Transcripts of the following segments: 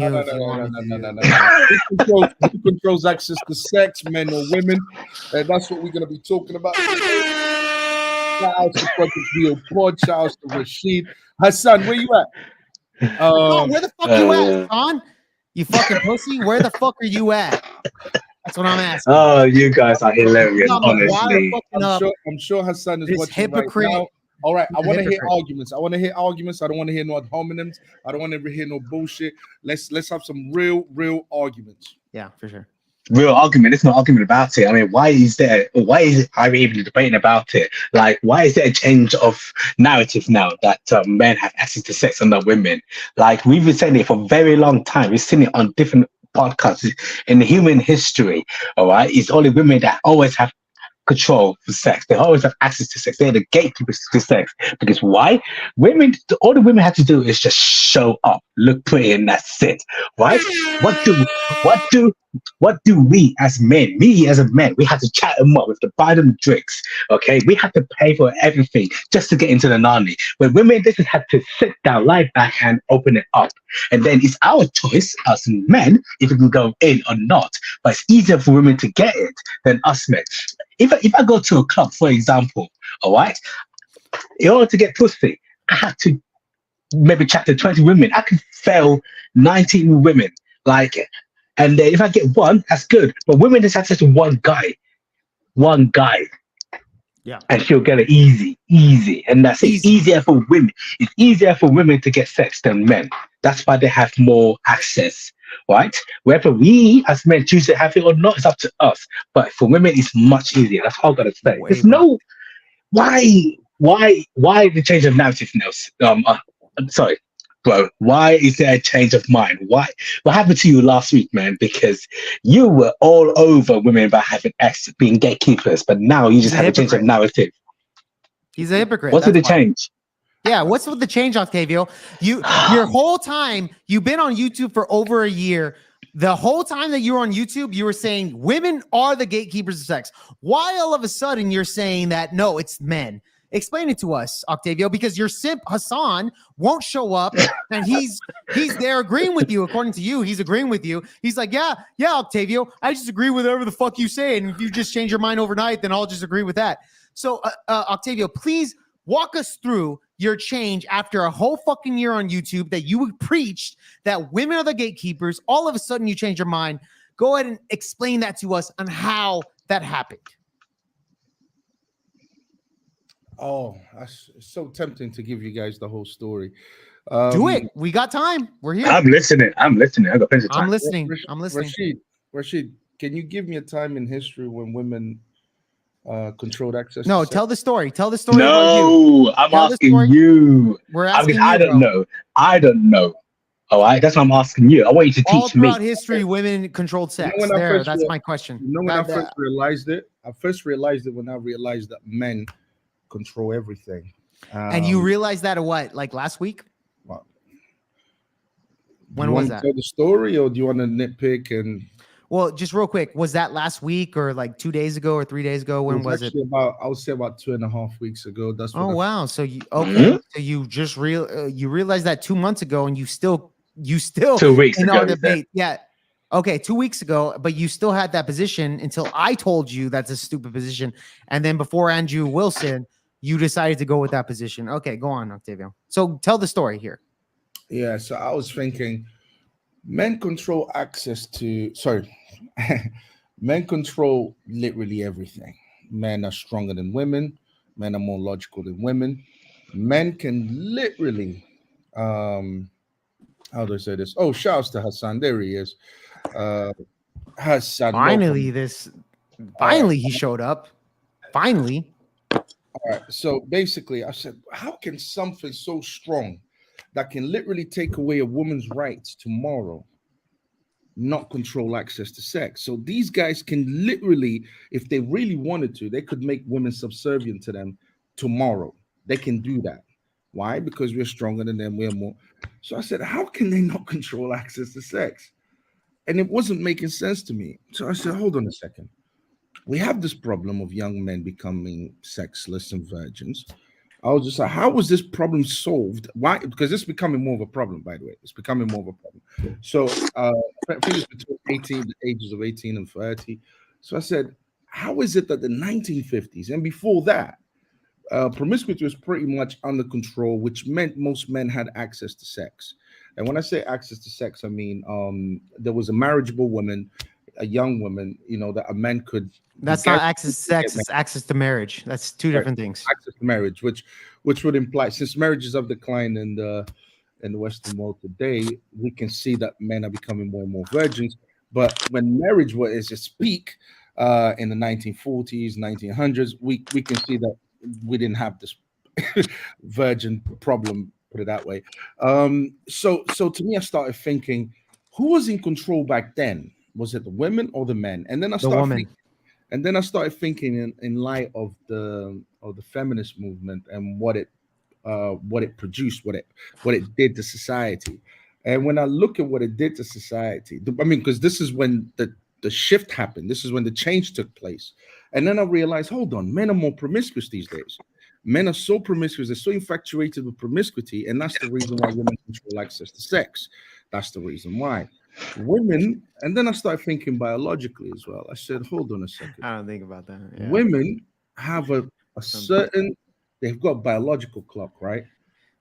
on you if you want me to. Who controls access to sex, men or women? That's what we're going to be talking about today. Shout out to Project Real Pod. Shout out to Rashid. Hassan, where you at? Where the fuck you at, Hassan? You fucking pussy. Where the fuck are you at? That's what I'm asking. Oh, you guys are hilarious, honestly. I'm sure Hassan is watching hypocrite. Right now. All right, I want to hear arguments. I don't want to hear no ad hominems. I don't want to hear no bullshit. Let's have some real arguments. Yeah, for sure. Real argument. There's no argument about it. I mean, why is we even debating about it? Like, why is there a change of narrative now that men have access to sex and not women? Like, we've been saying it for a very long time. We've seen it on different podcasts in human history. All right, it's only women that always have control for sex. They always have access to sex. They're the gatekeepers to sex. Because why? All the women have to do is just show up, look pretty, and that's it. Right? What do we as men, me as a man, we have to chat them up with the buy them drinks. Okay, we have to pay for everything just to get into the nani. But women, they just have to sit down, lie back, and open it up. And then it's our choice as men if we can go in or not. But it's easier for women to get it than us men. If I go to a club, for example, all right, in order to get pussy, I have to maybe chat to 20 women. I can fail 19 women. Like, and if I get one, that's good. But women just have to one guy. Yeah. And she'll get it easy. And that's it. It's easier for women. It's easier for women to get sex than men. That's why they have more access. Right? Whether we as men choose to have it or not, it's up to us. But for women, it's much easier. That's all I gotta say. There's no why the change of narrative now? I'm sorry, bro. Why is there a change of mind? Why? What happened to you last week, man? Because you were all over women about having access, being gatekeepers, but now you just have a change of narrative. He's a hypocrite. What's with the change? Yeah, what's with the change, Octavio? Your whole time, you've been on YouTube for over a year. The whole time that you were on YouTube, you were saying women are the gatekeepers of sex. Why all of a sudden you're saying that, no, it's men? Explain it to us, Octavio, because your simp Hassan won't show up and he's there agreeing with you. According to you, he's agreeing with you. He's like, yeah, Octavio, I just agree with whatever the fuck you say. And if you just change your mind overnight, then I'll just agree with that. So, Octavio, please walk us through your change after a whole fucking year on YouTube that you preached that women are the gatekeepers. All of a sudden you change your mind. Go ahead and explain that to us on how that happened. Oh, it's so tempting to give you guys the whole story. Do it. We got time. We're here. I'm listening. I got plenty of time. I'm listening. Rashid, can you give me a time in history when women controlled access? No, tell the story. Tell the story. No, I'm asking you. We're asking you. I don't know. All right, that's what I'm asking you. I want you to teach me. All throughout history, women controlled sex. That's my question. You know when I first realized it? I first realized it when I realized that men control everything. And you realized that what? Like last week? Well, when was that? Tell the story, or do you want to nitpick and? Well, just real quick, was that last week or like 2 days ago or 3 days ago? When was it? I would say about 2.5 weeks ago. That's wow. So you so you just you realized that 2 months ago, and you still 2 weeks in ago, our debate. Yeah. Okay, 2 weeks ago, but you still had that position until I told you that's a stupid position. And then before Andrew Wilson, you decided to go with that position. Okay, go on, Octavio. So tell the story here. Yeah, so I was thinking men control men control literally everything. Men are stronger than women. Men are more logical than women. Men can literally, how do I say this? Oh, shouts to Hassan. There he is. Hassan. Finally, he showed up. Finally. All right. So basically, I said, how can something so strong that can literally take away a woman's rights tomorrow not control access to sex? So these guys can literally, if they really wanted to, they could make women subservient to them tomorrow. They can do that. Why? Because we're stronger than them. We're more. So I said, how can they not control access to sex? And it wasn't making sense to me. So I said, hold on a second. We have this problem of young men becoming sexless and virgins. I was just like, how was this problem solved? Why? Because it's becoming more of a problem, by the way. It's becoming more of a problem. So I think it's between the ages of 18 and 30. So I said, how is it that the 1950s and before that, promiscuity was pretty much under control, which meant most men had access to sex. And when I say access to sex, I mean there was a marriageable woman, a young woman, that a man could. That's not access to sex; it's access to marriage. That's two different things. Access to marriage, which would imply, since marriages have declined in the Western world today, we can see that men are becoming more and more virgins. But when marriage was its peak in the 1940s, 1900s, we can see that we didn't have this virgin problem, put it that way. So to me, I started thinking, who was in control back then? Was it the women or the men? And then I started thinking in light of the feminist movement and what it produced, what it did to society. And when I look at what it did to society, because this is when the shift happened. This is when the change took place. And then I realized, hold on, men are more promiscuous these days. Men are so promiscuous, they're so infatuated with promiscuity, and that's the reason why women control access to sex. That's the reason why. Women, and then I started thinking biologically as well. I said, hold on a second. I don't think about that. Yeah. Women have a certain, they've got a biological clock, right?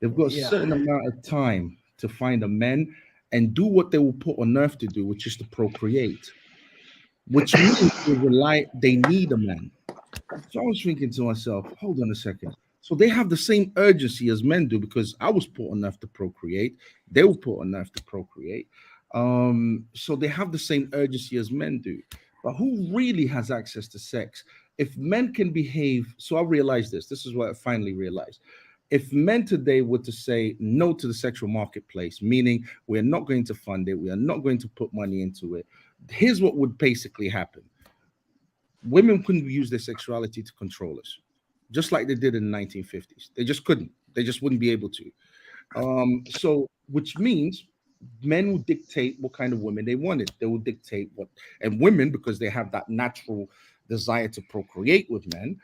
They've got a certain amount of time to find a man and do what they will put on earth to do, which is to procreate, which means they need a man. So I was thinking to myself, hold on a second. So they have the same urgency as men do, because I was put on earth to procreate. They were put on earth to procreate. So they have the same urgency as men do. But who really has access to sex? If men can behave, so I realized this is what I finally realized. If men today were to say no to the sexual marketplace, meaning we're not going to fund it, we are not going to put money into it, here's what would basically happen. Women couldn't use their sexuality to control us, just like they did in the 1950s. They just couldn't. They just wouldn't be able to. So, which means men would dictate what kind of women they wanted. They would dictate what, and women, because they have that natural desire to procreate with men,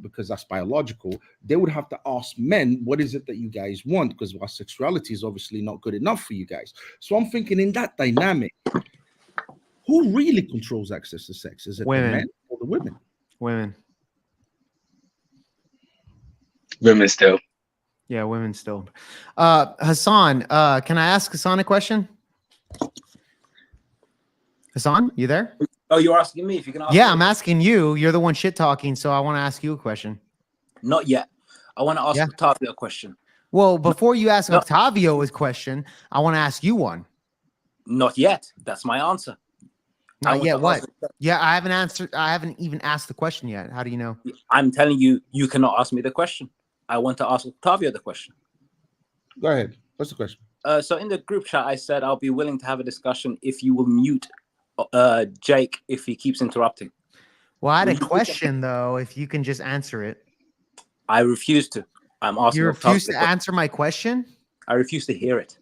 because that's biological, they would have to ask men, what is it that you guys want? Because our sexuality is obviously not good enough for you guys. So I'm thinking, in that dynamic, who really controls access to sex? Is it women. The men or the women? Women. Women still. Yeah, women still. Hassan, can I ask Hassan a question? Hassan, you there? Oh, you're asking me if you can ask. Yeah, me. I'm asking you. You're the one shit talking, so I want to ask you a question. Not yet. I want to ask Octavio a question. Well, before you ask Octavio a question, I want to ask you one. Not yet. That's my answer. Not yet. What? Yeah, I haven't answered. I haven't even asked the question yet. How do you know? I'm telling you, you cannot ask me the question. I want to ask Octavio the question. Go ahead. What's the question? So in the group chat, I said I'll be willing to have a discussion if you will mute Jake if he keeps interrupting. Well, I had a question though. If you can just answer it. I refuse to. I'm asking. You refuse to answer my question? I refuse to hear it.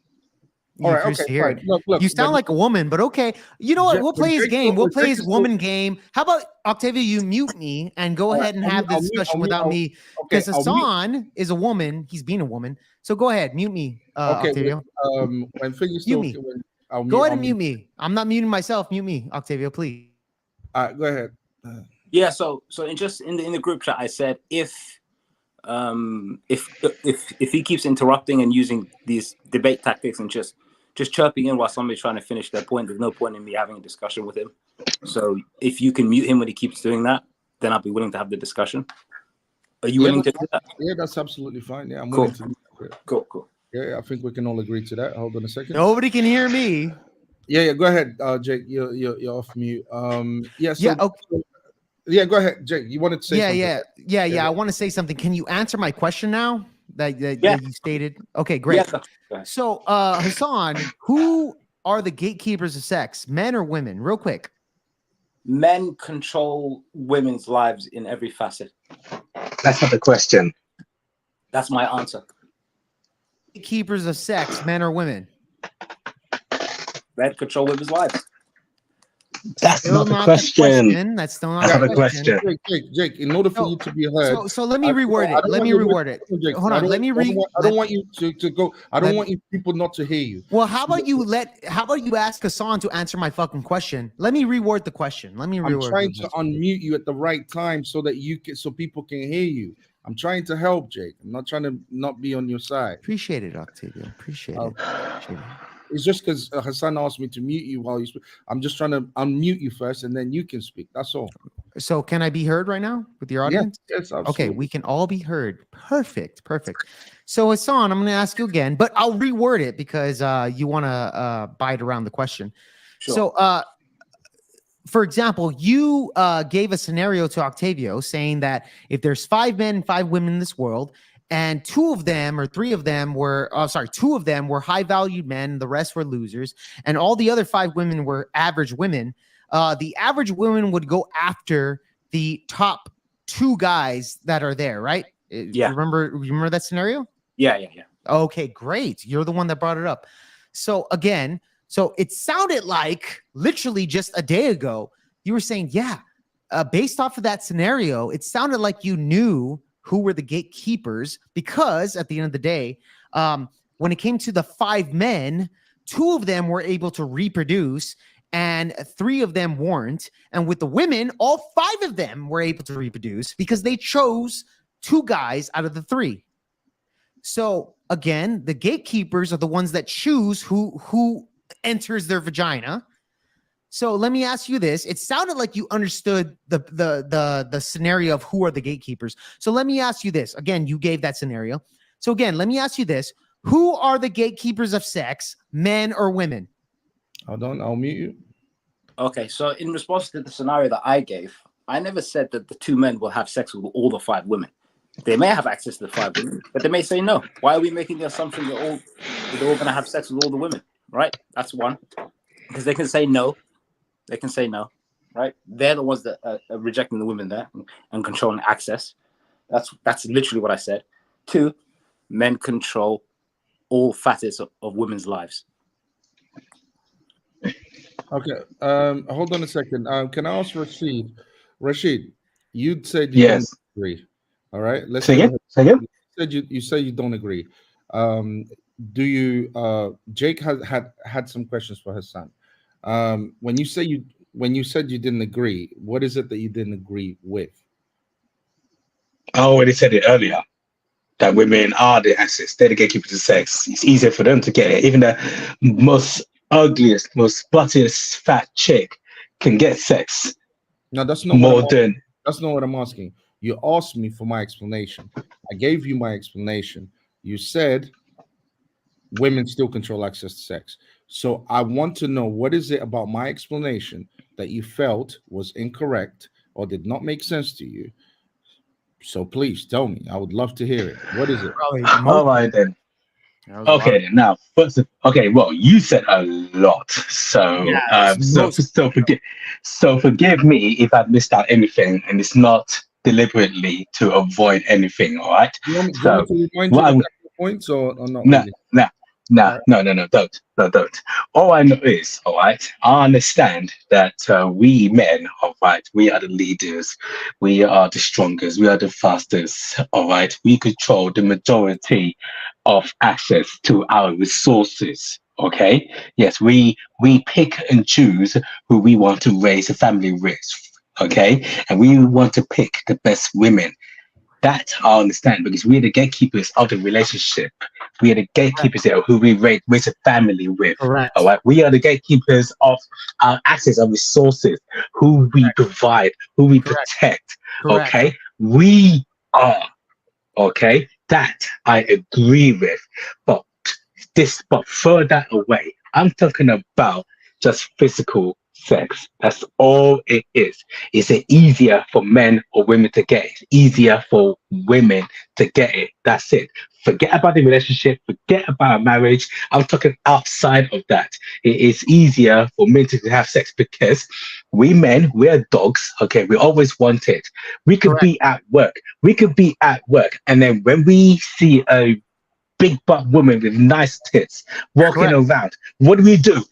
All right, okay, look, you sound like a woman, but okay. You know what? We'll play his game. We'll play his woman game. How about, Octavia, you mute me and go ahead and have the discussion without me? Because Hassan is a woman. He's being a woman. So go ahead, mute me, Octavia. When figures mute me. Go ahead and mute me. I'm not muting myself. Mute me, Octavia, please. All right, go ahead. Yeah, so in the group chat, I said if he keeps interrupting and using these debate tactics and just chirping in while somebody's trying to finish their point, there's no point in me having a discussion with him. So if you can mute him when he keeps doing that, then I'll be willing to have the discussion. Are you willing to do that? Yeah, that's absolutely fine. Yeah, I'm cool. willing to do that. Cool. Yeah, I think we can all agree to that. Hold on a second. Nobody can hear me. Yeah, go ahead, Jake. You're off mute. Okay. Yeah, go ahead, Jake. You wanted to say something? Yeah. I want to say something. Can you answer my question now that you stated? Okay, great. Yeah. So, Hassan, who are the gatekeepers of sex, men or women? Real quick. Men control women's lives in every facet. That's not the question. That's my answer. Gatekeepers of sex, men or women? Men control women's lives. That's Still not the not question. That's still not That's the not the question. question. Jake, in order for So- you to be heard, So let me reword it. Let me reword it. Hold on. Let me read. I don't want you to go. I don't Let- want you people not to hear you. Well, how about you ask Hassan to answer my fucking question? Let me reword the question. Let me I'm reword. trying the to question. unmute you at the right time so that so people can hear you. I'm trying to help, Jake. I'm not trying to not be on your side. Appreciate it, Octavio. Appreciate it. Appreciate it. It's just because Hassan asked me to mute you while you speak. I'm just trying to unmute you first, and then you can speak. That's all. So can I be heard right now with your audience? Yes, Okay, absolutely. we can all be heard. Perfect. So Hassan, I'm going to ask you again, but I'll reword it because you want to bite around the question. Sure. So, for example, you gave a scenario to Octavio saying that if there's 5 men and 5 women in this world, and 2 of them or 3 of them were, 2 of them were high valued men, the rest were losers, and all the other 5 women were average women. The average women would go after the top 2 guys that are there, right? Yeah. You remember that scenario? Yeah. Okay, great. You're the one that brought it up. So again, it sounded like literally just a day ago, you were saying, based off of that scenario, it sounded like you knew who were the gatekeepers because at the end of the day, when it came to the 5 men, 2 of them were able to reproduce and 3 of them weren't. And with the women, all 5 of them were able to reproduce because they chose 2 guys out of the 3. So again, the gatekeepers are the ones that choose who enters their vagina. So let me ask you this. It sounded like you understood the scenario of who are the gatekeepers. So let me ask you this. Again, you gave that scenario. So again, let me ask you this. Who are the gatekeepers of sex, men or women? Hold on, I'll mute you. Okay, so in response to the scenario that I gave, I never said that the 2 men will have sex with all the 5 women. They may have access to the 5 women, but they may say no. Why are we making the assumption they're all going to have sex with all the women? Right? That's one. Because they can say no. They can say no, right? They're the ones that are rejecting the women there and controlling access. That's literally what I said. 2, men control all facets of women's lives. Okay. Hold on a second. Can I ask Rashid? Rashid, you said you Yes. don't agree. All right. Let's Say go again? ahead. You say you don't agree. Do you? Jake had some questions for Hassan. When you said you didn't agree, what is it that you didn't agree with? I already said it earlier that women are the access, they're the gatekeepers of sex. It's easier for them to get it. Even the most ugliest, most buttiest fat chick can get sex No, that's not more than. That's not what I'm asking. You asked me for my explanation. I gave you my explanation. You said women still control access to sex. So I want to know, what is it about my explanation that you felt was incorrect or did not make sense to you? So please tell me. I would love to hear it. What is it? All right then. Okay, then now, well, you said a lot, so forgive me if I missed out anything, and it's not deliberately to avoid anything. All right. Do you want me to remind you of the points or not? No, don't. All I know is, all right, I understand that we men, all right, we are the leaders, we are the strongest, we are the fastest, all right. We control the majority of access to our resources. Okay. Yes, we pick and choose who we want to raise a family with. Okay, and we want to pick the best women. That I understand, because we're the gatekeepers of the relationship. We are the gatekeepers of who we raise a family with. Correct. All right. We are the gatekeepers of our access, our resources, who we provide, who we protect. Correct. Okay. We are. Okay. That I agree with. But further away, I'm talking about just physical sex. That's all it is. Is it easier for men or women to get it? It's easier for women to get it. That's it. Forget about the relationship. Forget about marriage. I'm talking outside of that. It is easier for men to have sex because we men, we're dogs. Okay, we always want it. We could be at work. And then when we see a big butt woman with nice tits walking around, what do?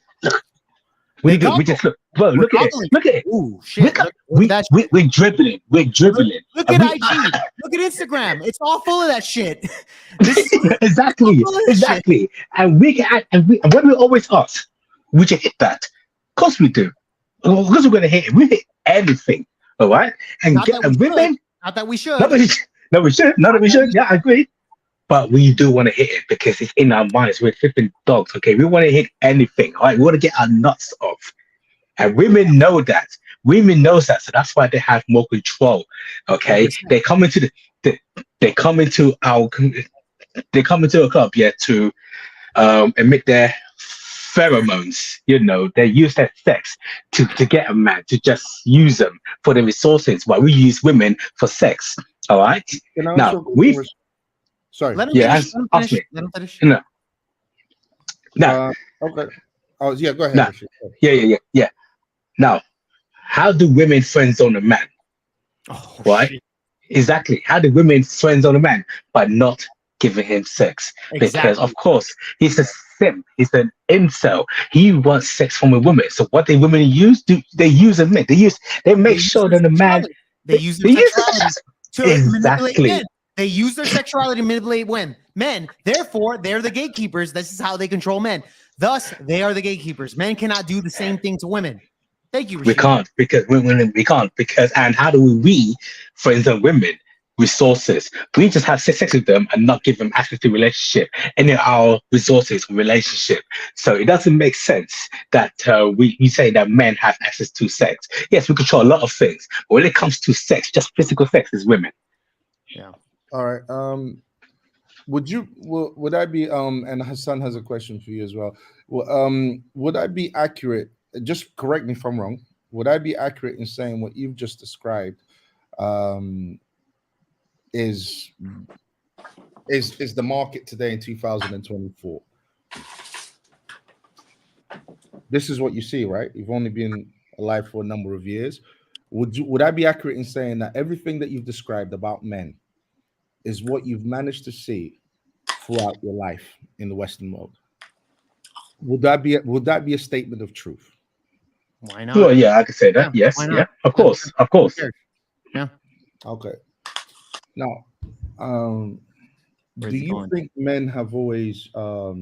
We They do. We couple. just look. Bro, We're look at it. coupling. Look at it. Ooh, shit. Look at, Look at that shit. we're dribbling. We're dribbling. Look And at we- IG. Look at Instagram. It's all full of that shit. This is exactly, full of this shit. exactly. And and when we always ask, would you hit that? Of course we do. Because we're gonna hit it. We hit everything. All right. And Not that we should. women. Not that we should. No, we should. No, that we should. Yeah, I agree. But we do want to hit it because it's in our minds. We're flipping dogs. Okay, we want to hit anything. All right, we want to get our nuts off. And women know that. Women knows that, so that's why they have more control. Okay, 100%. they come into they come into a club, yeah, to emit their pheromones. You know, they use their sex to get a man, to just use them for the resources, while we use women for sex. All right. Can I Now, also go we've- for- Sorry. Let him Yeah, finish. Let him ask finish. me. Let him finish. No. Now, Okay. Oh, yeah. Go ahead. Nah. Rashid. yeah. Now, how do women friend zone a man? Oh, Right? shit. Exactly. How do women friend zone a man by not giving him sex? Because Exactly. of course he's a simp. He's an incel. He wants sex from a woman. So what the women use? They use a man. They make sure that the man. They use They their use sexuality to manipulate Exactly. men. They use their sexuality to manipulate men. Therefore, they're the gatekeepers. This is how they control men. Thus, they are the gatekeepers. Men cannot do the same thing to women. Thank you, We Rashid. can't because we can't because and how do we friends on women resources? We just have sex with them and not give them access to relationship, any of our resources or relationship. So it doesn't make sense that we say that men have access to sex. Yes, we control a lot of things, but when it comes to sex, just physical sex is women. All right. Would I be and Hassan has a question for you as well. Would I be accurate? Just correct me if I'm wrong. Would I be accurate in saying what you've just described is the market today in 2024? This is what you see, right? You've only been alive for a number of years. Would I be accurate in saying that everything that you've described about men is what you've managed to see throughout your life in the Western world? Would that be a statement of truth? Why not? Well, yeah, I could say that. Yeah, Yes, why not? yeah, of course. Okay. Now, Where's do it you going? think men have always of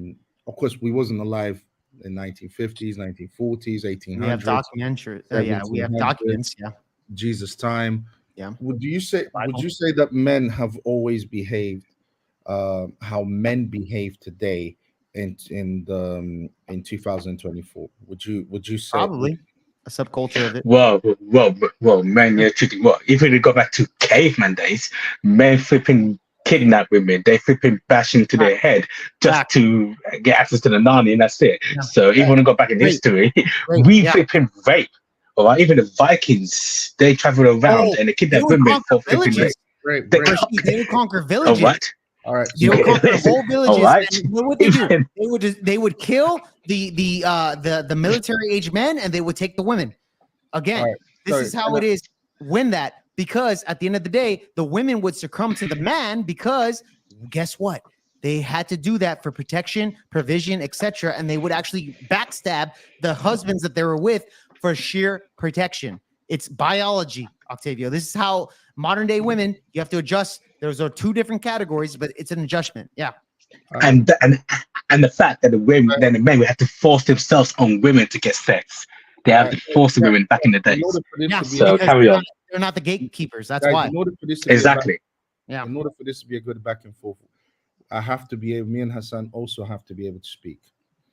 course we wasn't alive in 1950s, 1940s, 1800s, We have documents. Yeah, we have 1700s. documents. Yeah. Jesus time? Yeah. Would you say Bible. that men have always behaved how men behave today in 2024? Would you say Probably a subculture of it. Well, man, yeah, if we go back to caveman days, men flipping kidnap women, they flipping bash into their head just Fact. to get access to the nanny, and that's it. Yeah. So if you want to go back in Rape. history, Rape, we yeah. flipping rape. All right, even the Vikings, they travel around Oh, and they They kidnap would women conquer for flipping rape. villages. Great, They- great. Rashid, They would conquer All villages. right, All right. They would So, conquer whole villages. right. And what would they do? Even- They would kill the military age men, and they would take the women. Again, All right, this sorry, is how and it is. Win that, because at the end of the day, the women would succumb to the man, because guess what? They had to do that for protection, provision, etc. And they would actually backstab the husbands that they were with for sheer protection. It's biology, Octavio. This is how modern day women, you have to adjust. Those are two different categories, but it's an adjustment. Yeah. and the fact that the men would have to force themselves on women to get sex. They have to force the women back in the in days. order for this Yeah. to be So because carry on. they're not the gatekeepers. That's guys, why. in order for this to be Exactly. Yeah. in order for this to be a good back and forth, I have to be able. Me and Hassan also have to be able to speak.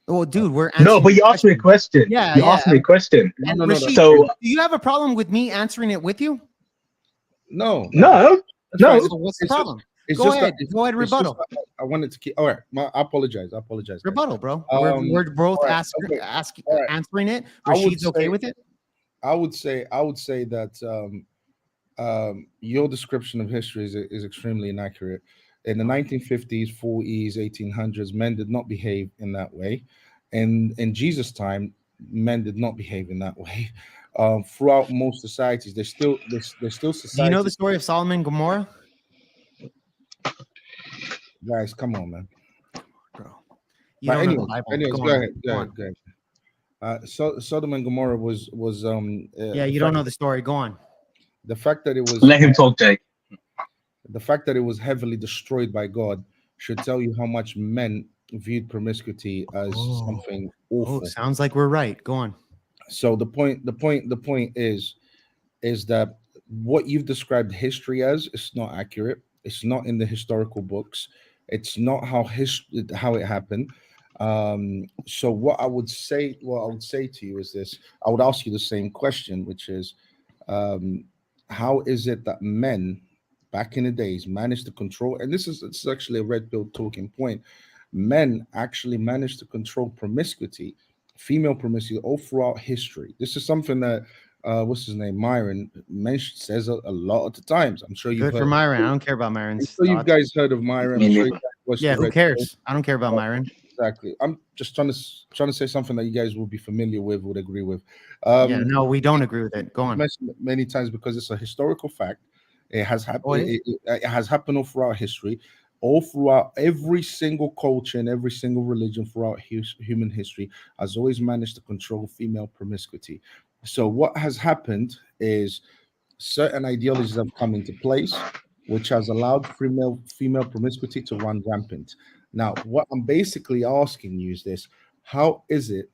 Well, dude, we're No, answering but you asked me a question. Yeah, you yeah. asked me a question. And No. Rashid, So do you have a problem with me answering it with you? No, no, that's no. fine. So what's the It's just- problem? It's Go just ahead. that- Go ahead. it's just Rebuttal. that I wanted to keep. All right, I apologize. guys. Rebuttal, bro. Um, we're both all right, okay, all right. answering it. I would Rashid's okay say- with it. I would say that your description of history is extremely inaccurate. In the 1950s, 40s, 1800s, men did not behave in that way, and in Jesus' time, men did not behave in that way. Throughout most societies, there's still societies. Do you know the story of Solomon and Gomorrah? Guys, come on, man. Bro. You But don't know anyways, the Bible. anyways, Go go on. ahead. Go on. Go ahead. Sodom and Gomorrah was Yeah, you don't know the story. Go on. the fact that it was Let him talk, Jake. the fact that it was heavily destroyed by God should tell you how much men viewed promiscuity as Oh. something Oh, awful. sounds like we're right. Go on. So the point is that what you've described history as is not accurate. It's not in the historical books. It's not how it happened. So what I would say to you is this: I would ask you the same question, which is, how is it that men back in the days managed to control? And this is actually a red pill talking point. Men actually managed to control promiscuity, female promiscuity, all throughout history. This is something that what's his name, Myron, says a lot of the times. I'm sure you've Good heard. for Myron. I don't care about I'm Myron's sure you thoughts. guys heard of Myron. Me I'm sure neither. you guys watched Yeah, the who Red Pill. cares? I don't care about Myron. Exactly. I'm just trying to say something that you guys will be familiar with, would agree with. Yeah, no, we don't agree with it. Go on. Mentioned it many times because it's a historical fact. It has happened. Oh, it It has happened all throughout history, all throughout every single culture and every single religion throughout human history has always managed to control female promiscuity. So what has happened is certain ideologies have come into place, which has allowed female promiscuity to run rampant. Now, what I'm basically asking you is this: how is it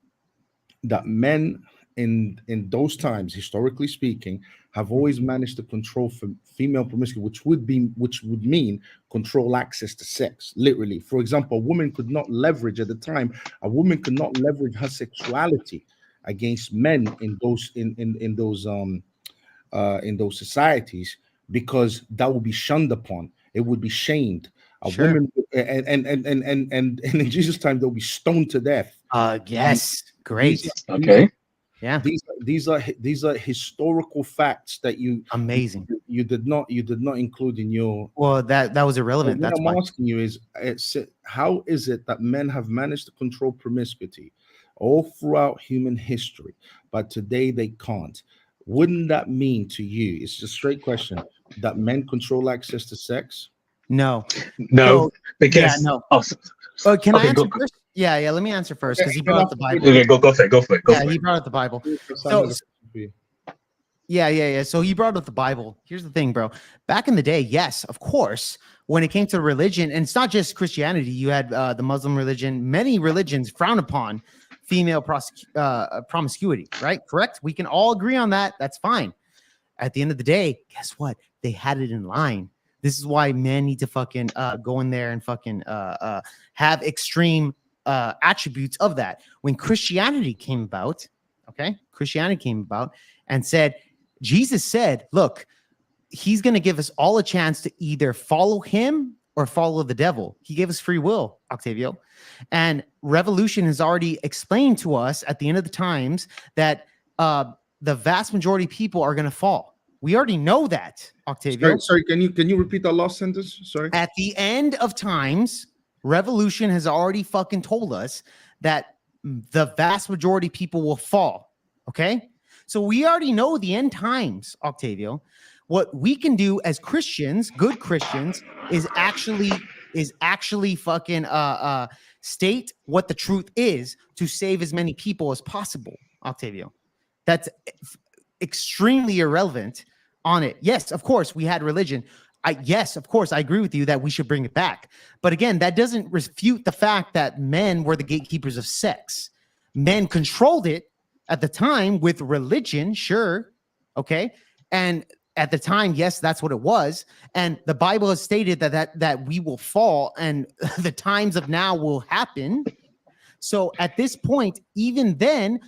that men in those times, historically speaking, have always managed to control female promiscuity, which would mean control access to sex? Literally, for example, a woman could not leverage at the time. A woman could not leverage her sexuality against men in those societies, because that would be shunned upon. It would be shamed. A Sure. woman, and in Jesus' time, they'll be stoned to death. Yes, great. Okay. Yeah, These are historical facts that amazing. you did not include in your. Well, that was So irrelevant. what That's I'm why. asking you is, how is it that men have managed to control promiscuity all throughout human history, but today they can't? Wouldn't that mean to you, it's a straight question, that men control access to sex? No. No, So, because yeah, no. oh, Can I Okay, answer go- first? Yeah. Let me answer first because he Okay, brought up the Bible. okay, go for it. Go for it. Yeah, he brought up the Bible. So- So, Yeah. So he brought up the Bible. Here's the thing, bro. Back in the day, yes, of course, when it came to religion, and it's not just Christianity, you had the Muslim religion, many religions frown upon female promiscuity, right? Correct? We can all agree on that. That's fine. At the end of the day, guess what? They had it in line. This is why men need to fucking go in there and fucking have extreme attributes of that. When Christianity came about, and said, Jesus said, look, he's going to give us all a chance to either follow him or follow the devil. He gave us free will, Octavio. And Revolution has already explained to us at the end of the times that the vast majority of people are going to fall. We already know that, Octavio. sorry, can you repeat that last sentence? Sorry. At the end of times, Revolution has already fucking told us that the vast majority of people will fall. Okay? So we already know the end times, Octavio. What we can do as Christians, good Christians, is actually fucking state what the truth is to save as many people as possible, Octavio. That's extremely irrelevant on it. Yes, of course, we had religion. Yes, of course, I agree with you that we should bring it back. But again, that doesn't refute the fact that men were the gatekeepers of sex. Men controlled it at the time with religion, sure. Okay. And at the time, yes, that's what it was. And the Bible has stated that we will fall and the times of now will happen. So at this point, even then,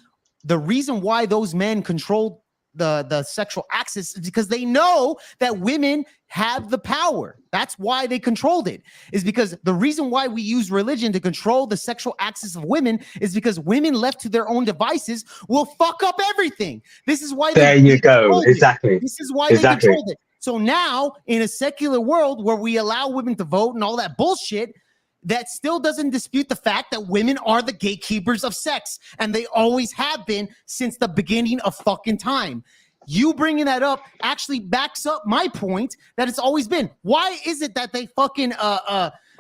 the reason why those men controlled the sexual access is because they know that women have the power. That's why they controlled it, is because the reason why we use religion to control the sexual access of women is because women left to their own devices will fuck up everything. This is why There you go. controlled it. Exactly. This is why Exactly. they controlled it. So now in a secular world where we allow women to vote and all that bullshit, that still doesn't dispute the fact that women are the gatekeepers of sex, and they always have been since the beginning of fucking time. You bringing that up actually backs up my point that it's always been. Why is it that they fucking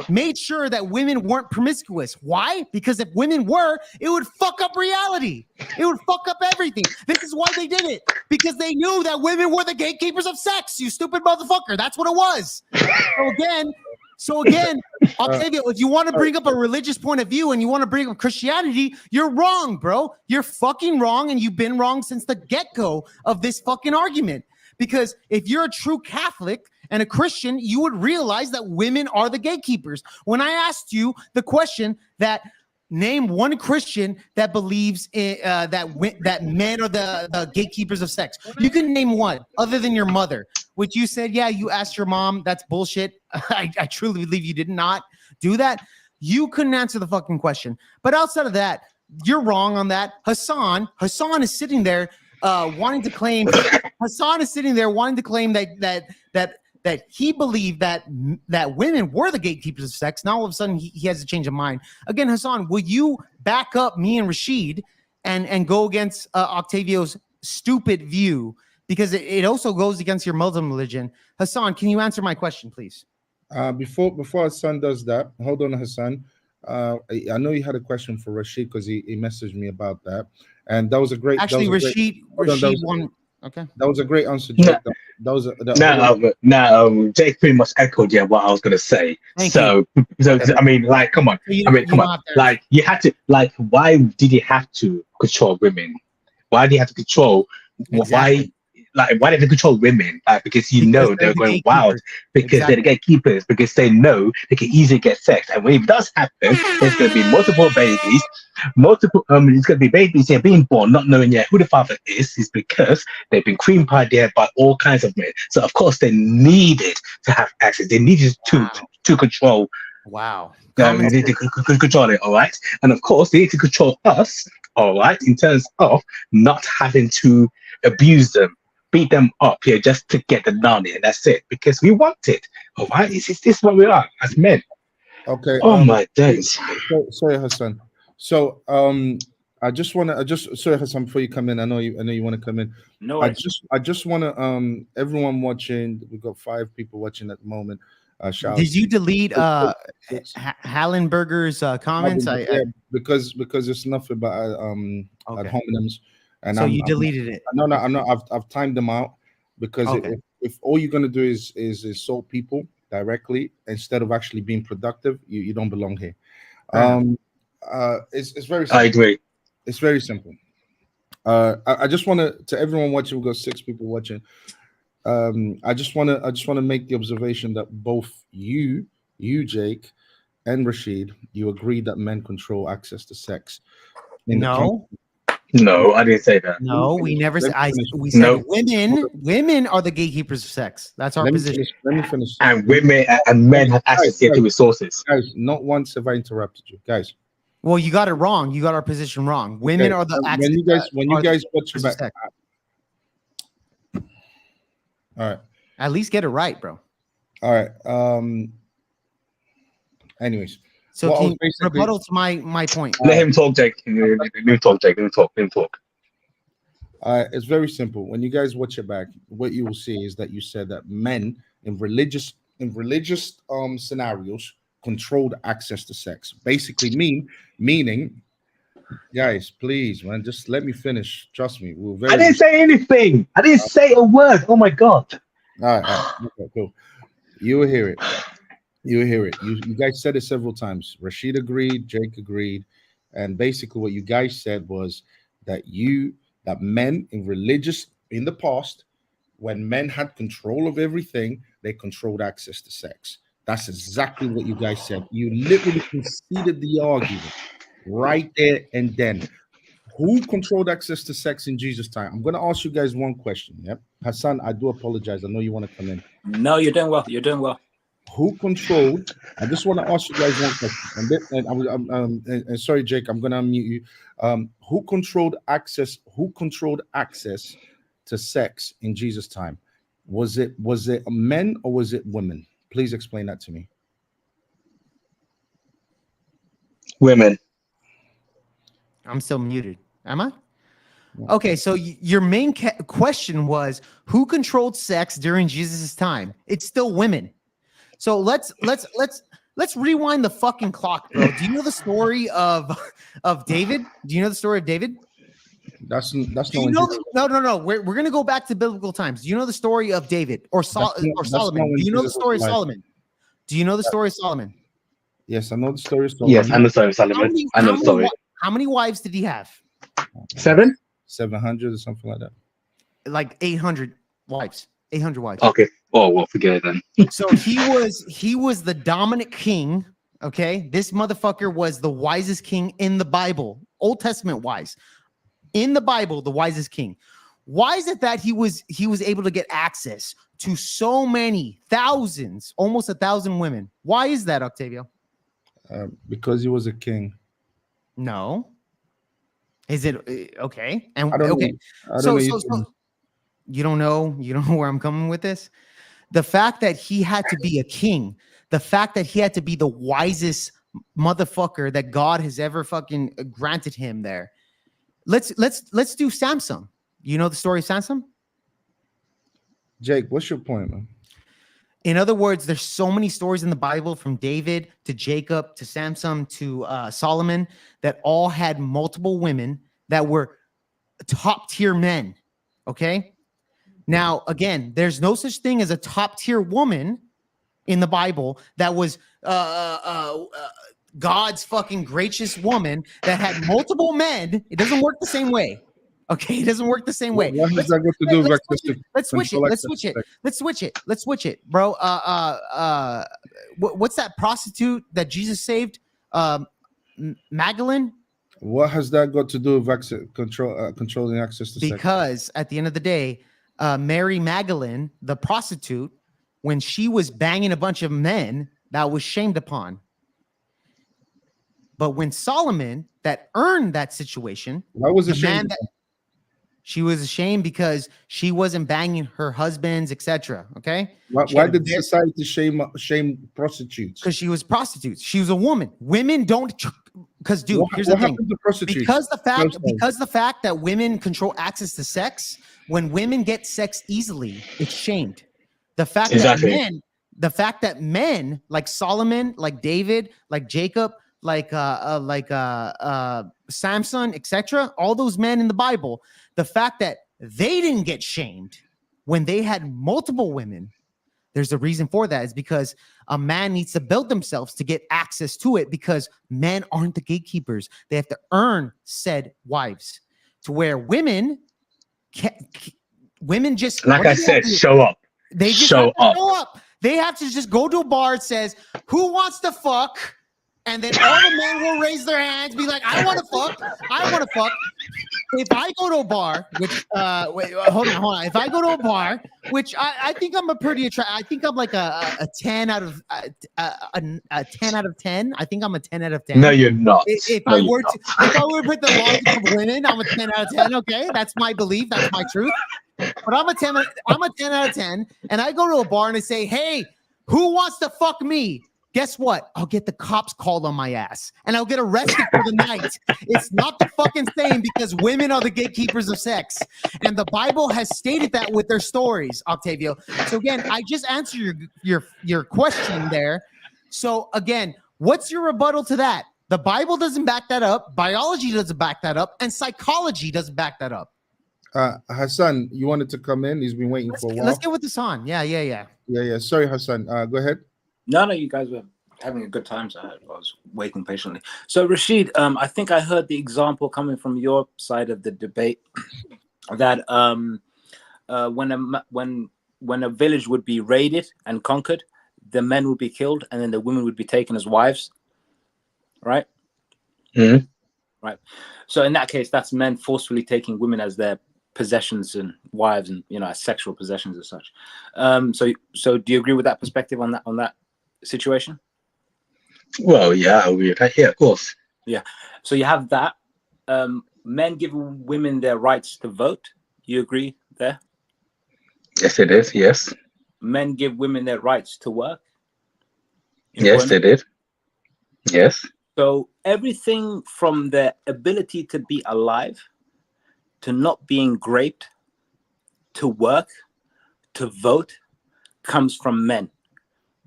made sure that women weren't promiscuous. Why? Because if women were, it would fuck up reality. It would fuck up everything. This is why they did it. Because they knew that women were the gatekeepers of sex, you stupid motherfucker. That's what it was. So again, Octavio, if you want to bring up a religious point of view and you want to bring up Christianity, you're wrong, bro. You're fucking wrong, and you've been wrong since the get-go of this fucking argument. Because if you're a true Catholic and a Christian, you would realize that women are the gatekeepers. When I asked you the question that name one Christian that believes that men are the gatekeepers of sex, you can name one other than your mother, which you said, yeah, you asked your mom. That's bullshit. I truly believe you did not do that. You couldn't answer the fucking question. But outside of that, you're wrong on that. Hassan is sitting there wanting to claim that he believed that women were the gatekeepers of sex. Now all of a sudden he has a change of mind. Again, Hassan, will you back up me and Rashid and go against Octavio's stupid view? Because it also goes against your Muslim religion. Hassan, can you answer my question, please? Before Hassan does that, hold on, Hassan. I know you had a question for Rashid because he messaged me about that. And that was a great. Actually, Rashid won. Okay. That was a great answer, Jake. Jake pretty much echoed what I was gonna say. So I mean, like, come on. Come on. Like, you had to, like, why did you have to control women? Why do you have to control? Exactly. Why did they control women? Because they're going wild. Because they're the gatekeepers. Because they know they can easily get sex. And when it does happen, there's going to be multiple babies. It's going to be babies here being born, not knowing yet who the father is because they've been cream pied there by all kinds of men. So of course they needed to have access. They needed to control. Wow. They need to control it. All right. And of course they need to control us. All right. In terms of not having to abuse them, beat them up here just to get the money, and that's it. Because we want it. All right. Is this what we are as men? Okay. Oh my days. Sorry, Hassan. So I just sorry, Hassan, before you come in, I know you want to come in. No, I just want to everyone watching, we've got 5 people watching at the moment. Did you delete Hallenberger's comments? Because it's nothing about ad hominems, and so you deleted it. No, I'm not. I've timed them out because if all you're gonna do is insult people directly instead of actually being productive, you don't belong here. It's very simple. I agree. It's very simple. I just want to everyone watching, we've got 6 people watching. I just want to make the observation that both you Jake and Rashid, you agreed that men control access to sex. No, I didn't say that. No, we never said. We said women are the gatekeepers of sex. That's our position. Let me finish. And women and men have access to resources. Guys, not once have I interrupted you, guys. Well, you got it wrong. You got our position wrong. Women are the when you guys watch your back. All right. At least get it right, bro. All right. Anyways. So can you rebuttal to my point? Let him talk, Jake. Let him talk. It's very simple. When you guys watch it back, what you will see is that you said that men in religious scenarios controlled access to sex. Basically meaning, guys, please, man, just let me finish. Trust me. I didn't say anything. I didn't say a word. Oh my God. All right. Okay, cool. You will hear it. You guys said it several times. Rashid agreed, Jake agreed, and basically what you guys said was that men in the past, when men had control of everything, they controlled access to sex. That's exactly what you guys said. You literally conceded the argument right there and then. Who controlled access to sex in Jesus' time? I'm going to ask you guys one question. Yep, Hassan, I do apologize. I know you want to come in. No, you're doing well. You're doing well. Who controlled? I just want to ask you guys one question. And sorry, Jake, I'm going to unmute you. Who controlled access? Who controlled access to sex in Jesus' time? Was it men or was it women? Please explain that to me. Women. I'm still muted. Am I? Okay, so your main question was who controlled sex during Jesus' time? It's still women. So let's let's rewind the fucking clock, bro. Do you know the story of David? Do you know the story of David? That's Do not you when know? Jesus, No. We're gonna go back to biblical times. Do you know the story of David or that's not Solomon? when Do you know the Jesus was story of alive. Solomon? Do you know the story of Solomon? Yes, I know the story. of Yes, Solomon. I know the story, How Solomon. many, I know how the many, story. how many wives did he have? 7? 700 or something like that. Like 800 wives. 800 wives. Okay. Oh, well, forget it then. So he was the dominant king. Okay, this motherfucker was the wisest king in the Bible, Old Testament wise. In the Bible, the wisest king. Why is it that he was able to get access to so many thousands, almost 1,000 women? Why is that, Octavio? Because he was a king. No. Is it okay? And I don't okay. know. I don't So, know. so you don't know where I'm coming with this. The fact that he had to be a king, the fact that he had to be the wisest motherfucker that God has ever fucking granted him there. Let's do Samson. You know the story of Samson? Jake, what's your point, man? In other words, there's so many stories in the Bible from David to Jacob to Samson to Solomon that all had multiple women that were top tier men. Okay. Now, again, there's no such thing as a top tier woman in the Bible that was God's fucking gracious woman that had multiple men. It doesn't work the same way. Okay, it doesn't work the same way. What has that got to do with Let's switch it, bro. What's that prostitute that Jesus saved? Magdalene. What has that got to do with controlling access to sex? Because at the end of the day, Mary Magdalene, the prostitute, when she was banging a bunch of men, that was shamed upon. But when Solomon, that earned that situation, Why was it shamed? She was ashamed because she wasn't banging her husbands, etc. Okay. Why did society shame prostitutes? Because she was prostitutes. She was a woman. Women don't. Because, dude, here's the thing. Because the fact that women control access to sex, when women get sex easily, it's shamed. The fact that men like Solomon, like David, like Jacob, like Samson, etc., all those men in the Bible, the fact that they didn't get shamed when they had multiple women, there's a reason for that. Is because a man needs to build themselves to get access to it, because men aren't the gatekeepers. They have to earn said wives, to where women just, like I said, show up. They just show up. They have to just go to a bar. It says, "Who wants to fuck?" And then all the men will raise their hands, be like, "I want to fuck. I want to fuck." If I go to a bar, which hold on. If I go to a bar, which I think I'm a pretty attractive, I think I'm like a 10 out of a 10 out of 10. I think I'm a 10 out of 10. No, you're not. If I were to put the logic of women, I'm a 10 out of 10. Okay, that's my belief. That's my truth. But I'm a 10 out of 10, and I go to a bar and I say, "Hey, who wants to fuck me?" Guess what? I'll get the cops called on my ass and I'll get arrested for the night. It's not the fucking same, because women are the gatekeepers of sex. And the Bible has stated that with their stories, Octavio. So again, I just answered your question there. So again, what's your rebuttal to that? The Bible doesn't back that up. Biology doesn't back that up. And psychology doesn't back that up. Hassan, you wanted to come in? He's been waiting for a while. Let's get with this on. Yeah. Sorry, Hassan. Go ahead. No, you guys were having a good time, so I was waiting patiently. So, Rashid, I think I heard the example coming from your side of the debate that when a village would be raided and conquered, the men would be killed, and then the women would be taken as wives, right? Mm-hmm. Right. So, in that case, that's men forcefully taking women as their possessions and wives, and as sexual possessions as such. So do you agree with that perspective on that situation? Well, yeah, I agree with that. Yeah, of course. Yeah. So you have that. Men giving women their rights to vote. You agree there? Yes, it is. Yes. Men give women their rights to work. Yes, they did. Yes. So everything from their ability to be alive, to not being raped, to work, to vote, comes from men.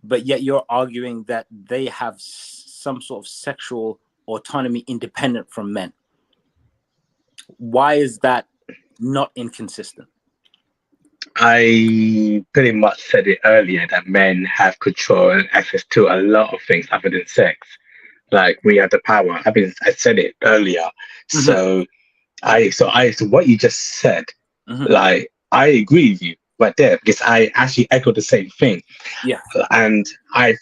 but yet you're arguing that they have some sort of sexual autonomy independent from men. Why is that not inconsistent? I pretty much said it earlier that men have control and access to a lot of things other than sex. Like we have the power. I said it earlier. Mhm. So what you just said, Mhm. like I agree with you right there because I actually echo the same thing. Yeah. And I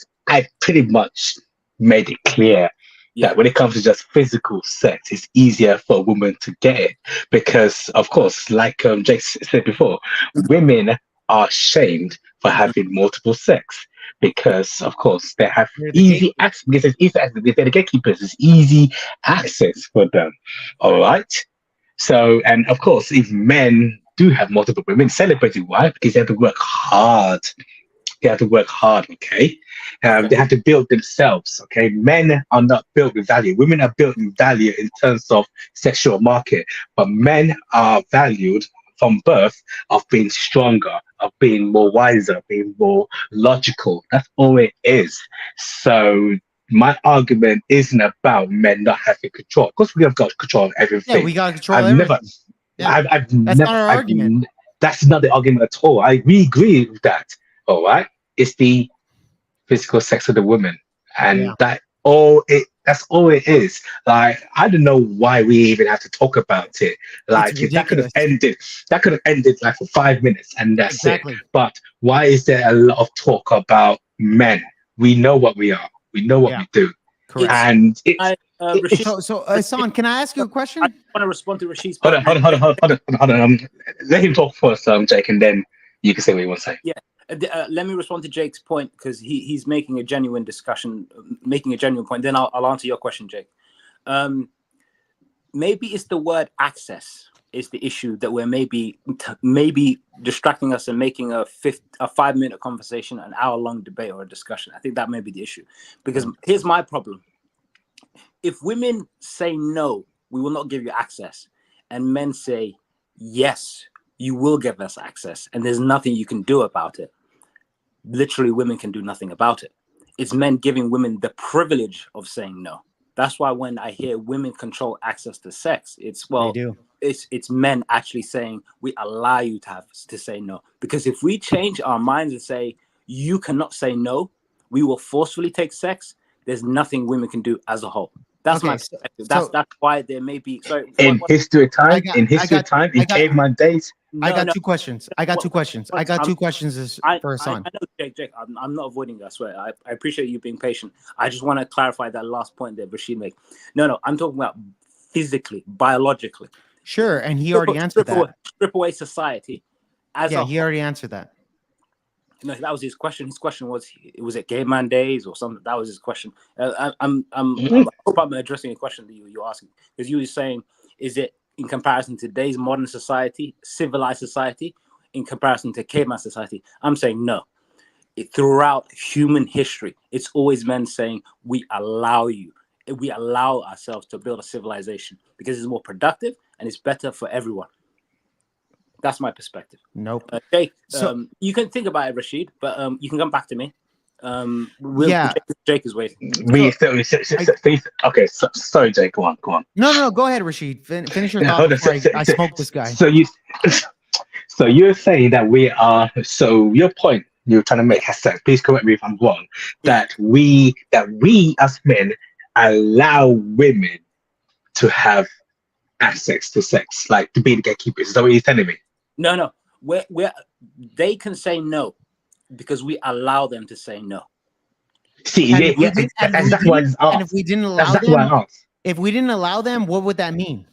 pretty much made it clear Yeah. that when it comes to just physical sex, it's easier for a woman to get it because, of course, like Jake said before, women are shamed for having multiple sex because, of course, they have They're the easy access because it's easy access. They're the gatekeepers. It's easy access for them. All right. So, and of course, if men do have multiple women, celebrate it. Why? Because they have to work hard. They have to work hard, okay? They have to build themselves, okay? Men are not built with value. Women are built in value in terms of sexual market, but men are valued from birth of being stronger, of being more wiser, being more logical. That's all it is. So my argument isn't about men not having control. Of course, we have got control of everything. Yeah, we got to control I've everything. never, Yeah. I've That's never, not our argument. that's not the argument at all. We agree with that. All right, it's the physical sex of the woman, and Yeah. that's all it is. Like I don't know why we even have to talk about it. Like if that could have ended like for 5 minutes, and that's Exactly. it. But why is there a lot of talk about men? We know what we are. We know what Yeah. we do, Correct. and Rashid, So Hassan, can I ask you a question? I want to respond to Rashid's hold point. on. Let him talk first, Jake, and then you can say what you want to say. Let me respond to Jake's point because he's making a genuine discussion, making a genuine point. Then I'll answer your question, Jake. Maybe it's the word access is the issue that we're maybe distracting us and making a 5-minute conversation, an hour-long debate or a discussion. I think that may be the issue because here's my problem. If women say no, we will not give you access, and men say yes, you will give us access, and there's nothing you can do about it. Literally, women can do nothing about it. It's men giving women the privilege of saying no. That's why when I hear women control access to sex, They do. it's men actually saying we allow you to say no. Because if we change our minds and say you cannot say no, we will forcefully take sex. There's nothing women can do as a whole. That's my perspective. That's why there may be. Sorry. In history time, in caveman days. I got two questions. I got two questions for Hassan. I know, Jake. I'm not avoiding you, I swear. I appreciate you being patient. I just want to clarify that last point that Rashid made. No, I'm talking about physically, biologically. Sure, and he already answered that. Strip away society. He already answered that. No, that was his question. His question was it caveman days or something? That was his question. I hope I'm addressing a question that you're asking, because you were saying, is it in comparison to today's modern society, civilized society, in comparison to caveman society? I'm saying no. Throughout human history, it's always men saying we allow ourselves to build a civilization because it's more productive and it's better for everyone. That's my perspective. Nope. Jake, you can think about it, Rashid, but you can come back to me. Jake is waiting. Okay, sorry, Jake. Go on. No, go ahead, Rashid. Finish your thought before I smoke this guy. So you're saying that we are. So your point you're trying to make, Hassan, please correct me if I'm wrong. That we as men allow women to have access to sex, like to be the gatekeepers. Is that what you're telling me? No. They can say no because we allow them to say no. See, that's why it's off. And if we didn't allow them, if we didn't allow them, what would that mean?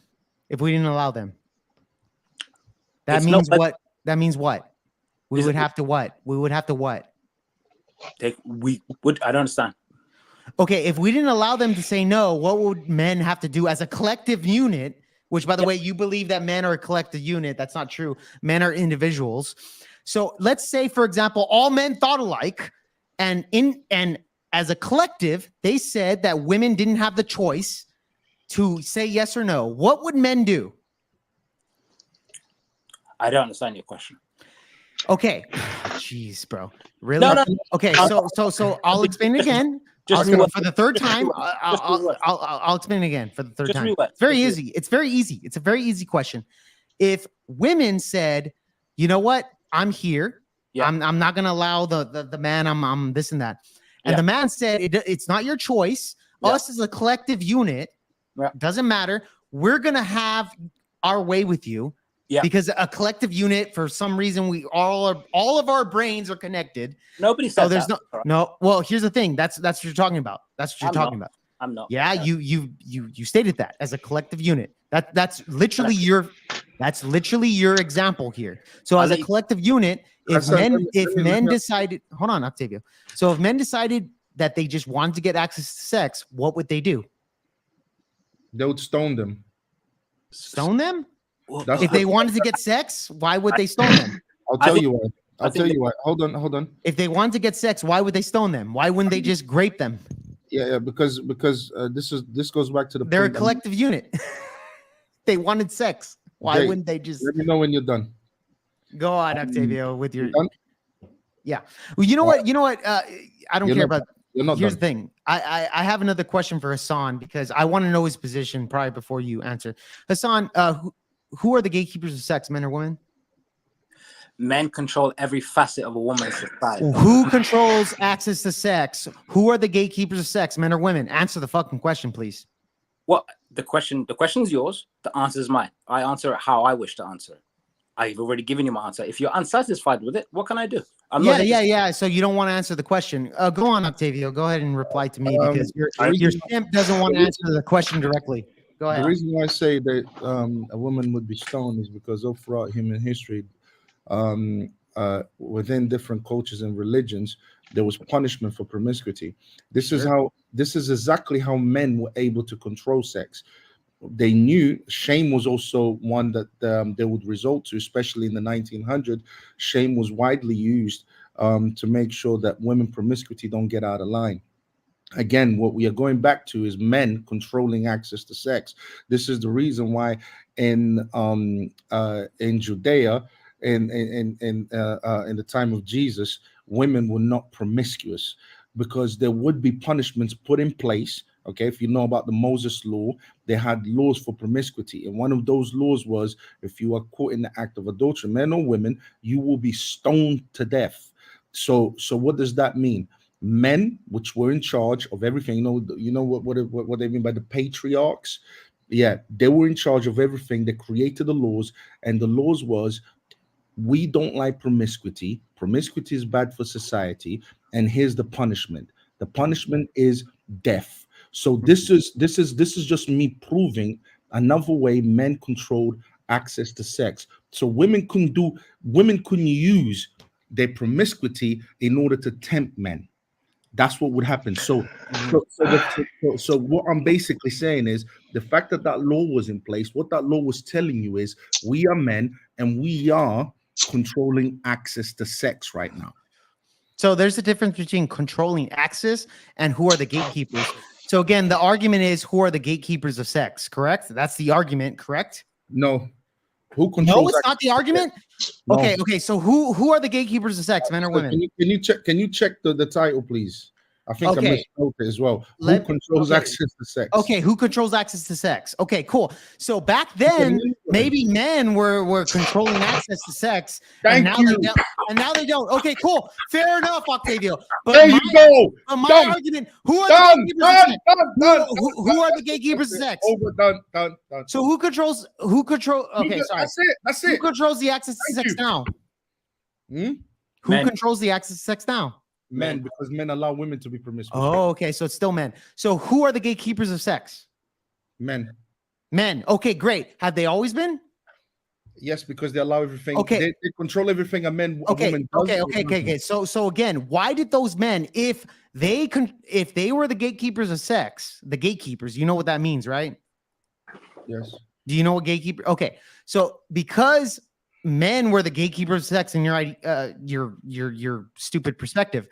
If we didn't allow them, that means what? That means what? We would have to what? We would have to what? I don't understand. Okay, if we didn't allow them to say no, what would men have to do as a collective unit? Which, by the way, you believe that men are a collective unit. That's not true. Men are individuals. So let's say, for example, all men thought alike, and as a collective, they said that women didn't have the choice to say yes or no. What would men do? I don't understand your question. Okay, Jeez, bro. Really? No, no. Okay, so I'll explain it again. Just For the third time. I'll explain it again for the third time. It's very easy. It's very easy. It's a very easy question. If women said, you know what, I'm here. Yeah. I'm not gonna allow the man. I'm this and that. And Yeah. the man said, it's not your choice. Yeah. Us as a collective unit, Yeah. doesn't matter. We're gonna have our way with you. Yeah. Because a collective unit, for some reason, we all of our brains are connected. Nobody said So there's that. no. Well, here's the thing. That's what you're talking about. That's what you're talking about. I'm not. Yeah, you stated that as a collective unit. That's literally your example here. So as a collective unit, if men decided, hold on, Octavio. So if men decided that they just wanted to get access to sex, what would they do? They would stone them. Stone them? That's If they wanted to get sex, why would they stone them? I'll tell you why. I'll tell you why. Hold on. If they wanted to get sex, why would they stone them? Why wouldn't they just grape them? Yeah, because this goes back to the They're a point that- collective unit. They wanted sex. Why Jay, wouldn't they just Let me know when you're done. go on, Octavio, with your? You done? Yeah. Well, you know what? I don't You're care not- about. You're not Here's done. the thing. I have another question for Hassan because I want to know his position probably before you answer. Hassan, who are the gatekeepers of sex, men or women? Men control every facet of a woman's society. Who controls access to sex? Who are the gatekeepers of sex, men or women? Answer the fucking question, please. What the question's yours. The answer is mine. I answer it how I wish to answer it. I've already given you my answer. If you're unsatisfied with it, what can I do? Yeah. So you don't want to answer the question. Go on, Octavio. Go ahead and reply to me because your simp doesn't want to answer the question directly. Go ahead. The reason why I say that a woman would be stoned is because all throughout human history, within different cultures and religions, there was punishment for promiscuity. This is exactly how men were able to control sex. They knew shame was also one that they would resort to, especially in the 1900s. Shame was widely used to make sure that women promiscuity don't get out of line. Again, what we are going back to is men controlling access to sex. This is the reason why in Judea, in the time of Jesus, women were not promiscuous because there would be punishments put in place. Okay, if you know about the Moses law, they had laws for promiscuity, and one of those laws was if you are caught in the act of adultery, men or women, you will be stoned to death. So what does that mean? Men, which were in charge of everything, you know what they mean by the patriarchs. Yeah, they were in charge of everything. They created the laws, and the laws was, we don't like promiscuity. Promiscuity is bad for society, and here's the punishment. The punishment is death. So this is just me proving another way men controlled access to sex. So women couldn't use their promiscuity in order to tempt men. That's what would happen. So what I'm basically saying is the fact that law was in place, what that law was telling you is we are men and we are controlling access to sex right now. So there's a difference between controlling access and who are the gatekeepers. So again, the argument is who are the gatekeepers of sex, correct? That's the argument, correct? No. Who controls? No, it's not the argument. No. Okay. So who are the gatekeepers of sex, men or women? Can you check the title, please? I think I misspelled it as well. Who controls access to sex? Okay, who controls access to sex? Okay, cool. So back then, maybe men were controlling access to sex, and now they don't. Okay, cool. Fair enough, Octavio. But there you go. My argument: who are the gatekeepers of sex? Who are the gatekeepers of sex? Done. So who controls? Okay, sorry. That's Who it. controls the access to sex now? Who controls the access to sex now? Men, because men allow women to be promiscuous. Oh, okay. So it's still men. So who are the gatekeepers of sex? Men. Okay, great. Have they always been? Yes, because they allow everything. Okay. They control everything a woman does. Okay. So again, why did those men, if they were the gatekeepers of sex, the gatekeepers, you know what that means, right? Yes. Do you know what gatekeeper? Okay. So because men were the gatekeepers of sex in your stupid perspective,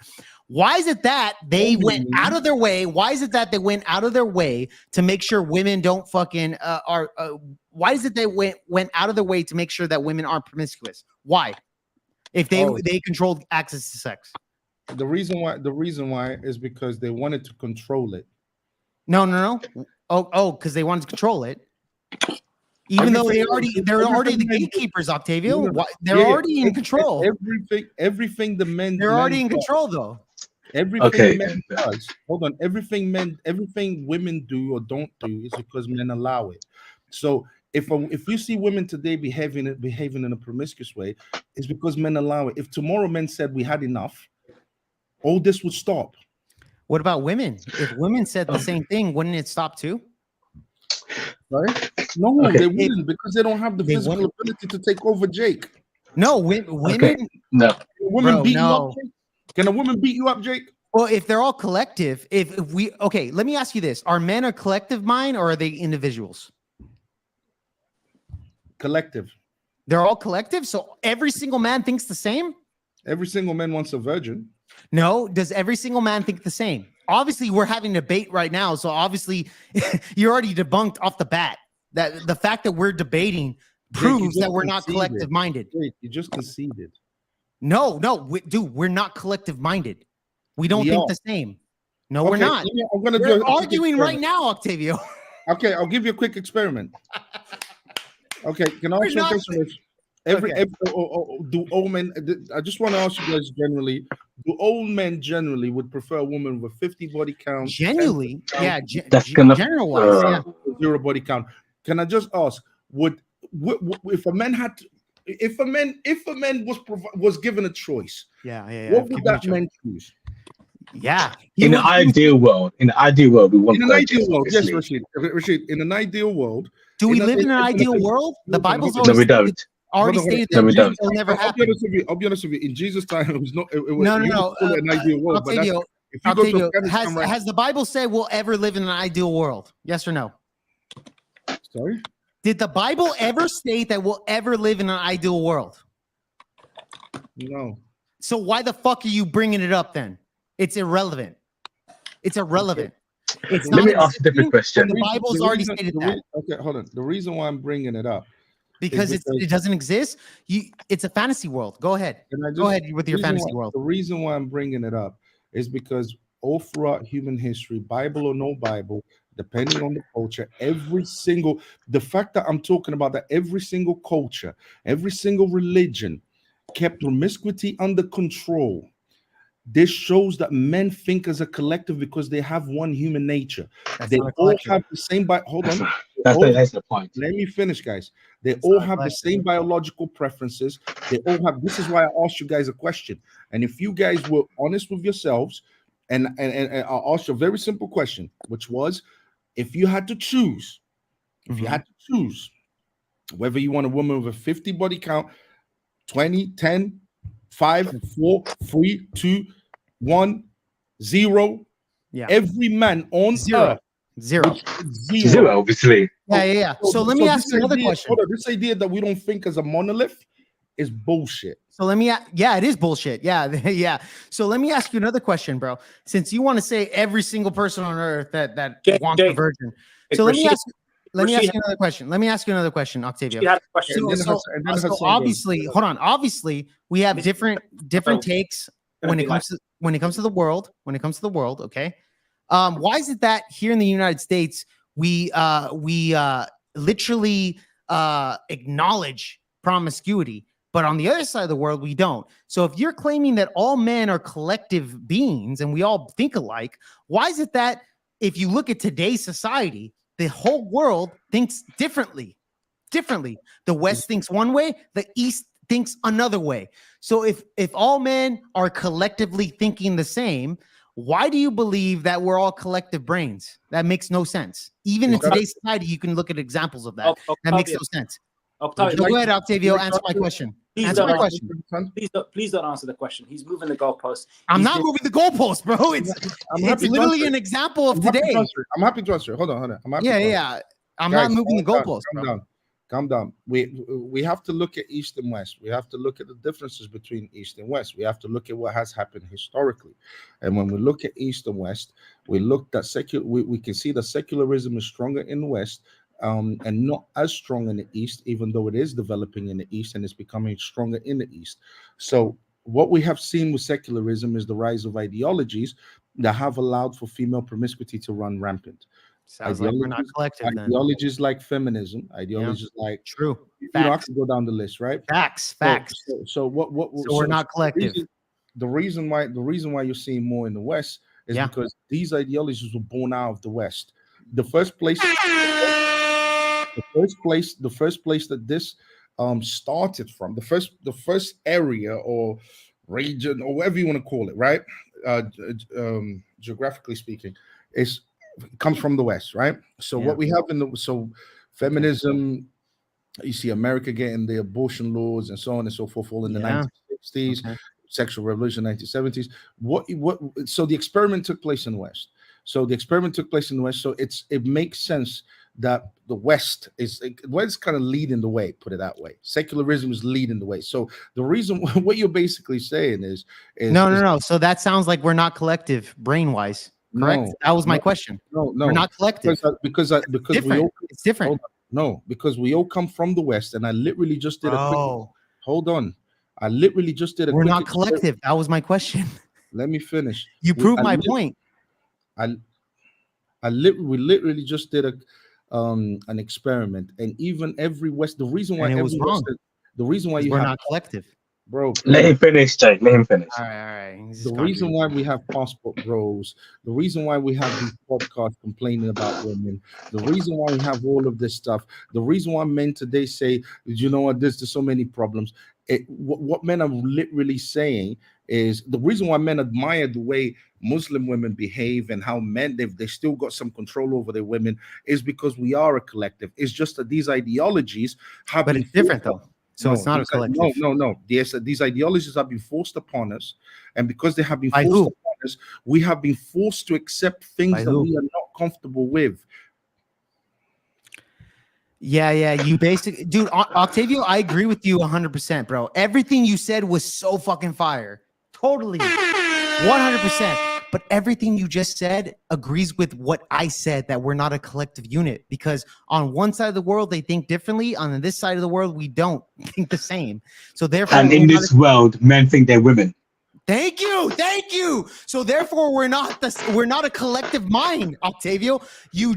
why is it that they went out of their way? Why is it that they went out of their way to make sure women don't fucking why is it they went out of their way to make sure that women aren't promiscuous? Why? if they Oh. they controlled access to sex. The reason why is because they wanted to control it. No. Oh, because they wanted to control it. Even though they're already the gatekeepers, Octavio. They're already in control. Everything the men. They're already in does, control, though. Everything Okay. men does. Hold on. Everything women do or don't do is because men allow it. So if you see women today behaving in a promiscuous way, it's because men allow it. If tomorrow men said we had enough, all this would stop. What about women? If women said the same thing, wouldn't it stop too? Right? No, Okay. they wouldn't, because they don't have the physical ability to take over Jake. No, women. Okay. No. Can a woman Bro, beat you no. up, Jake? Can a woman beat you up, Jake? Well, if they're all collective, if we okay, let me ask you this: are men a collective mind or are they individuals? Collective. They're all collective, so every single man thinks the same. Every single man wants a virgin. No, does every single man think the same? Obviously, we're having a debate right now, so obviously, you're already debunked off the bat. That the fact that we're debating proves just that we're not conceded. collective minded. Jake, you just conceded. No, dude, we're not collective minded. We don't We think are. the same. No, we're Okay, not. I'm gonna We're do a quick arguing right experiment. now, Octavio. Okay, I'll give you a quick experiment. Okay, can I We're ask you a not- question? Okay. Do all men? I just want to ask you guys generally. Do all men generally would prefer a woman with 50 body count, Genuinely, 10 yeah, That's gonna general wise, yeah. 0 body count? Can I just ask? Would if a man had to, if a man was given a choice, Yeah. what would that man choose? Yeah. In the ideal world, we want In an virgins, ideal world, yes, obviously. Rashid. In an ideal world, Do we in a- live in an in a- ideal world? The Bible's No, No, we already don't. already Hold on, stated No, we that don't. it'll never I'll be happen. honest with you. In Jesus' time, it was not. It was, No. you would call it an ideal world, but that's, Octavio, if you go to Octavio, Afghanistan right has the Bible said we'll ever live in an ideal world? Yes or no? sorry, Did the Bible ever state that we'll ever live in an ideal world? no. So why the fuck are you bringing it up then? It's irrelevant. It's irrelevant. It's Let not me ask a different existing, question. but the Bible's already stated that. Okay, hold on. The reason why I'm bringing it up, Because because- it doesn't exist. It's a fantasy world. Go ahead. and I just, Go ahead with your the reason fantasy why- world. The reason why I'm bringing it up is because all throughout human history, Bible or no Bible, depending on the culture, the fact that I'm talking about that every single culture, every single religion kept promiscuity under control. This shows that men think as a collective because they have one human nature. That's They not a all collective. have the same. Hold on. That's the point. Let me finish, guys. They It's all not a have the collective. same biological preferences. They all have. This is why I asked you guys a question. And if you guys were honest with yourselves, and I'll ask you a very simple question, which was, if you had to choose, whether you want a woman with a 50 body count, 20, 10, 5, 4, 3, 2, 1, 0. Yeah. Every man on Zero. earth Zero. Zero, obviously. Yeah. So let me ask you another idea, question. hold on, this idea that we don't think as a monolith is bullshit. So let me, yeah, it is bullshit. Yeah, yeah. So let me ask you another question, bro. Since you want to say every single person on earth that Jake, wants a Jake. virgin. So let me Rashid- ask you Rashid- another question. Let me ask you another question, Octavio. You had a question. And then So Hassan goes. obviously, hold on. Obviously, we have different takes when it be comes to the world. When it comes to the world, okay. Why is it that here in the United States we literally acknowledge promiscuity, but on the other side of the world we don't? So if you're claiming that all men are collective beings and we all think alike, why is it that if you look at today's society, the whole world thinks differently? The West thinks one way, the East thinks another way. So if all men are collectively thinking the same, why do you believe that we're all collective brains? That makes no sense. Even in today's society, you can look at examples of that. That makes no sense. Octavio, Go ahead, Octavio. like Answer my question. please Answer don't my answer- question. please don't answer the question. He's moving the goalposts. I'm He's not doing- moving the goalpost, bro. It's literally an example of today. I'm happy to answer. Hold on. I'm happy Yeah, to answer. yeah. I'm Guys, not moving the calm goalpost, down, bro. calm down. We have to look at East and West. We have to look at the differences between East and West. We have to look at what has happened historically. And when we look at East and West, we looked at we can see that secularism is stronger in the West and not as strong in the East, even though it is developing in the East and it's becoming stronger in the East. So what we have seen with secularism is the rise of ideologies that have allowed for female promiscuity to run rampant. Sounds like we're not collective then. Ideologies like feminism, ideologies like True. I Facts. could go down the list, right? Facts. So what? So we're not collective. The reason why you're seeing more in the West is because these ideologies were born out of the West. The first place that this started from, the first area or region or whatever you want to call it, right? Geographically speaking, comes from the West, right? So what we have feminism, you see America getting the abortion laws and so on and so forth, all in the 1960s, sexual revolution, 1970s. So the experiment took place in the West. So it makes sense that the West is kind of leading the way, put it that way. Secularism is leading the way. So the reason what you're basically saying is no. So that sounds like we're not collective brain-wise. Correct? No, that was my question. No, we're not collective. Because it's different. No, because we all come from the West, and I literally just did a quick. Hold on, I literally just did a. We're not collective. That was my question. Let me finish. You proved my point. We literally just did an experiment, and even every West. The reason why it was wrong. The reason why we're not collective. Bro, let him finish, Jake. Let him finish. All right. The reason why we have passport bros, the reason why we have these podcasts complaining about women, the reason why we have all of this stuff, the reason why men today say, you know what, there's so many problems. What men are literally saying is the reason why men admire the way Muslim women behave and how men they still got some control over their women is because we are a collective. It's just that these ideologies have but it's different though. So it's not a collective. No. These ideologies have been forced upon us, and because they have been forced upon us, we have been forced to accept things that we are not comfortable with. Yeah. You basically, dude, Octavio, I agree with you 100%, bro. Everything you said was so fucking fire. Totally. 100%. But everything you just said agrees with what I said, that we're not a collective unit, because on one side of the world, they think differently. On this side of the world, we don't think the same. So therefore, and in this world, men think they're women. Thank you. So therefore, we're not a collective mind, Octavio. You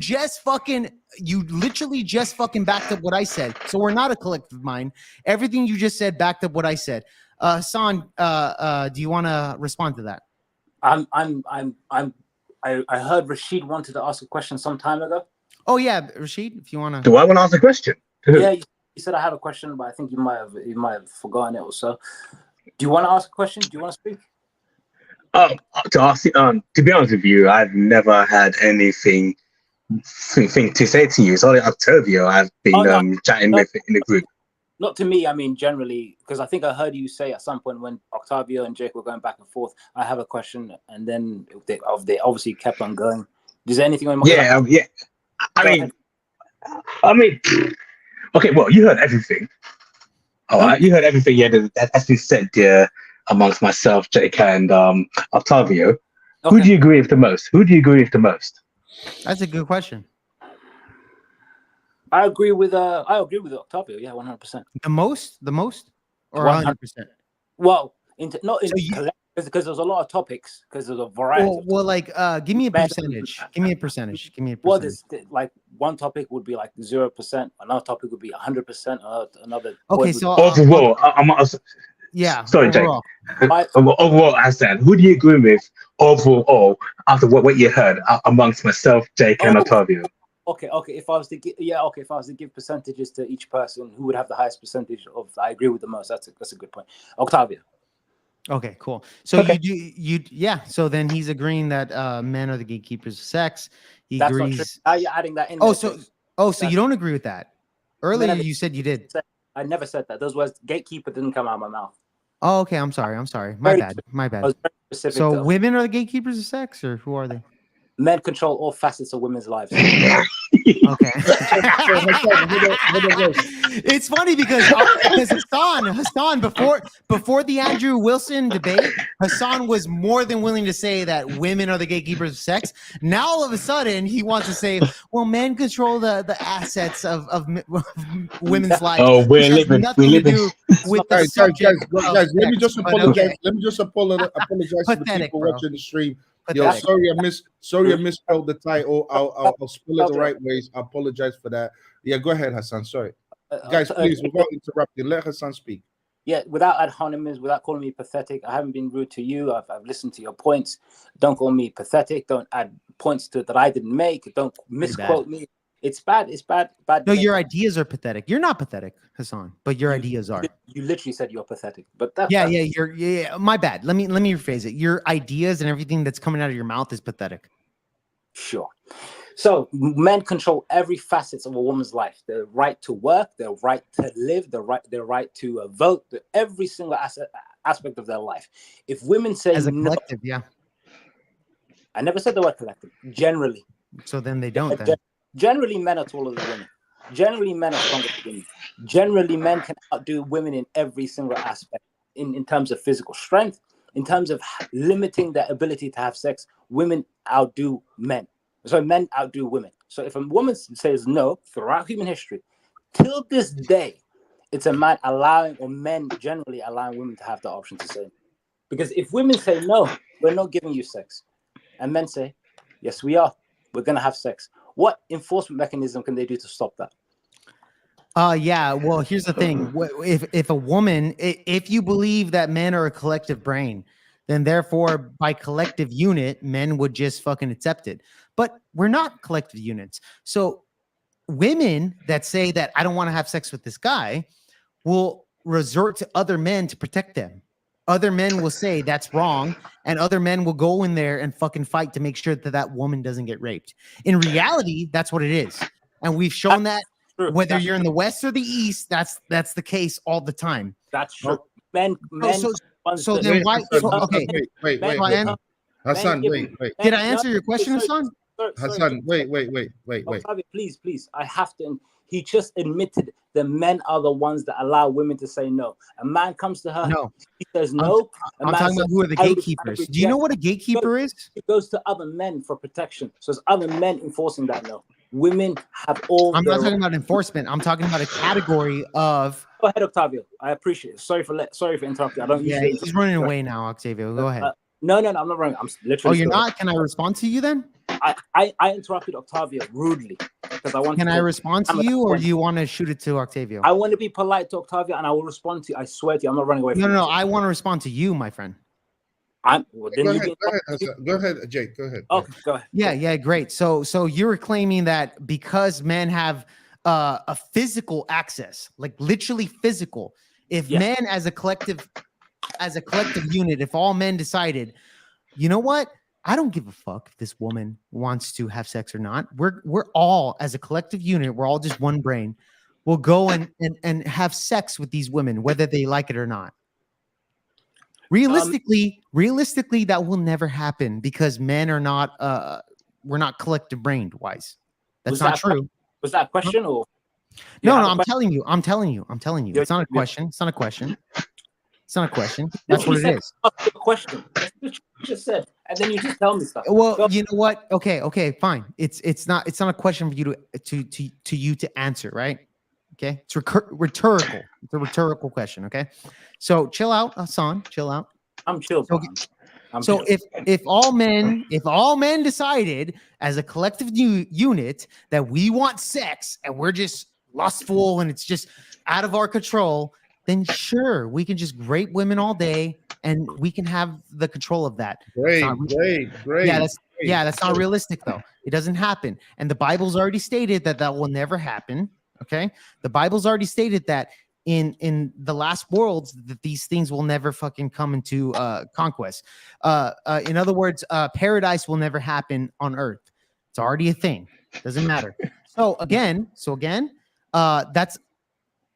literally just fucking backed up what I said. So we're not a collective mind. Everything you just said backed up what I said. San, do you want to respond to that? I heard Rashid wanted to ask a question some time ago. Oh yeah, Rashid, if you want to. Do I want to ask a question? Yeah, you said I had a question, but I think you might have forgotten it or so. Do you want to ask a question? Do you want to speak? To be honest with you, I've never had anything to say to you. It's only Octavio I've been chatting with in the group. Not to me, I mean generally, because I think I heard you say at some point when Octavio and Jake were going back and forth, I have a question, and then they obviously kept on going. Is there anything on my Yeah. I mean, okay, well, you heard everything. All right, you heard everything. Yeah, that's been said amongst myself, Jake, and Octavio. Okay. Who do you agree with the most? That's a good question. I agree with Octavio. Yeah, 100%. The most, or 100%. Well, because there's a lot of topics. Because there's a variety. Well, like, give me a percentage. Well, there's like one topic would be like 0%. Another topic would be 100%. Another. Okay, so overall, yeah. Sorry, overall. Jake. Overall, I said, who do you agree with overall after what you heard amongst myself, Jake, and Octavio? Okay. If I was to give percentages to each person, who would have the highest percentage of I agree with the most? That's a good point. Octavio. Okay, cool. So So then he's agreeing that men are the gatekeepers of sex. He agrees. Not true. Now you're adding that in. So you don't agree with that? Earlier you said you did. I never said that. Those words gatekeeper didn't come out of my mouth. Oh, okay. I'm sorry. My bad. I was very specific, so women are the gatekeepers of sex, or who are they? Men control all facets of women's lives. Okay. It's funny because Hassan, before the Andrew Wilson debate, Hassan was more than willing to say that women are the gatekeepers of sex. Now all of a sudden he wants to say, well, men control the assets of women's lives. Oh, Which has nothing to do with the Guys, subject. of let me sex, just but apologize. okay. Let me just apologize to the Pathetic, people bro. watching the stream. Yo, Pathetic. sorry, I misspelled the title. I'll spell it the right ways. I apologize for that. Yeah, go ahead, Hassan. Sorry, guys, please, without interrupting, let Hassan speak. Yeah, without ad hominems, without calling me pathetic. I haven't been rude to you. I've listened to your points. Don't call me pathetic. Don't add points to it that I didn't make. Don't misquote me. It's bad. It's bad. Bad. No, your ideas are pathetic. You're not pathetic, Hassan, but your ideas are. You literally said you're pathetic. But that's Yeah. My bad. Let me rephrase it. Your ideas and everything that's coming out of your mouth is pathetic. Sure. So men control every facet of a woman's life: the right to work, the right to live, the right to vote, every single aspect of their life. If women say As a no, collective, yeah. I never said the word collective. Generally, So then they don't. Then. generally, men are taller than women. Generally, men are stronger than women. Generally, men can outdo women in every single aspect. In terms of physical strength, in terms of limiting their ability to have sex, women outdo men. So men outdo women. So if a woman says no throughout human history, till this day, it's a man allowing, or men generally allowing women to have the option to say no. Because if women say no, we're not giving you sex, and men say, yes, we are. We're gonna have sex. What enforcement mechanism can they do to stop that? Yeah. Well, here's the thing. If a woman, if you believe that men are a collective brain, then therefore by collective unit, men would just fucking accept it. But we're not collective units. So women that say that I don't want to have sex with this guy will resort to other men to protect them. Other men will say that's wrong, and other men will go in there and fucking fight to make sure that that woman doesn't get raped. In reality, that's what it is. And we've shown that whether you're in the West or the East, that's the case all the time. That's true. Men. So then why? Okay. Wait. Hassan, wait. Did I answer your question, Hassan? Hassan, wait. Octavio, please. I have to. He just admitted that men are the ones that allow women to say no. A man comes to her, no. He says no. I'm talking about who are the gatekeepers. Do you know what a gatekeeper is? It goes to other men for protection. So it's other men enforcing that no. Women have all. I'm not talking about enforcement. I'm talking about a category of. Go ahead, Octavio. I appreciate it. Sorry for interrupting. I don't. Yeah, he's running away now, Octavio. Go ahead. No, I'm not running. I'm literally. Oh, you're not? Can I respond to you then? I interrupted Octavio rudely because I want. Can I respond to you, or you want to shoot it to Octavio? I want to be polite to Octavio, and I will respond to you. I swear to you, I'm not running away from you. No. I want to respond to you, my friend. Go ahead, Jake. Go ahead. Okay, go ahead. Yeah, great. So you're claiming that because men have a physical access, like literally physical, if men as a collective unit, if all men decided, you know what? I don't give a fuck if this woman wants to have sex or not. We're all as a collective unit, we're all just one brain. We'll go and have sex with these women, whether they like it or not. Realistically, that will never happen because men are not we're not collective brained wise. That's not true. Was that a question or no, I'm telling you. It's not a question. It's not a question. It's not a question. That's what it is. A question. That's what you just said, and then you just tell me stuff. Well, you know what? Okay, fine. It's not a question for you to answer, right? Okay, it's rhetorical. It's a rhetorical question. Okay, so chill out, Hassan. Chill out. I'm chill. So if all men decided as a collective unit that we want sex and we're just lustful and it's just out of our control, then sure, we can just rape women all day and we can have the control of that. Great. Yeah, that's not realistic though. It doesn't happen. And the Bible's already stated that will never happen. Okay. The Bible's already stated that in the last worlds that these things will never fucking come into conquest. In other words, paradise will never happen on earth. It's already a thing. Doesn't matter. So again, that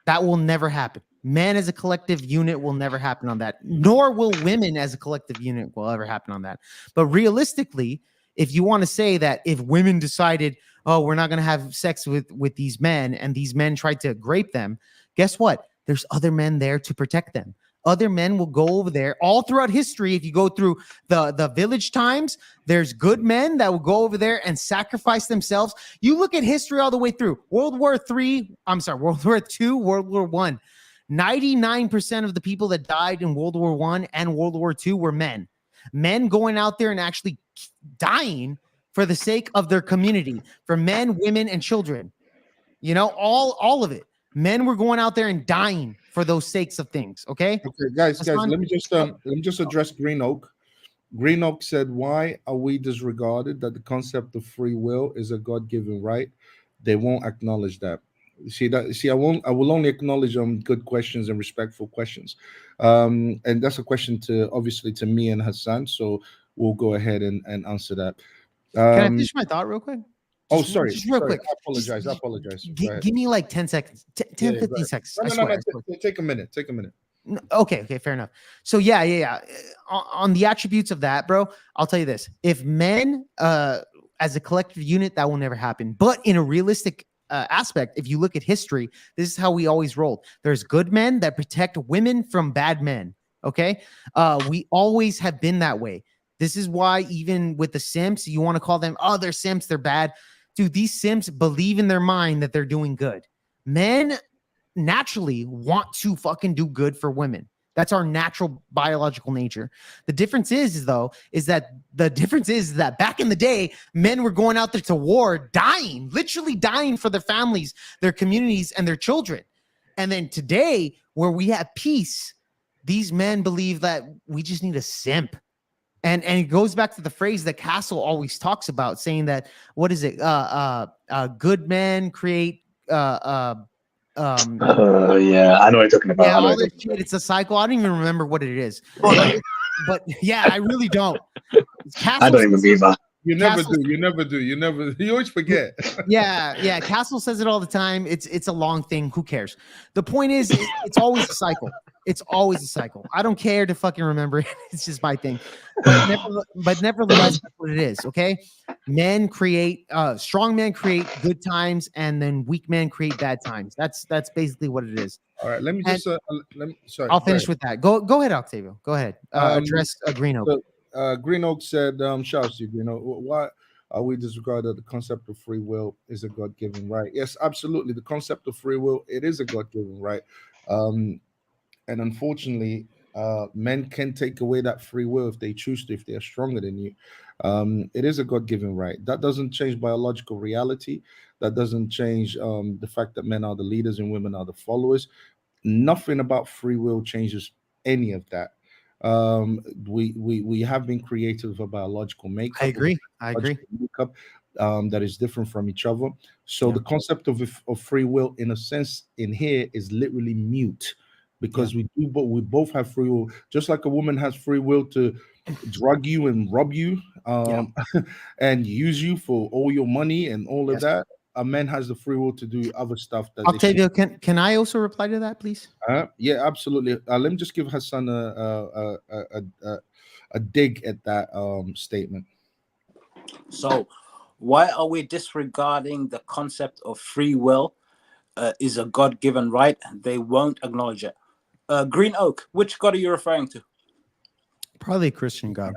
will never happen. Men as a collective unit will never happen on that, nor will women as a collective unit will ever happen on that. But realistically, if you want to say that if women decided, oh, we're not going to have sex with these men and these men tried to grape them, guess what? there's other men there to protect them. Other men will go over there all throughout history. If you go through the village times, there's good men that will go over there and sacrifice themselves. You look at history all the way through World War II, World War I. 99% of the people that died in World War I and World War II were men. Men going out there and actually dying for the sake of their community, for men, women, and children. You know, all of it. Men were going out there and dying for those sakes of things. Okay. Okay, guys, let me just address Green Oak. Green Oak said, "Why are we disregarded that the concept of free will is a God-given right? They won't acknowledge that." I will only acknowledge good questions and respectful questions. And that's a question obviously to me and Hassan. So we'll go ahead and answer that. Can I finish my thought real quick? Sorry. Just real quick. I apologize. Give me like 10 seconds, 15 seconds. No. Take a minute. Okay, fair enough. So yeah. On the attributes of that, bro, I'll tell you this. If men, as a collective unit, that will never happen. But in a realistic aspect, if you look at history, this is how we always rolled. There's good men that protect women from bad men. Okay. We always have been that way. This is why even with the simps, you want to call them, oh, they're simps, they're bad. Dude, these simps believe in their mind that they're doing good. Men naturally want to fucking do good for women. That's our natural biological nature. The difference is that back in the day, men were going out there to war, dying, literally dying for their families, their communities, and their children. And then today, where we have peace, these men believe that we just need a simp. And it goes back to the phrase that Castle always talks about, saying that, what is it? Good men create yeah, I know what you're talking about. Yeah, all this shit, it's a cycle. I don't even remember what it is. But yeah, I really don't. I don't even either. You never do. You always forget. Yeah. Castle says it all the time. It's a long thing. Who cares? The point is, it's always a cycle. It's always a cycle. I don't care to fucking remember it. It's just my thing. But nevertheless, that's what it is. Okay. Strong men create good times, and then weak men create bad times. That's basically what it is. All right. Let me just sorry. I'll finish with that. Go ahead, Octavio. Go ahead. Address Green Oak. Green Oak said, shout out to you, Green Oak. Why are we disregarded? The concept of free will is a God-given right. Yes, absolutely. The concept of free will, it is a God-given right. And unfortunately, men can take away that free will if they choose to, if they are stronger than you. It is a God-given right. That doesn't change biological reality. That doesn't change the fact that men are the leaders and women are the followers. Nothing about free will changes any of that. We have been created with a biological makeup. I agree. Makeup, that is different from each other. So the concept of free will, in a sense, in here is literally mute, because we both have free will. Just like a woman has free will to drug you and rob you, and use you for all your money and all of that. A man has the free will to do other stuff. That Octavio, can I also reply to that, please? Yeah, absolutely. Let me just give Hassan a dig at that statement. So, why are we disregarding the concept of free will? Is a God-given right? They won't acknowledge it. Green Oak, which God are you referring to? Probably a Christian God.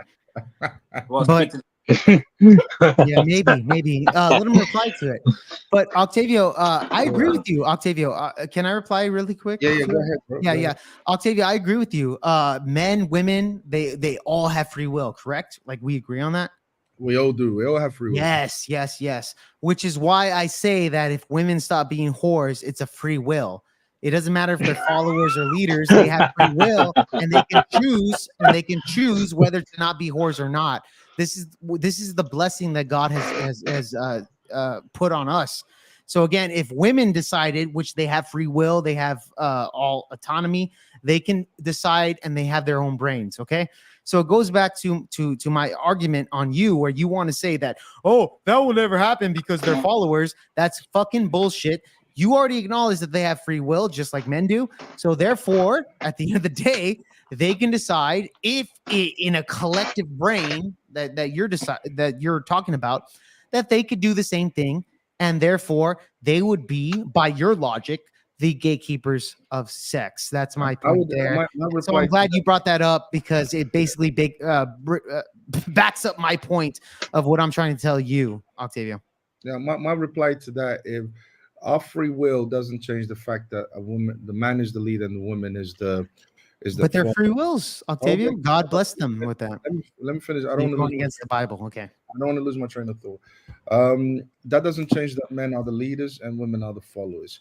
But yeah, maybe. Let him reply to it. But Octavio, I agree with you. Octavio, can I reply really quick? Yeah, go ahead. Bro. Yeah. Octavio, I agree with you. Men, women, they all have free will, correct? Like, we agree on that? We all do. We all have free will. Yes. Which is why I say that if women stop being whores, it's a free will. It doesn't matter if they're followers or leaders; they have free will, and they can choose whether to not be whores or not. This is the blessing that God has put on us. So again, if women decided, which they have free will, they have all autonomy, they can decide, and they have their own brains. Okay. So it goes back to my argument on you, where you want to say that, oh, that will never happen because they're followers. That's fucking bullshit. You already acknowledge that they have free will, just like men do. So therefore, at the end of the day, they can decide if in a collective brain that you're talking about, that they could do the same thing. And therefore, they would be, by your logic, the gatekeepers of sex. That's my I point would, there. my So reply I'm to glad you brought that up because it basically backs up my point of what I'm trying to tell you, Octavio. Yeah, my reply to that, if our free will doesn't change the fact that the man is the leader and the woman is the But they're form. free wills, Octavio. Okay. God bless them with that. Let me finish. I You're don't want to going lose against the Bible. Okay. I don't want to lose my train of thought. That doesn't change that men are the leaders and women are the followers.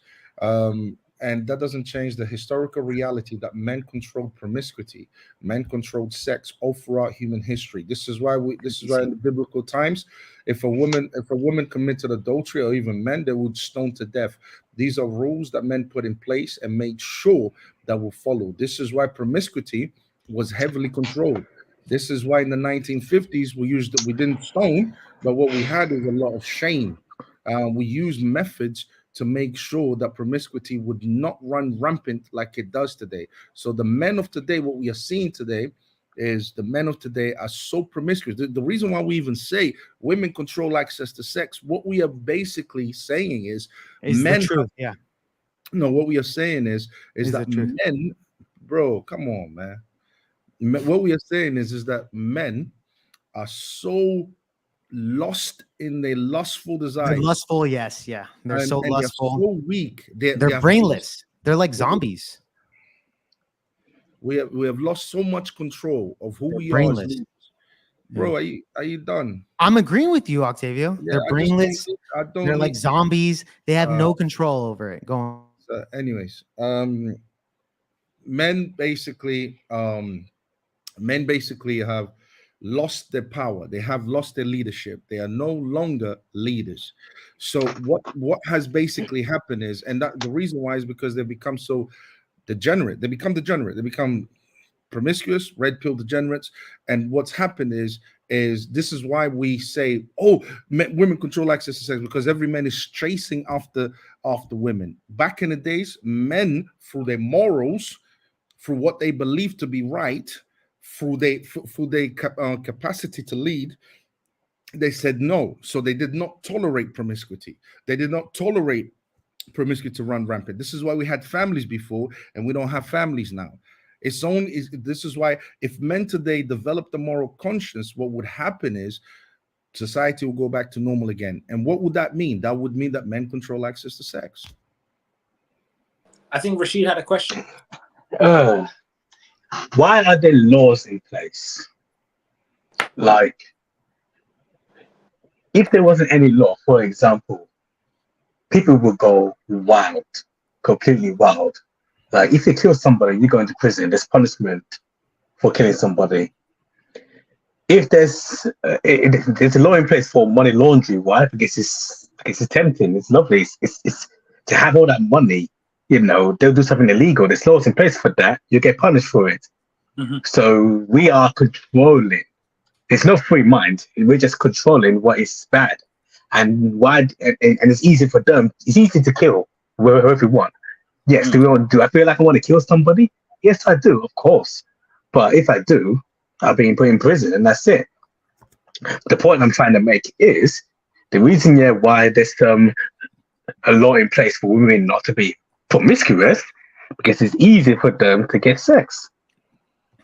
And that doesn't change the historical reality that men controlled promiscuity, men controlled sex all throughout human history. This is why in the biblical times, if a woman committed adultery or even men, they would stone to death. These are rules that men put in place and made sure that will follow. This is why promiscuity was heavily controlled. This is why in the 1950s we didn't stone, but what we had is a lot of shame. We used methods to make sure that promiscuity would not run rampant like it does today. So the men of today, what we are seeing today is the men of today are so promiscuous. The reason why we even say women control access to sex, what we are basically saying is men. The truth. Yeah. No, what we are saying is that the truth. men, bro, come on, man. What we are saying is that men are so lost in their lustful desires. They're lustful, yes, yeah. They're so lustful. They're so weak. They're brainless. They're like zombies. We have lost so much control of who we brainless. are. Bro, are you done? I'm agreeing with you, Octavio. Yeah, they're brainless. They're like zombies. They have no control over it. Go on. Anyways, men basically have lost their power. They have lost their leadership. They are no longer leaders. So what has basically happened is, and that the reason why is because they've become so degenerate. They become degenerate. They become promiscuous, red pill degenerates. And what's happened is this is why we say, women control access to sex, because every man is chasing after women. Back in the days, men, through their morals, through what they believe to be right, through their capacity to lead, they said no. So they did not tolerate promiscuity. They did not tolerate promiscuity to run rampant. This is why we had families before, and we don't have families now. This is why if men today develop the moral conscience, what would happen is society will go back to normal again. And what would that mean? That would mean that men control access to sex. I think Rashid had a question. Why are there laws in place? Like, if there wasn't any law, for example, people would go wild, completely wild. Like, if you kill somebody, you go into prison. There's punishment for killing somebody. If there's a law in place for money laundering, why? Because it's tempting. It's lovely. It's to have all that money. You know, they'll do something illegal. There's laws in place for that. You get punished for it. Mm-hmm. So we are controlling. There's no free mind. We're just controlling what is bad. And why? And it's easy for them. It's easy to kill whoever you want. Yes. Do I feel like I want to kill somebody? Yes, I do, of course. But if I do, I'll be put in prison, and that's it. The point I'm trying to make is the reason why there's a law in place for women not to be promiscuous, because it's easy for them to get sex.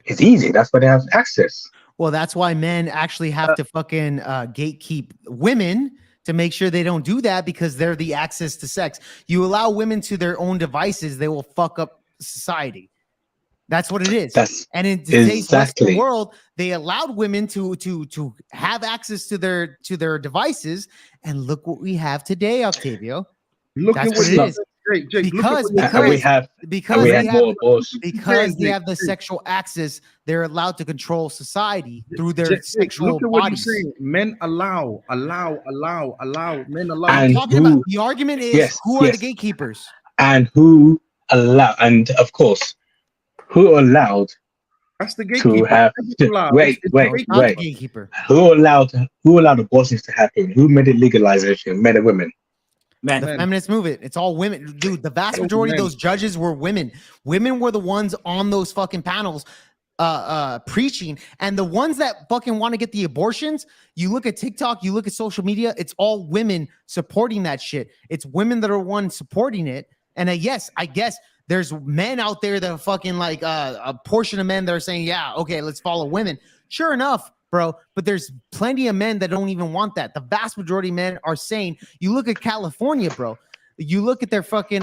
It's easy. That's why they have access. Well, that's why men actually have to fucking gatekeep women to make sure they don't do that, because they're the access to sex. You allow women to their own devices, they will fuck up society. That's what it is. And in today's Western world, they allowed women to have access to their devices. And look what we have today, Octavio. Look at what it is. Jake, because they have the sexual access, they're allowed to control society through their sexual bodies. Men allow. Men allow. And the argument is who are the gatekeepers? And who allow? And of course, who allowed? That's the gatekeeper. To have wait. Gatekeeper. Who allowed abortions to happen? Who made it legalization? Men and women. The feminist movement. It's all women. Dude, the vast majority of those judges were women. Women were the ones on those fucking panels preaching. And the ones that fucking want to get the abortions, you look at TikTok, you look at social media, it's all women supporting that shit. It's women that are one supporting it. And yes, I guess there's men out there that are fucking like a portion of men that are saying, yeah, okay, let's follow women. Sure enough, bro. But there's plenty of men that don't even want that. The vast majority of men are saying, you look at California, bro. You look at their fucking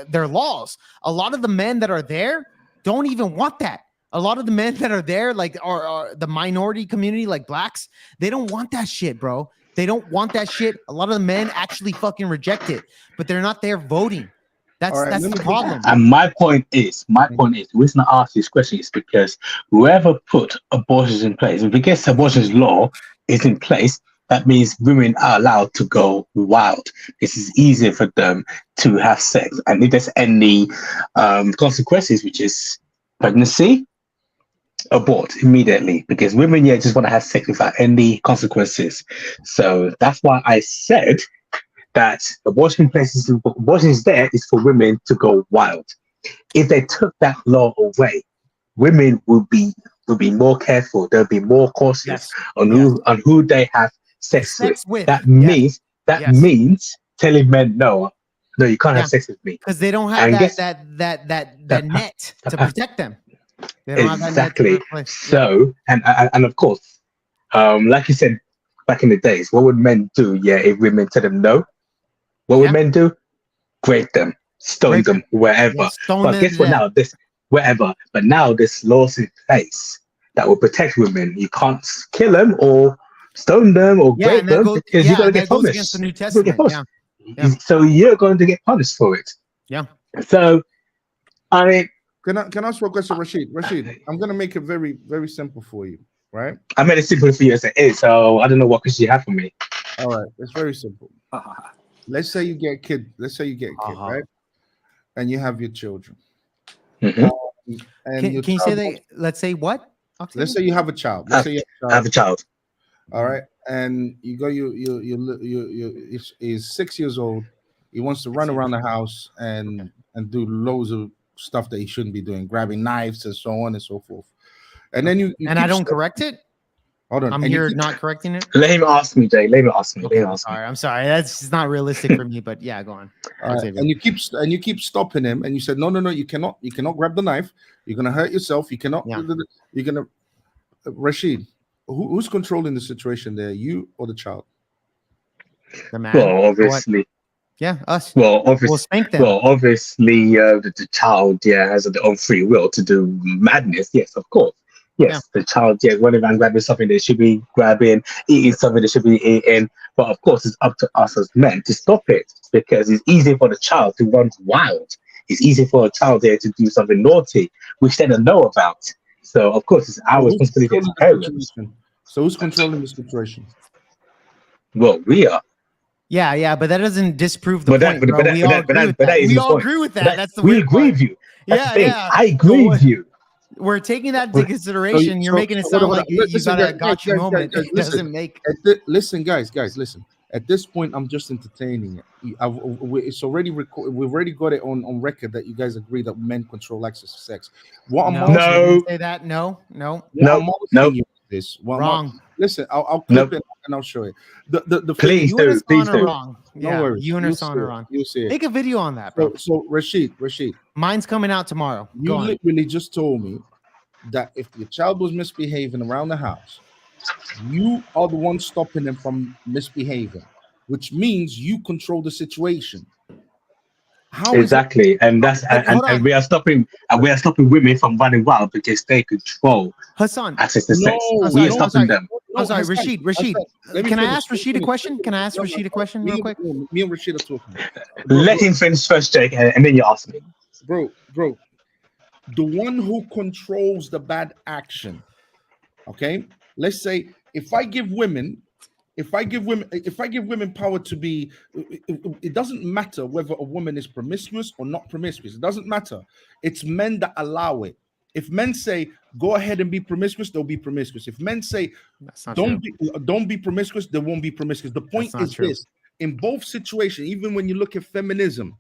their laws. A lot of the men that are there don't even want that. A lot of the men that are there, like are the minority community, like blacks, they don't want that shit, bro. They don't want that shit. A lot of the men actually fucking reject it, but they're not there voting. That's All right, that's let the me- problem. And my point is, the reason I ask this question is because whoever put abortions in place, and because abortions law is in place, that means women are allowed to go wild. This is easier for them to have sex. And if there's any consequences, which is pregnancy, abort immediately, because women just want to have sex without any consequences. So that's why I said that abortion is there is for women to go wild. If they took that law away, women would be more careful. They'll be more cautious Yes. on who they have sex with. That Yes. means telling men no, you can't have sex with me. Because they don't have that net to protect them. They don't have that net to replace. So, and of course, like you said back in the days, what would men do? Yeah, if women tell them no, what would men do? Rape them, stone them, wherever. Yeah, but guess what? Now wherever. But now there's laws in place that will protect women. You can't kill them or stone them or rape them because you're going to get punished. Against the New Testament. Yeah. So you're going to get punished for it. Yeah. So, I mean, Can I ask you a question, Rashid? Rashid, I'm gonna make it very, very simple for you, right? I made it simple for you as it is, so I don't know what question you have for me. All right, it's very simple. Let's say you get a kid. Right? And you have your children. Mhm. And Can you say that? Let's say what? Let's say you have a child. I have a child. All right, and you go. He's 6 years old. He wants to run around the house and do loads of stuff that he shouldn't be doing, grabbing knives and so on and so forth. And then you and I don't correct it. Hold on, I'm and here not correcting it. Let him ask me, Jay. Let him ask me. Okay, I'm sorry. That's just not realistic for me. But yeah, go on. And you keep stopping him, and you said, no, you cannot grab the knife. You're gonna hurt yourself. You cannot. Yeah. You're gonna. Rashid, who's controlling the situation there? You or the child? The man. Well, obviously. Yeah, us. Well, obviously. We'll spank them. Well, obviously, the child, has their own free will to do madness. Yes, of course. Yes, the child, running around grabbing something they should be grabbing, eating something they should be eating. But of course, it's up to us as men to stop it, because it's easy for the child to run wild. It's easy for a child there to do something naughty, which they don't know about. So, of course, it's our responsibility as parents. So, who's controlling the situation? Well, we are. Yeah, but that doesn't disprove the point, bro. We all agree with that. That's the we weird agree part. with you. Yeah. I agree with you. We're taking that into consideration. You're making it sound like you got a gotcha moment. It doesn't make. Listen, guys, listen. At this point, I'm just entertaining it. It's already recorded. We've already got it on record that you guys agree that men control access to sex. What I'm say that? No. This wrong. Listen, I'll clip it and I'll show it. Please do. Wrong. No worries. You and Hassan are wrong. You'll see it. Make a video on that, bro. So Rashid, mine's coming out tomorrow. You literally just told me that if your child was misbehaving around the house, you are the one stopping them from misbehaving, which means you control the situation. How exactly, and we are stopping women from running wild because they control Hassan access to sex. We are stopping them. I'm sorry, Rashid. Can I ask Rashid a question? Real quick? Me and Rashid are talking. Let him finish first, Jake, and then you ask me. Bro, the one who controls the bad action. Okay, let's say if I give women power to be, it doesn't matter whether a woman is promiscuous or not promiscuous. It doesn't matter. It's men that allow it. If men say go ahead and be promiscuous, they'll be promiscuous. If men say don't be promiscuous, they won't be promiscuous. The point is this: in both situations, even when you look at feminism,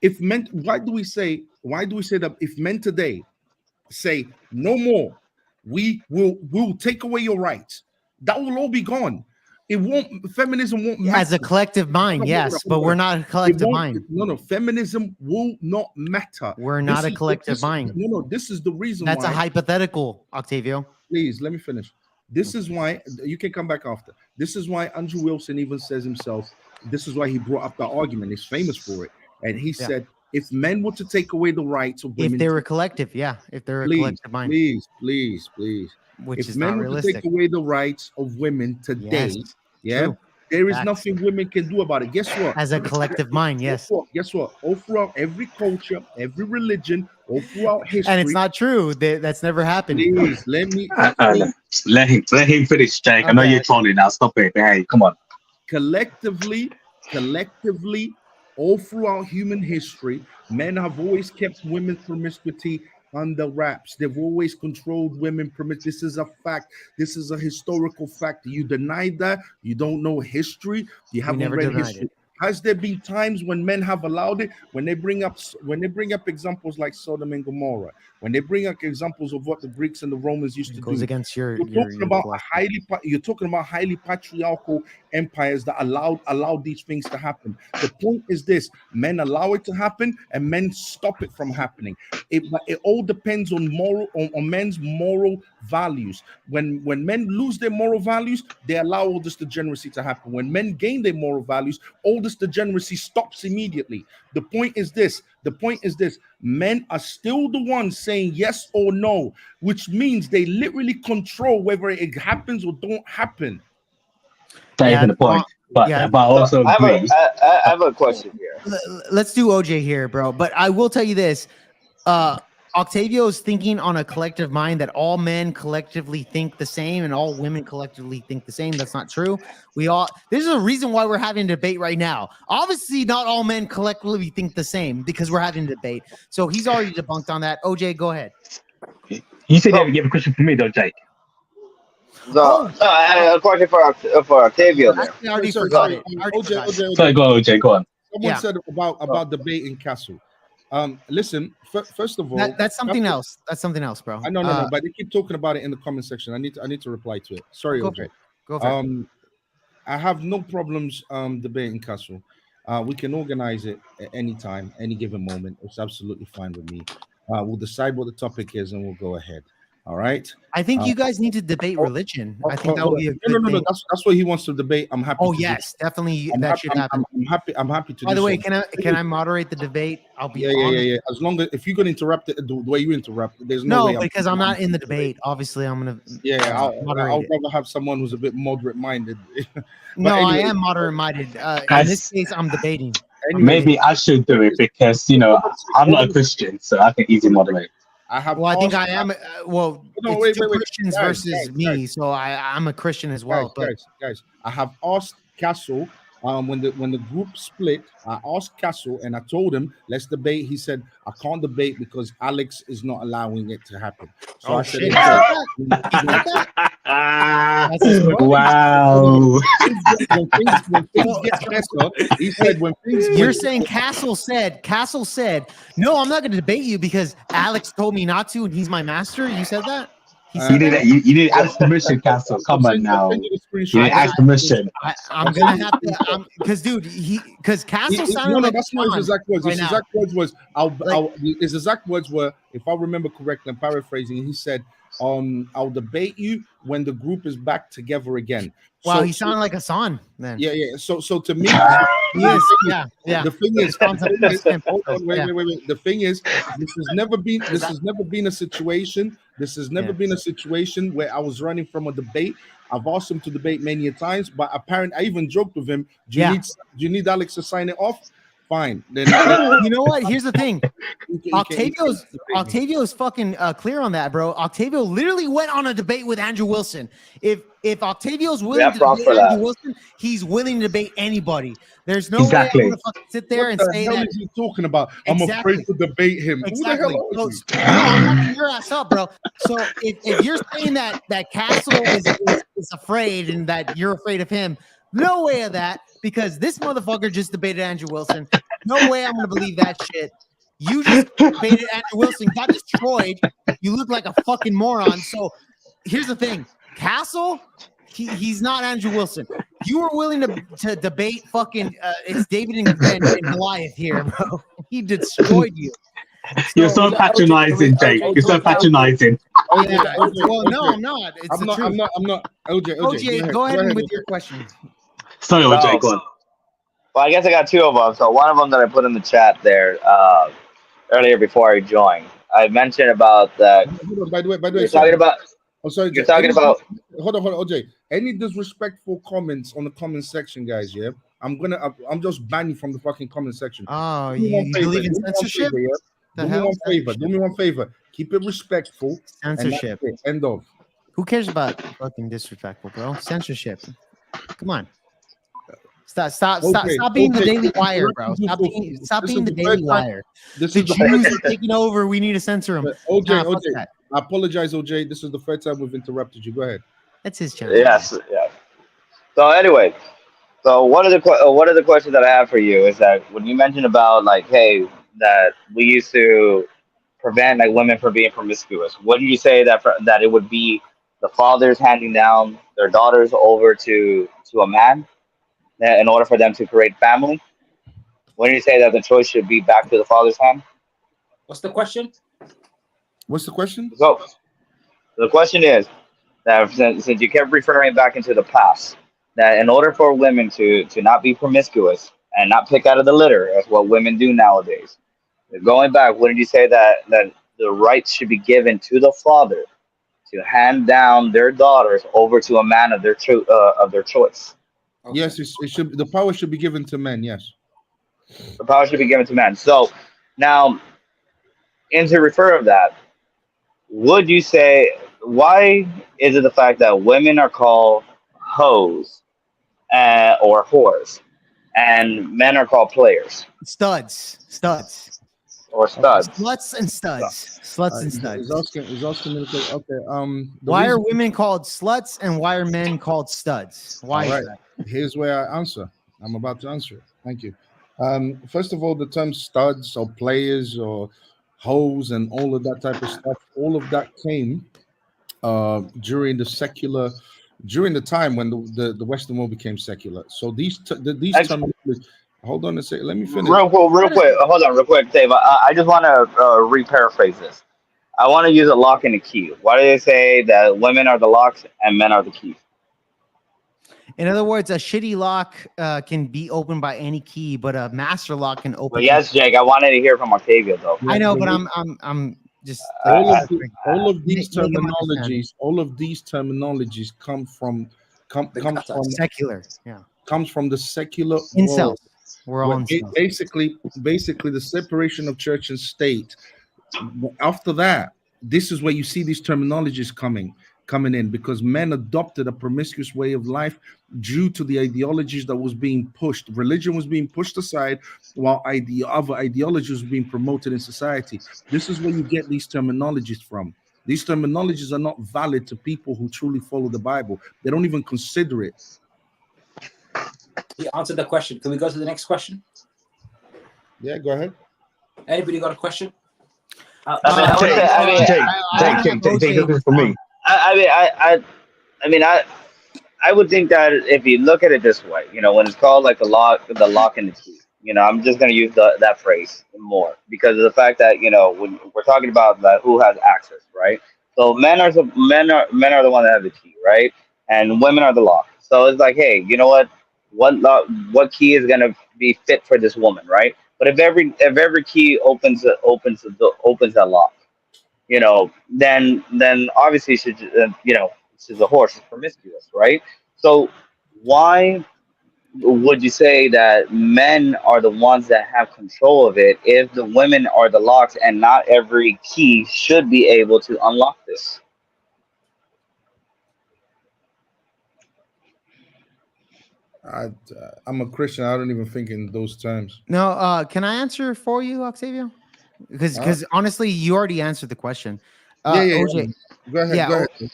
if men, why do we say that if men today say no more, we'll take away your rights, that will all be gone. It won't. Feminism won't matter. As a collective mind, No, yes, hold but on. we're not a It collective won't- mind. No. Feminism will not matter. We're not a This is- collective this- mind. No. This is the reason That's why. a hypothetical, Octavio. Please let me finish. This is why you can come back after. This is why Andrew Wilson even says himself. This is why he brought up the argument. He's famous for it, and he Yeah. said, if men were to take away the rights of women, If they were collective, yeah. If they're a please, collective mind, please, which if is men not were to realistic. take away the rights of women today, Yes, yeah, true. there is Facts. nothing women can do about it. Guess what? As a collective mind, yes. Guess what? All throughout every culture, every religion, all throughout history. And it's not true. That's never happened. Please let me. Let him finish, Jake. I know Okay. you're trolling now. Stop it. Hey, come on. collectively, all throughout human history, men have always kept women's promiscuity under wraps. They've always controlled women. This is a fact. This is a historical fact. You deny that? You don't know history? You haven't never read denied history. it. Has there been times when men have allowed it? When they bring up examples like Sodom and Gomorrah, when they bring up examples of what the Greeks and the Romans used to It goes do, against your you're talking about philosophy. you're talking about highly patriarchal empires that allowed these things to happen. The point is this: men allow it to happen, and men stop it from happening. It all depends on men's moral values. When men lose their moral values, they allow all this degeneracy to happen. When men gain their moral values, all this degeneracy stops immediately. The point is this: men are still the ones saying yes or no, which means they literally control whether it happens or don't happen. That Yeah, isn't the point. But yeah. but I also I agree. have a question here. Let's do OJ here, bro. But I will tell you this. Octavio's thinking on a collective mind that all men collectively think the same and all women collectively think the same. That's not true. There's a reason why we're having a debate right now. Obviously, not all men collectively think the same because we're having a debate. So he's already debunked on that. OJ, go ahead. You said you have a question for me, though, Jake. So, I have a question for Octavio there. Actually, I already Sorry, forgot sorry, it. I already forgot it. Sorry, go on, OJ. Go on. Someone Yeah. said about debating Castle. Listen, first of all, That's something else. That's something else, bro. I know, no, but they keep talking about it in the comment section. I need to reply to it. Sorry, Go for OJ. it. Go for it. I have no problems debating Castle. We can organize it at any time, any given moment. It's absolutely fine with me. We'll decide what the topic is and we'll go ahead. All right. I think you guys need to debate religion. I think that would be a good no. thing. That's what he wants to debate. I'm happy. Oh to do yes, definitely I'm that happy- should happen. I'm happy to. By do the way, so. can I moderate the debate? I'll be Yeah. As long as if you're gonna interrupt it the way you interrupt, there's no way. No, because I'm not in the debate. Obviously, I'm gonna I'll moderate it. rather have someone who's a bit moderate minded. No, anyway- I am moderate minded. In Guys- this case, I'm debating. Maybe I should do it because I'm not a Christian, so I can easily moderate. I have. Well, I think asked- I am. No, It's wait, two Christians guys, versus me, so I'm a Christian as well. guys, I have asked Castle when the group split. I asked Castle and I told him let's debate. He said I can't debate because Alex is not allowing it to happen. So I said, shit. That's his vote. Wow. when things get better, he said when things. You're saying Castle said, no, I'm not going to debate you because Alex told me not to, and he's my master. You said that? He said You that? didn't ask permission, Castle. Come on now. You didn't ask permission. I'm gonna have to, because dude, because Castle sounded No, like that's not his exact words. right His now. exact words was, his exact words were, if I remember correctly, I'm paraphrasing. He said, "I'll debate you when the group is back together again." Wow, So- he sounded like Hassan then. Yeah. So to me, He is. Yeah. the thing is, Sounds like the same. hold on, Yeah. wait. The thing is, this has never been a situation. This has never been a situation where I was running from a debate. I've asked him to debate many a times, but apparently I even joked with him. Do you need Alex to sign it off? Fine. Then You know what? Here's the thing. you can debate me. Octavio's fucking clear on that, bro. Octavio literally went on a debate with Andrew Wilson. If Octavio's willing to props debate for that. Andrew Wilson, he's willing to debate anybody. There's no Exactly. way I'm gonna fucking sit there and What the say hell that. is he talking about? I'm Exactly. afraid to debate him. Exactly. Who the hell is he? No, I'm knocking your ass up, bro. So if you're saying that Castle is afraid and that you're afraid of him, no way of that, because this motherfucker just debated Andrew Wilson. No way I'm gonna believe that shit. You just debated Andrew Wilson, got destroyed. You look like a fucking moron. So here's the thing. Castle, he's not Andrew Wilson. You were willing to debate fucking it's David and Goliath here, bro. He destroyed you. You're so patronizing, Jake. You're so patronizing. Yeah, well, no, I'm not. It's I'm the not. truth. I'm not. OJ. OJ, go ahead with your question. Sorry, OJ, go on. Well, I guess I got two of them. So one of them that I put in the chat there earlier before I joined, I mentioned about that. Hold on, by the way, You're talking about. I'm sorry. You're talking about. Hold on, OJ. Any disrespectful comments on the comment section, guys? Yeah, I'm just banning from the fucking comment section. Oh, Do me you one believe in favor, censorship? Do The me hell? one favor. Do me one favor. Keep it respectful. and that's Censorship. it. End of. Who cares about fucking disrespectful, bro? Censorship. Come on. Stop being the Okay. Daily Wire, bro. Stop This being is the the Daily third time- Wire. This The is the Jews are taking over. We need to censor them. OJ. Nah, fuck OJ. that. I apologize, OJ. This is the third time we've interrupted you. Go ahead. That's his channel. Yes. Yeah. So anyway, so one of the questions that I have for you is that when you mentioned about like, hey, that we used to prevent like women from being promiscuous, wouldn't you say that that it would be the fathers handing down their daughters over to a man in order for them to create family? Wouldn't you say that the choice should be back to the father's hand? What's the question? What's the question? So the question is that since you kept referring back into the past, that in order for women to not be promiscuous and not pick out of the litter, as what women do nowadays, going back, wouldn't you say that the rights should be given to the father to hand down their daughters over to a man of their choice? Okay. Yes, it should. The power should be given to men. Yes. The power should be given to men. So now, into refer of that, would you say, why is it the fact that women are called hoes or whores, and men are called players Studs. or studs? Sluts and studs. Sluts and studs. He's asking me to okay. The Why are reason- women called sluts and why are men called studs? Why All is right. that? Here's where I answer. I'm about to answer it. Thank you. First of all, the term studs or players or hoes and all of that type of stuff, all of that came during the time when the Western world became secular. So these terms. Hold on a second. Let me finish. Real quick. Hold on, real quick, Dave. I just want to re-paraphrase this. I want to use a lock and a key. Why do they say that women are the locks and men are the keys? In other words, a shitty lock can be opened by any key, but a master lock can open. But yes, Jake, I wanted to hear from Octavia though. I know, but I'm just all of these Make him understand. terminologies come from secular. Yeah. comes from the secular Incels. world. We're all Where incels. basically the separation of church and state. After that, this is where you see these terminologies coming in, because men adopted a promiscuous way of life due to the ideologies that was being pushed. Religion was being pushed aside while other ideologies were being promoted in society. This is where you get these terminologies from. These terminologies are not valid to people who truly follow the Bible. They don't even consider it. He answered the question. Can we go to the next question? Yeah, go ahead. Anybody got a question? Jake, for me. I would think that if you look at it this way, when it's called like the lock and the key, I'm just going to use that phrase more because of the fact that when we're talking about that, who has access, right? So men are the one that have the key, right? And women are the lock. So it's like, hey, you know what? What key is going to be fit for this woman, right? But if every key opens that lock, then obviously she's a horse, she's promiscuous, right? So why would you say that men are the ones that have control of it if the women are the locks and not every key should be able to unlock this? I'm a Christian. I don't even think in those terms. No, can I answer for you, Octavio? Because honestly, you already answered the question. OJ, Go ahead. Go ahead.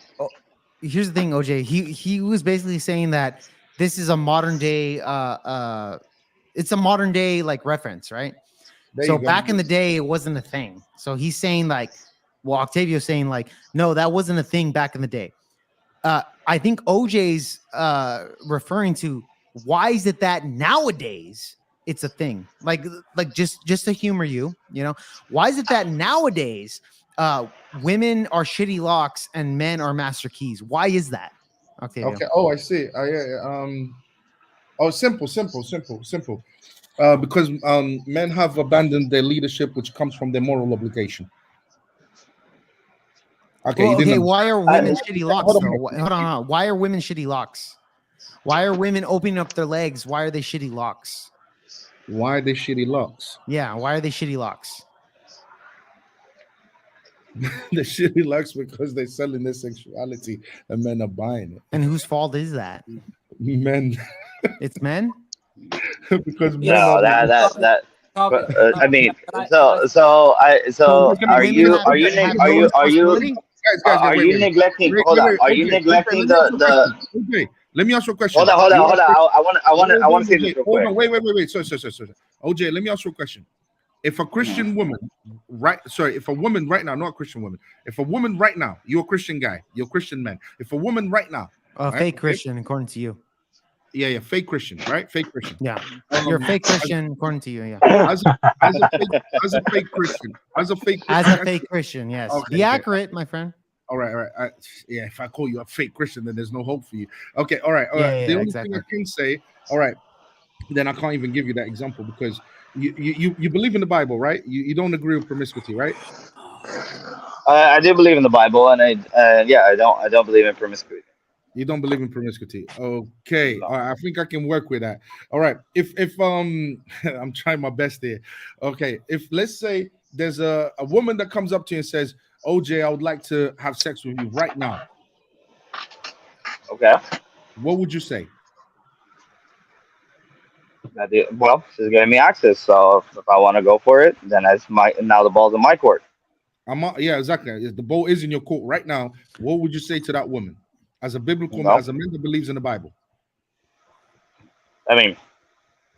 Here's the thing, OJ. He was basically saying that this is a modern day it's a modern day like reference, right? So back in the day, it wasn't a thing. So he's saying like, well, Octavio's saying like, no, that wasn't a thing back in the day. I think OJ's referring to why is it that nowadays it's a thing? Like just to humor you, you know, why is it that nowadays women are shitty locks and men are master keys? Why is that? Octavio? Okay. Oh, I see. Oh, simple. Because men have abandoned their leadership, which comes from their moral obligation. Okay. Well, you didn't okay, why are women I- shitty locks hold on. though? Hold on. Why are women shitty locks? Why are women opening up their legs? Why are they shitty locks? Why are they shitty locks? Yeah, why are they shitty locks? They're shitty locks because they're selling their sexuality and men are buying it. And whose fault is that? Men, It's men? because men No, are that. I mean, So so women are you have- are you have neg- no are you responsibility? are you neglecting? Hold on, are you neglecting the? Okay, let me ask you a question. Hold on. I want to say this real Hold quick. on, wait. Sorry. OJ, let me ask you a question. If a Christian woman, if a woman right now, not a Christian woman, if a woman right now, you're a Christian guy, you're a Christian man. If a woman right now, right, Fake Christian, according to you. yeah, fake Christian, right? Fake Christian. Yeah. You're a fake Christian, according to you, yeah. As a fake Christian, As a fake Christian, yes. Okay, Be okay. accurate, my friend. All right. Yeah, if I call you a fake Christian, then there's no hope for you. Okay, all right. Yeah, The only exactly. thing I can say, all right, then I can't even give you that example because you believe in the Bible, right? You don't agree with promiscuity, right? I do believe in the Bible, and I don't believe in promiscuity. You don't believe in promiscuity. Okay. No. All right, I think I can work with that. All right. If I'm trying my best here. Okay. If let's say there's a woman that comes up to you and says, OJ, I would like to have sex with you right now. Okay. What would you say? Well, she's giving me access, so if I want to go for it, then now the ball's in my court. Yeah, exactly. If the ball is in your court right now, what would you say to that woman? As a biblical Well, as a man that believes in the Bible. I mean,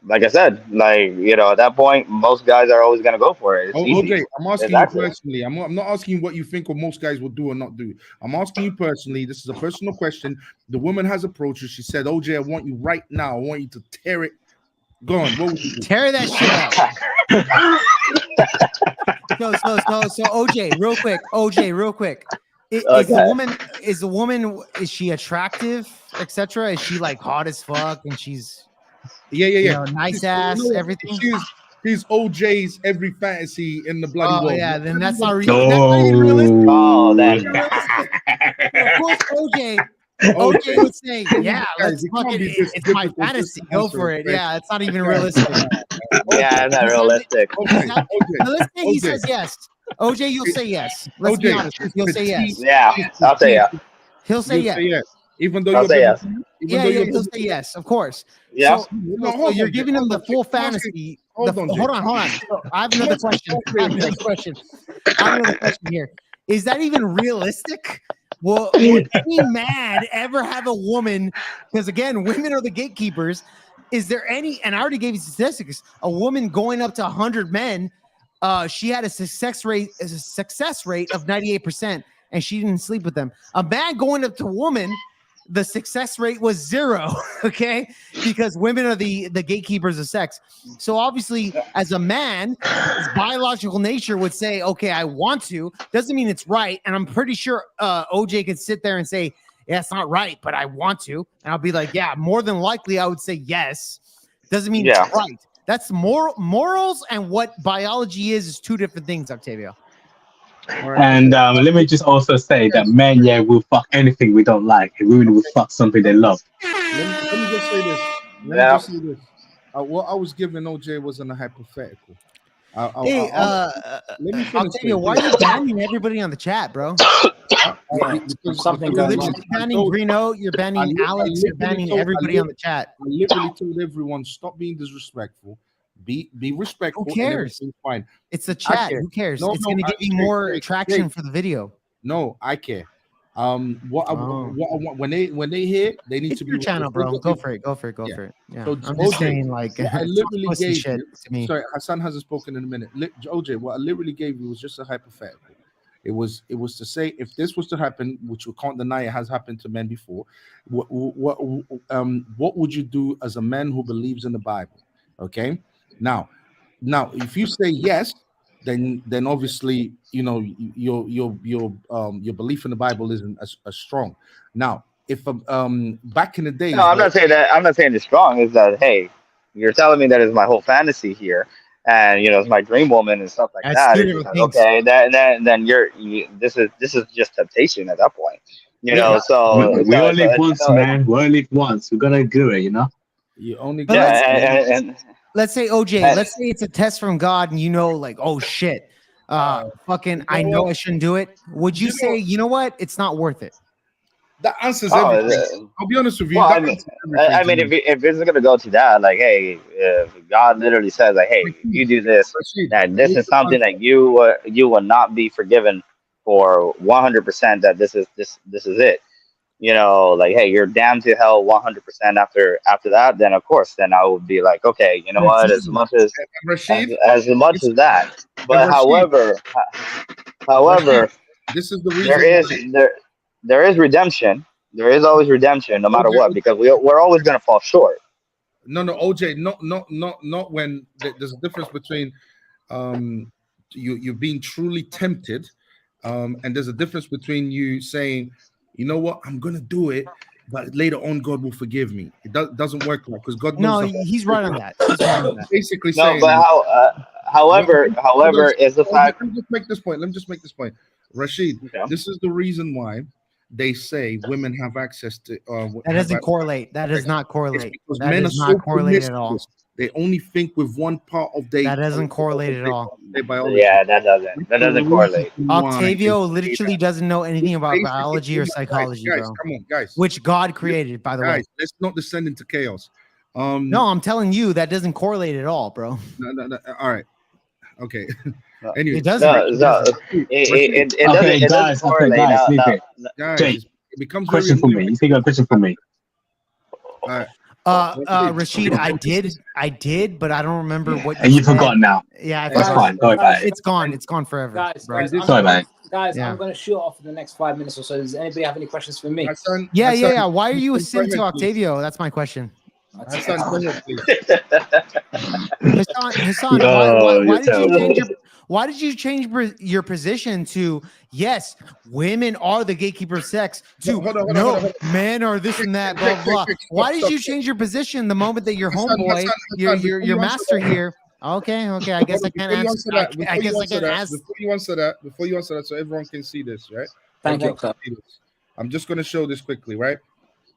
like I said, at that point, most guys are always gonna go for it. It's easy. OJ, I'm asking Exactly. you personally. I'm not asking you what you think or most guys will do or not do. I'm asking you personally. This is a personal question. The woman has approached you. She said, OJ, I want you right now. I want you to tear it. Go on. What would you do? Tear that shit up. So OJ, real quick. Is the woman, is she attractive, etc.? Is she like hot as fuck and she's Yeah. Nice ass, everything? She's OJ's every fantasy in the bloody world. Yeah, then that's not No. real. That's not even realistic. Oh, that. Of course, OJ would say, yeah, let's Guys, it can't fucking, be this it's my difficult fantasy. to Go answer for a it. Yeah, it's not even realistic. Yeah, it's not realistic. Okay, Now, let's say he OJ. says yes. OJ, you'll say yes. Let's be OJ, honest. You'll say yes. Yeah, I'll say yeah. He'll say You'll yes. say yes. Even though I'll you're say yes. biblical? Yeah, he'll say yes, of course. Yeah. So, No, so hold you're on, giving him hold the on, full Jake. fantasy. Hold on, Jake. Hold on. So I have another question. I have another question here. Is that even realistic? Would any man ever have a woman? Because again, women are the gatekeepers. Is there any? And I already gave you statistics. A woman going up to 100 men, she had a success rate of 98%, and she didn't sleep with them. A man going up to a woman, the success rate was 0. Okay, because women are the gatekeepers of sex. So obviously, as a man, his biological nature would say, "Okay, I want to." Doesn't mean it's right, and I'm pretty sure OJ could sit there and say, "Yeah, it's not right, but I want to," and I'll be like, "Yeah, more than likely, I would say yes." Doesn't mean Yeah. it's right. That's morals and what biology is two different things, Octavio. And let me just also say that men, will fuck anything we don't like, and women will fuck something they love. Let me just say this. Yeah. What I was giving OJ wasn't a hypothetical. Hey, let me finish Octavio, this. why are you banning everybody on the chat, bro? Something You're going on. literally banning Greeno, you're banning Alex, you're banning everybody on the chat. I literally told everyone, stop being disrespectful. Be respectful. Who and cares? everything's fine. It's the chat. care. Who cares? No, It's no, going to I- give you Jake, more Jake, traction Jake. for the video. No, I care. What I want when they hear, they need It's to be your channel, bro. Go for it. Go for it. Go Yeah. for it. Yeah. So, I'm just OJ, saying, like, what I it's literally pussy gave shit you. to me. Sorry, Hassan hasn't spoken in a minute. OJ, what I literally gave you was just a hypothetical. It was to say, if this was to happen, which we can't deny it has happened to men before, what would you do as a man who believes in the Bible? Okay, now if you say yes, then obviously, you know, your belief in the Bible isn't as strong. Now, if back in the days, No, I'm not saying that. I'm not saying it's strong. Is that, hey, you're telling me that is my whole fantasy here, and you know, it's my dream woman and stuff like That's that. two It's different like, things. okay, then this is just temptation at that point. You know, Yeah. so We all live so- once, so- man. We all live once. We're gonna do it, you know. you only But get Yeah, and Let's say OJ, Hey. let's say it's a test from God and you know, like, oh shit, fucking, I know know what? I shouldn't do it. Would you You know say, what? you know what, it's not worth it? that answers Oh, everything. I'll be honest with you. well, that I mean, answers everything I to mean, me. if it's gonna go to that, like, hey, God literally says, like, hey, if you do this, Rashid, that this is something that you will not be forgiven for 100%. That this is it. You know, like, hey, you're damned to hell 100% after that. Then of course, then I would be like, okay, you know what? As much as Rashid, as much as that, but Rashid, however, this is the there reason. is there is redemption. There is always redemption, no matter Okay. what, because we're always gonna fall short. No, OJ, not when there's a difference between you being truly tempted, and there's a difference between you saying, you know what, I'm gonna do it, but later on God will forgive me. It doesn't work like, because God No, knows the- he's right on that. He's right on that. basically No, saying. but however, is the fact. Let me just make this point. Rashid, Okay. this is the reason why they say women have access to. That doesn't correlate. That does not It's correlate. because That men does are not so correlate at all. promiscuous. They only think with one part of their. That doesn't correlate at all. Their biology. Yeah, that doesn't correlate. Octavio literally doesn't know anything about Basically, biology or psychology, guys, bro. come on, guys. Which God created, by the way. Guys, let's not descend into chaos. No, I'm telling you, that doesn't correlate at all, bro. No, all right. Okay. No. Anyway, It doesn't. No, It no, doesn't. it Okay, doesn't guys, correlate. leave Now, it. guys, Jake, it becomes very Question for me. annoying. You think a question for me? All right. Rashid, I did, but I don't remember what And you said. forgot now. Yeah, I That's forgot. fine. Go about it. It's gone. It's gone forever, Guys, bro. Sorry, man. Yeah. I'm going to shoot off in the next 5 minutes or so. Does anybody have any questions for me? Hassan, Yeah. Hassan, Why are you a go simp to ahead, please. Octavio? That's my question. Hassan, go ahead, please. Hassan, Yo, why you're why did you change your position to yes, women are the gatekeeper of sex to Hold on, no, men are this and that, blah blah. Quick, Why did stop, you stop. change your position the moment that your Hassan, homeboy, Hassan, your before you master answer that- here? Okay, I guess I can't answer. I guess I can ask. Before you answer that, so everyone can see this, right? Thank you, Everyone can see this. I'm just going to show this quickly, right?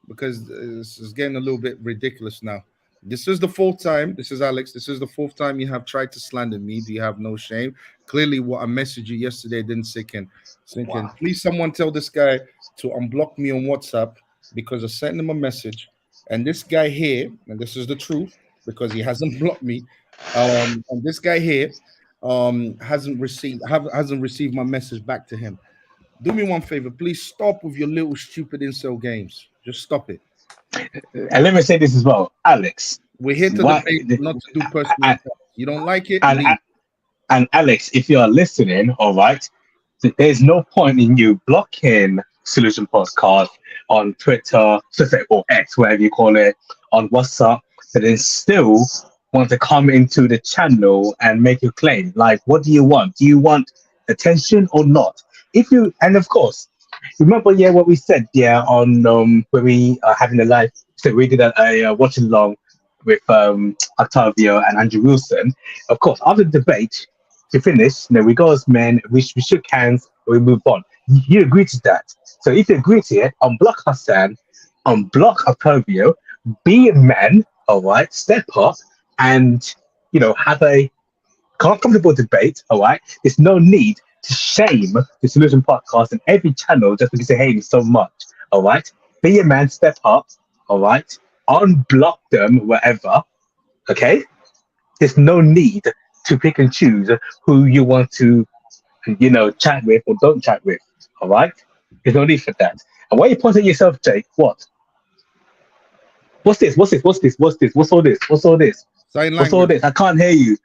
Because this is getting a little bit ridiculous now. This is the fourth time. This is Alex. This is the fourth time you have tried to slander me. Do you have no shame? Clearly, what I messaged you yesterday didn't sink in. Wow. Please, someone tell this guy to unblock me on WhatsApp because I sent him a message. And this guy here, and this is the truth, because he hasn't blocked me. And this guy here hasn't received my message back to him. Do me one favor, please stop with your little stupid incel games. Just stop it. And let me say this as well, Alex. We're here to What- debate, not to do personal attacks. You don't like it? And, leave. and Alex, if you are listening, all right, there's no point in you blocking Solution Podcast on Twitter, or X, whatever you call it, on WhatsApp, but then still want to come into the channel and make a claim. Like, what do you want? Do you want attention or not? If you, and of course, remember, what we said, on when we are having a live, so we did a watch along with Octavio and Andrew Wilson. Of course, after the debate, to finish, we go as men, we shook hands, we move on. You agree to that. So if you agree to it, unblock Hassan, unblock Octavio, be a man, all right, step up and, have a comfortable debate, all right? There's no need to shame the Solution Podcast and every channel just because they hate me so much, all right? Be a man, step up, all right? Unblock them, wherever, okay? There's no need to pick and choose who you want to, chat with or don't chat with, all right? There's no need for that. And why are you pointing at yourself, Jake? What? What's this? What's all this? Sign What's all language. this? I can't hear you.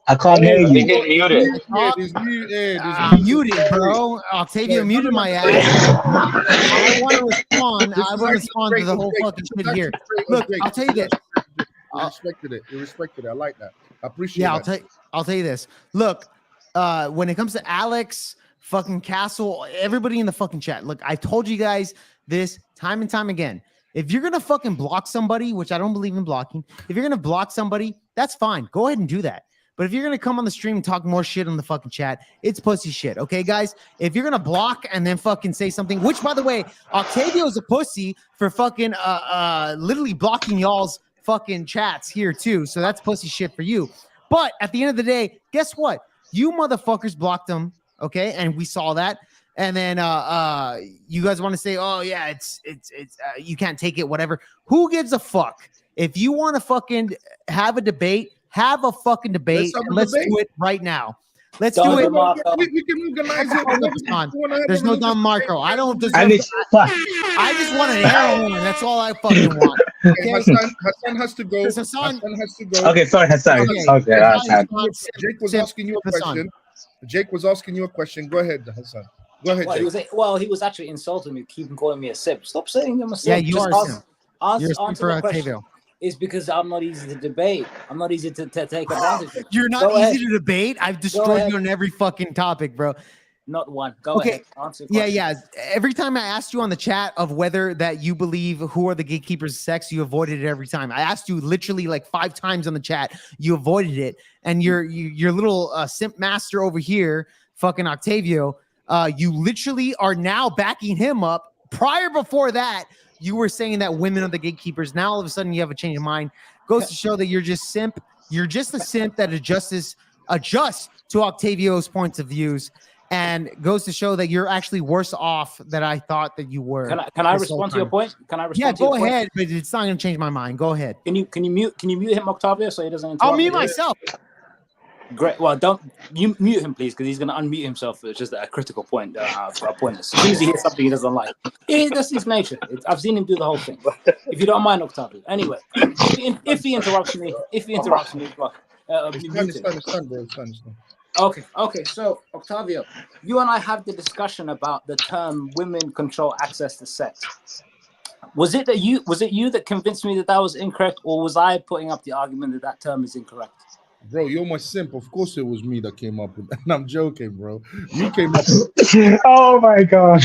I can't hear I think you. he's muted. He's muted. I'm muted, bro. Octavio muted my ass. I want to respond. I want to respond to the whole fucking shit here. Look, I'll tell you this. You respected it. You respected it. I like that. I appreciate Yeah, that. I'll tell you this. Look, when it comes to Alex, fucking Castle, everybody in the fucking chat. Look, I told you guys this time and time again. If you're gonna fucking block somebody, which I don't believe in blocking, if you're gonna block somebody, that's fine. Go ahead and do that. But if you're gonna come on the stream and talk more shit on the fucking chat, it's pussy shit. Okay, guys? If you're gonna block and then fucking say something, which by the way, Octavio's a pussy for fucking literally blocking y'all's fucking chats here too. So that's pussy shit for you. But at the end of the day, guess what? You motherfuckers blocked them, okay? And we saw that. And then you guys want to say, oh yeah, it's you can't take it, whatever. Who gives a fuck? If you want to fucking have a debate, have a fucking debate. Let's do it right now. Let's do it. We can organize it. There's no Don Marco. I don't deserve. And it's I just want an arrow one. That's all I fucking want. Okay, Hassan has to go. Hassan has to go. okay. Sorry, Hassan. Okay, Hassan. Jake was asking you a question. Jake was asking you a question. Go ahead, Hassan. Go ahead, Jake. He was actually insulting me, keeping calling me a simp. Stop saying I'm a simp. Yeah, you are a simp. You're a simp Answer for the question. Octavio. It's because I'm not easy to debate. I'm not easy to take advantage of. You're not Go easy ahead. to debate. I've destroyed you on every fucking topic, bro. Not one. Go ahead. Answer the question. Yeah. Every time I asked you on the chat of whether that you believe who are the gatekeepers of sex, you avoided it every time. I asked you literally like 5 times on the chat. You avoided it. And your little simp master over here, fucking Octavio, you literally are now backing him up. Before that, you were saying that women are the gatekeepers. Now all of a sudden you have a change of mind. Goes to show that you're just simp. You're just a simp that adjusts to Octavio's points of views, and goes to show that you're actually worse off than I thought that you were. Can I respond to your point? Can I respond? Yeah, to your go point? ahead, but it's not going to change my mind. Go ahead. Can you mute him, Octavio, so he doesn't interrupt? I'll mute me? myself. Great. Well, don't you mute him, please, because he's going to unmute himself. It's just a critical point for a point. As soon as he hears something he doesn't like, that's his nature. I've seen him do the whole thing. If you don't mind, Octavio. Anyway, if he interrupts me, well, mute him. Understand. Okay. So, Octavio, you and I had the discussion about the term "women control access to sex." Was it you that convinced me that was incorrect, or was I putting up the argument that term is incorrect? Bro, you're my simp. Of course it was me that came up with that. And I'm joking, bro. You came up with Oh my god.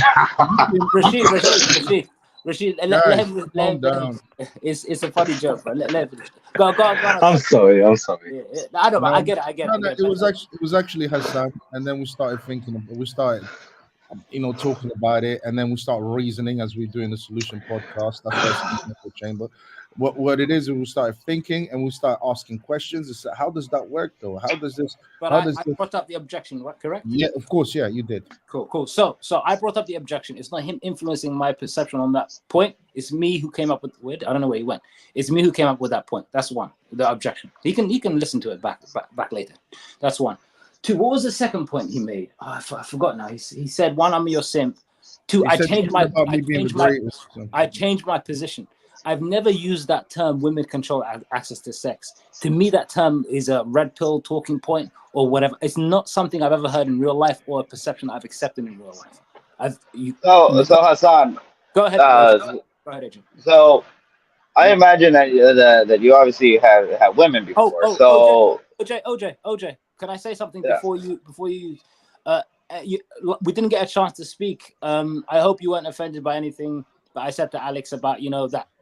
Rashid, let him down. It's a funny joke, bro. Let him go. I'm sorry. Yeah, I don't know. I get it. No, it was actually Hassan, and then we started talking about it, and then we start reasoning as we do in the Solution podcast. That's why it's in the chamber. What it is, we start thinking and we start asking questions. It's how does that work, though? How does this? But I brought up the objection, right? Correct? Yeah, of course. Yeah, you did. Cool. So I brought up the objection. It's not him influencing my perception on that point. It's me who came up with I don't know where he went. It's me who came up with that point. That's one. The objection. He can listen to it back later. That's one. 2. What was the second point he made? I forgot now. He said 1, I'm your simp. 2, I changed my position. I've never used that term, women control access to sex. To me, that term is a red pill talking point or whatever. It's not something I've ever heard in real life or a perception I've accepted in real life. So Hassan. Go ahead. Go ahead, Adrian. So I imagine that you obviously have women before. OJ, can I say something before you? We didn't get a chance to speak. I hope you weren't offended by anything that I said to Alex about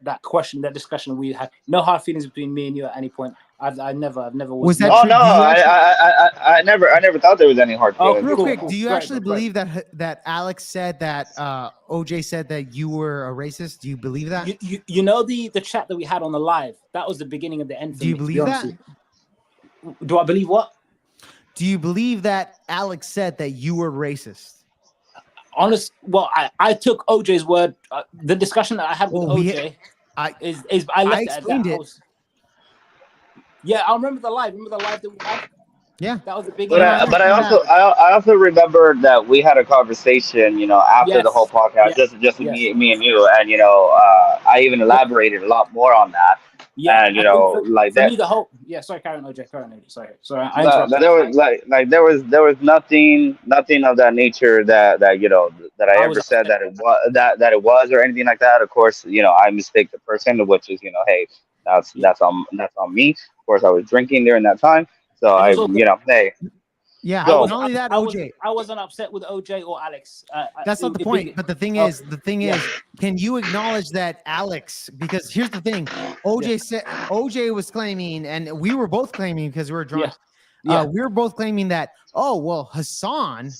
that question, that discussion we had. No hard feelings between me and you at any point. I never was that. Oh no, I never thought there was any hard feelings. Real quick, do you actually believe that Alex said that OJ said that you were a racist? Do you believe that? You know the chat that we had on the live? That was the beginning of the end. Do you believe that? Do I believe what? Do you believe that Alex said that you were racist? I took OJ's word. The discussion that I had with OJ I explained it. Yeah, I remember the live. Remember the live that we had? Yeah. That was the big. But I also remember that we had a conversation, after the whole Yes. podcast, Yes. just Yes. me and you, and I even elaborated a lot more on that, Yeah. and I think for, like for that. me, the whole. Yeah. Sorry, Karen OJ. Karen OJ. Sorry. I But interrupted. there was there was nothing of that nature that I I ever was said upset. that it was that it was or anything like that. Of course, I mistake the person, which is hey, that's Yeah. that's on me. Of course, I was drinking during that time, so It I was all good. hey. Yeah. I So was. Not only that, I was. OJ. I wasn't upset with OJ or Alex. That's not the it point. big- But the thing Oh, is, can you acknowledge that Alex? Because here's the thing, OJ said OJ was claiming, and we were both claiming because we were drunk. Yeah. We were both claiming that. Oh well, Hassan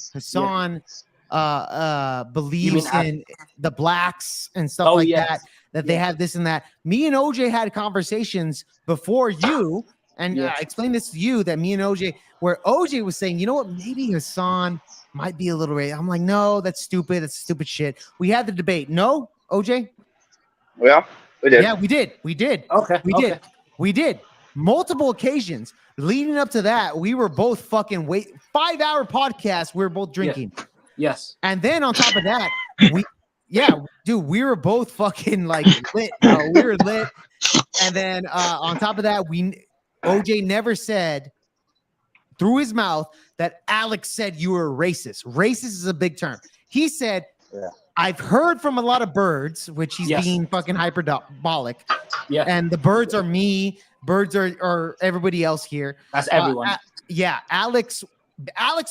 believes Alex? in the blacks and stuff Oh, like yes. that. That they Yeah. have this and that. Me and OJ had conversations before you, and Yeah. I explained this to you that me and OJ, where OJ was saying, you know what, maybe Hassan might be a little racist. I'm like, no, that's stupid. That's stupid shit. We had the debate. No, OJ? Yeah, we did. Yeah, we did. We did. Okay. We okay. did. We did. Multiple occasions leading up to that. We were both fucking 5-hour podcast. We were both drinking. Yes. And then on top of that, we were both fucking like lit. Bro. We were lit. And then on top of that, OJ never said through his mouth that Alex said you were racist. Racist is a big term. He said, I've heard from a lot of birds, which he's Yes. being fucking hyperbolic. Yeah. And the birds are me. Birds are everybody else here. That's everyone. Alex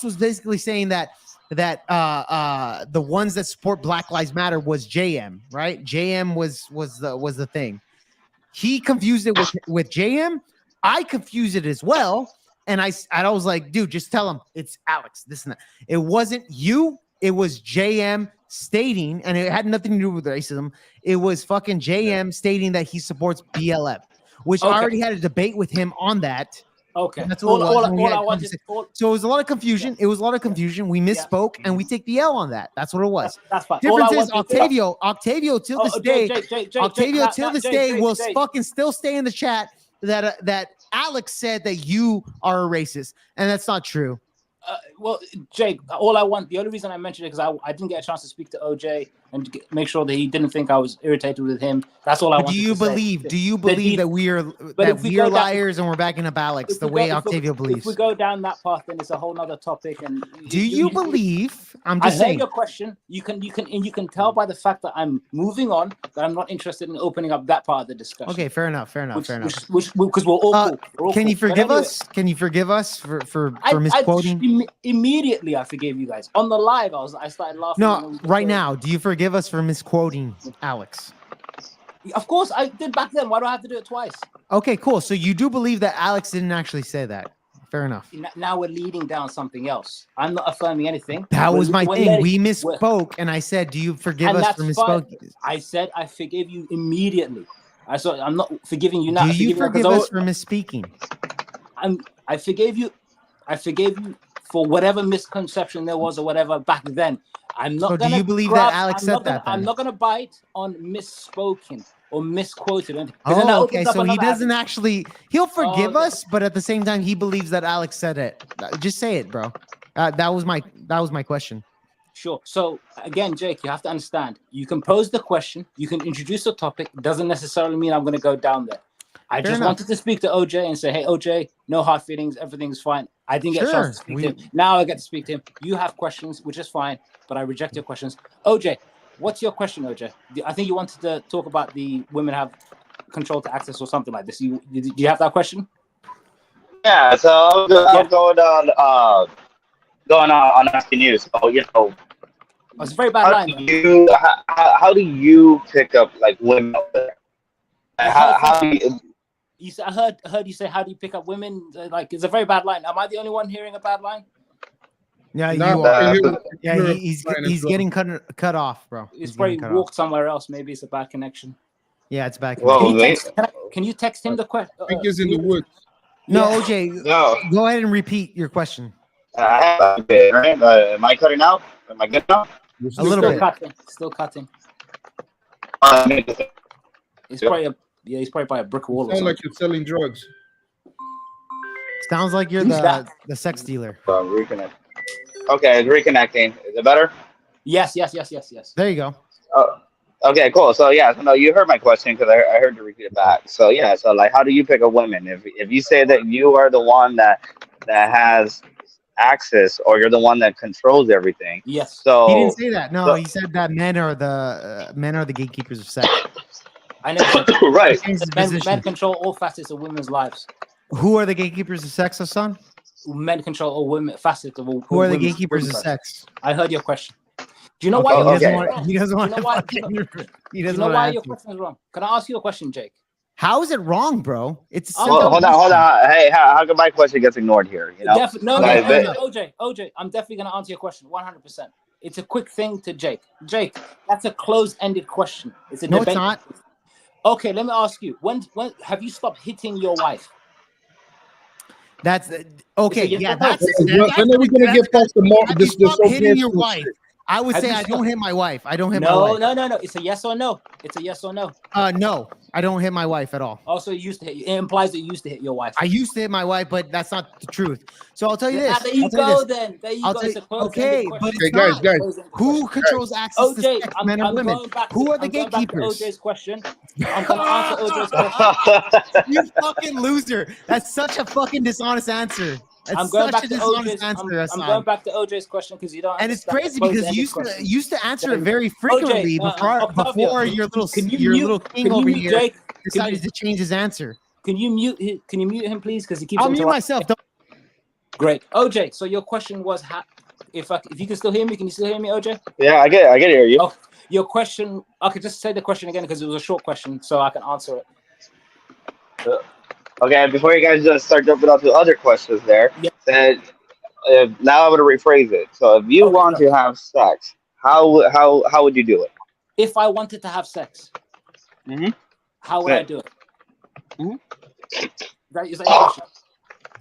was basically saying that the ones that support Black Lives Matter was JM, right? JM was the thing. He confused it with JM. I confused it as well. And I was like, dude, just tell him it's Alex. This and that. It wasn't you. It was JM stating, and it had nothing to do with racism. It was fucking JM stating that he supports BLM, which I Okay. already had a debate with him on that. Okay. That's what it was when we had I wanted. conversation. So it was a lot of confusion. It was a lot of confusion. We misspoke, and we take the L on that. That's what it was. That's fine. Difference is Octavio till this day, Octavio till this day will fucking still stay in the chat that Alex said that you are a racist, and that's not true. Well, Jake, the only reason I mentioned it because I didn't get a chance to speak to OJ and make sure that he didn't think I was irritated with him. That's all I wanted to say. Do you believe that we are liars and we're backing up Alex the way Octavio believes? If we go down that path, then it's a whole nother topic. And do you believe? I'm I just heard saying. your question. You can tell by the fact that I'm moving on that I'm not interested in opening up that part of the discussion. Okay, fair enough. Because we're all cool. Can you forgive anyway, us? Can you forgive us for I misquoting? immediately I forgave you guys on the live. I started laughing. No, right now, do you forgive us for misquoting Alex? Of course, I did back then. Why do I have to do it twice? Okay, cool. So you do believe that Alex didn't actually say that? Fair enough. Now we're leading down something else. I'm not affirming anything. That was my thing. We we're- misspoke, and I said, "Do you forgive And us that's for misspoke?" I said I forgive you immediately. I'm not forgiving you now. Do you forgive us for misspeaking? I forgave you. I forgave you for whatever misconception there was or whatever back then. I'm not. So do gonna you believe grab- that Alex I'm said not gonna- that then? I'm not going to bite on misspoken or misquoted. 'Cause then that Oh, opens okay. up So he another doesn't avenue. actually. He'll forgive okay. us, but at the same time, he believes that Alex said it. Just say it, bro. That was my question. Sure. So again, Jake, you have to understand. You can pose the question. You can introduce the topic. Doesn't necessarily mean I'm going to go down there. I Fair just enough. wanted to speak to OJ and say, hey, OJ, no hard feelings. Everything's fine. I didn't get a chance to speak to Sure, him. Now I get to speak to him. You have questions, which is fine, but I reject your questions. OJ, what's your question, OJ? I think you wanted to talk about the women have control to access or something like this. Do you have that question? Yeah, so I'm going on asking you. So Oh, it's a very bad line. how do you pick up like women out there? How do you? You said, I heard you say, how do you pick up women? Like, it's a very bad line. Am I the only one hearing a bad line? Yeah, No, you are. you're- Yeah, you're he's fine as he's well. getting cut off, bro. It's He's probably getting cut off. walked somewhere else. Maybe it's a bad connection. Yeah, it's back. Well, Can you text him the question? I think he's in the woods. No, Yeah. OJ, No, go ahead and repeat your question. okay, right? Am I cutting out? Am I good now? We're A still little Still bit. cutting. Still cutting. It's Yeah. probably he's probably by a brick wall or Sound something. like you're selling drugs. Sounds like you're Who's that? the sex dealer. Reconnect. Okay, it's reconnecting. Is it better? Yes. There you go. Oh, okay, cool. So yeah, so no, you heard my question because I heard you repeat it back. So yeah, so like, how do you pick a woman? If you say that you are the one that has access, or you're the one that controls everything. Yes. So He didn't say that. No, so- he said that men are the gatekeepers of sex. I never said that. right. Changed his Men position. control all facets of women's lives. Who are the gatekeepers of sex, Hassan? Men control all women facets of all. Who are the women's gatekeepers of lives. sex? I heard your question. Do you know Okay, why? he doesn't okay. want. He doesn't Do you want know to why- fucking. He Do doesn't you know want why to your answer. question is wrong? Can I ask you a question, Jake? How is it wrong, bro? It's Hold on. Hey, how come my question gets ignored here? You know. No, Like, OJ, I'm definitely gonna answer your question 100%. It's a quick thing to Jake. Jake, that's a closed-ended question. It's a No, debate. it's not. Okay, let me ask you. When have you stopped hitting your wife? That's okay. It's a yes Yeah, or no. that's. When are we gonna get past the mark? Have you This stopped hitting your OPS wife? I would Have say you I don't stopped- hit my wife. I don't hit my No, wife. no. It's a yes or no. It's a yes or no. No, I don't hit my wife at all. Also, you used to hit. It implies that you used to hit your wife. I used to hit my wife, but that's not the truth. So I'll tell you Ah, this. there you I'll tell go. you this. Then there you I'll go. tell It's you- a closed-ended okay, question. but Okay, it's guys, not. guys. Closed-ended Who question. controls access to OJ, sex, I'm men or women? going back. Who are the I'm going back to gatekeepers? OJ's question. I'm gonna answer OJ's question. You fucking loser. That's such a fucking dishonest answer. That's I'm going such back a to dishonest OJ's. answer, I'm Hassan. going back to OJ's question because you don't. And it's understand crazy the because you closed-ended used to answer it Then- very frequently Octavio, before your little can you your mute- little can king you over mute here Jake? decided to change his answer. Can you mute him, please? Because he keeps I'll mute interrupting. myself. Don't- Great, OJ. So your question was, if you can still hear me, can you still hear me, OJ? Yeah, I get to hear you. Oh, your question. Okay, just say the question again because it was a short question, so I can answer it. Okay, before you guys just start jumping on to other questions there, Yeah. then now I'm gonna rephrase it. So if you Okay, want to have sex, how would you do it? If I wanted to have sex, Mhm. how would I Good. do it? Mhm. Is that your question?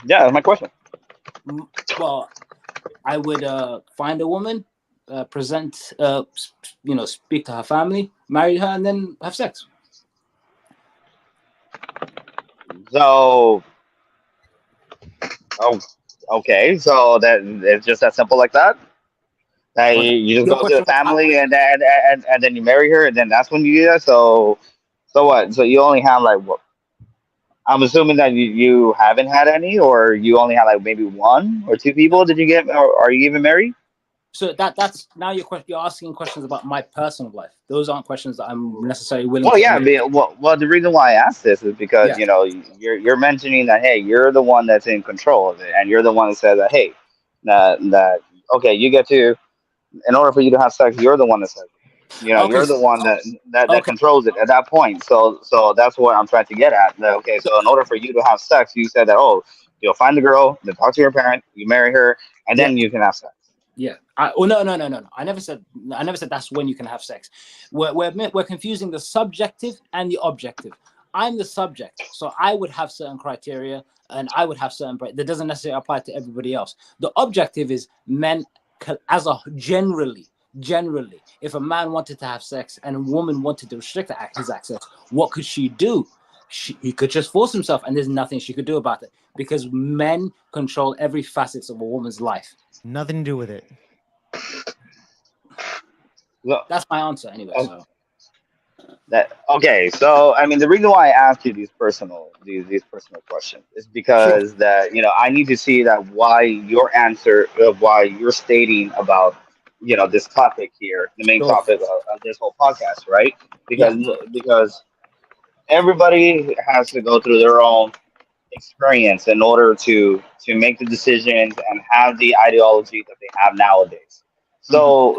Yeah, that's my question. Well, I would find a woman, present, speak to her family, marry her, and then have sex. So, okay, so that it's just that simple like that. You just Your go to the question was how- family and then you marry her, and then that's when you do that. So what? So you only have like what? I'm assuming that you haven't had any, or you only had like maybe one or two people. Did you get, or are you even married? So that's now you're asking questions about my personal life. Those aren't questions that I'm necessarily willing. Well, to yeah. answer. Well, the reason why I asked this is because Yeah. you're mentioning that, hey, you're the one that's in control of it, and you're the one that says that, hey, that okay, you get to, in order for you to have sex, you're the one that says it. Okay, You're the one that okay. controls it at that point. So that's what I'm trying to get at. That, okay, so in order for you to have sex, you said that, oh, you'll find the girl, then talk to your parent, you marry her, and then you can have sex. Yeah. No. I never said that's when you can have sex. We're confusing the subjective and the objective. I'm the subject, so I would have certain criteria and I would have certain. That doesn't necessarily apply to everybody else. The objective is men as a generally. If a man wanted to have sex and a woman wanted to restrict his access, what could she do? He could just force himself, and there's nothing she could do about it because men control every facet of a woman's life. Nothing to do with it. Look, That's my answer anyway. So. okay, so I mean, the reason why I ask you these personal questions is because that I need to see that why your answer of why you're stating about this topic here, the main Sure. topic of this whole podcast, right? Because everybody has to go through their own experience in order to make the decisions and have the ideology that they have nowadays. So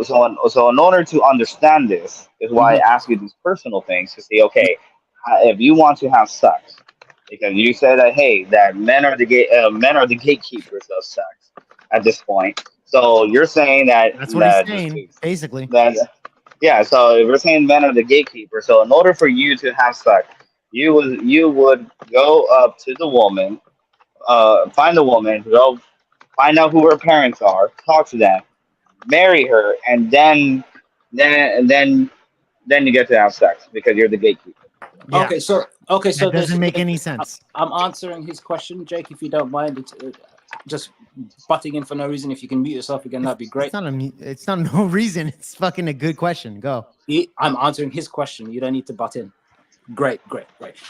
in order to understand this is why I ask you these personal things to see, okay, if you want to have sex, because you said that, hey, that men are the gatekeepers of sex at this point. So you're saying that That's what he's saying, basically. yeah. So if we're saying men are the gatekeepers, so in order for you to have sex, you would go up to the woman, find the woman, go find out who her parents are, talk to them, marry her, and then you get to have sex because you're the gatekeeper. Yeah. Okay, so Okay, so That doesn't make any there's- sense. I'm answering his question, Jake. If you don't mind, just butting in for no reason. If you can mute yourself again, that'd be great. It's not no reason. It's fucking a good question. Go. I'm answering his question. You don't need to butt in. Great.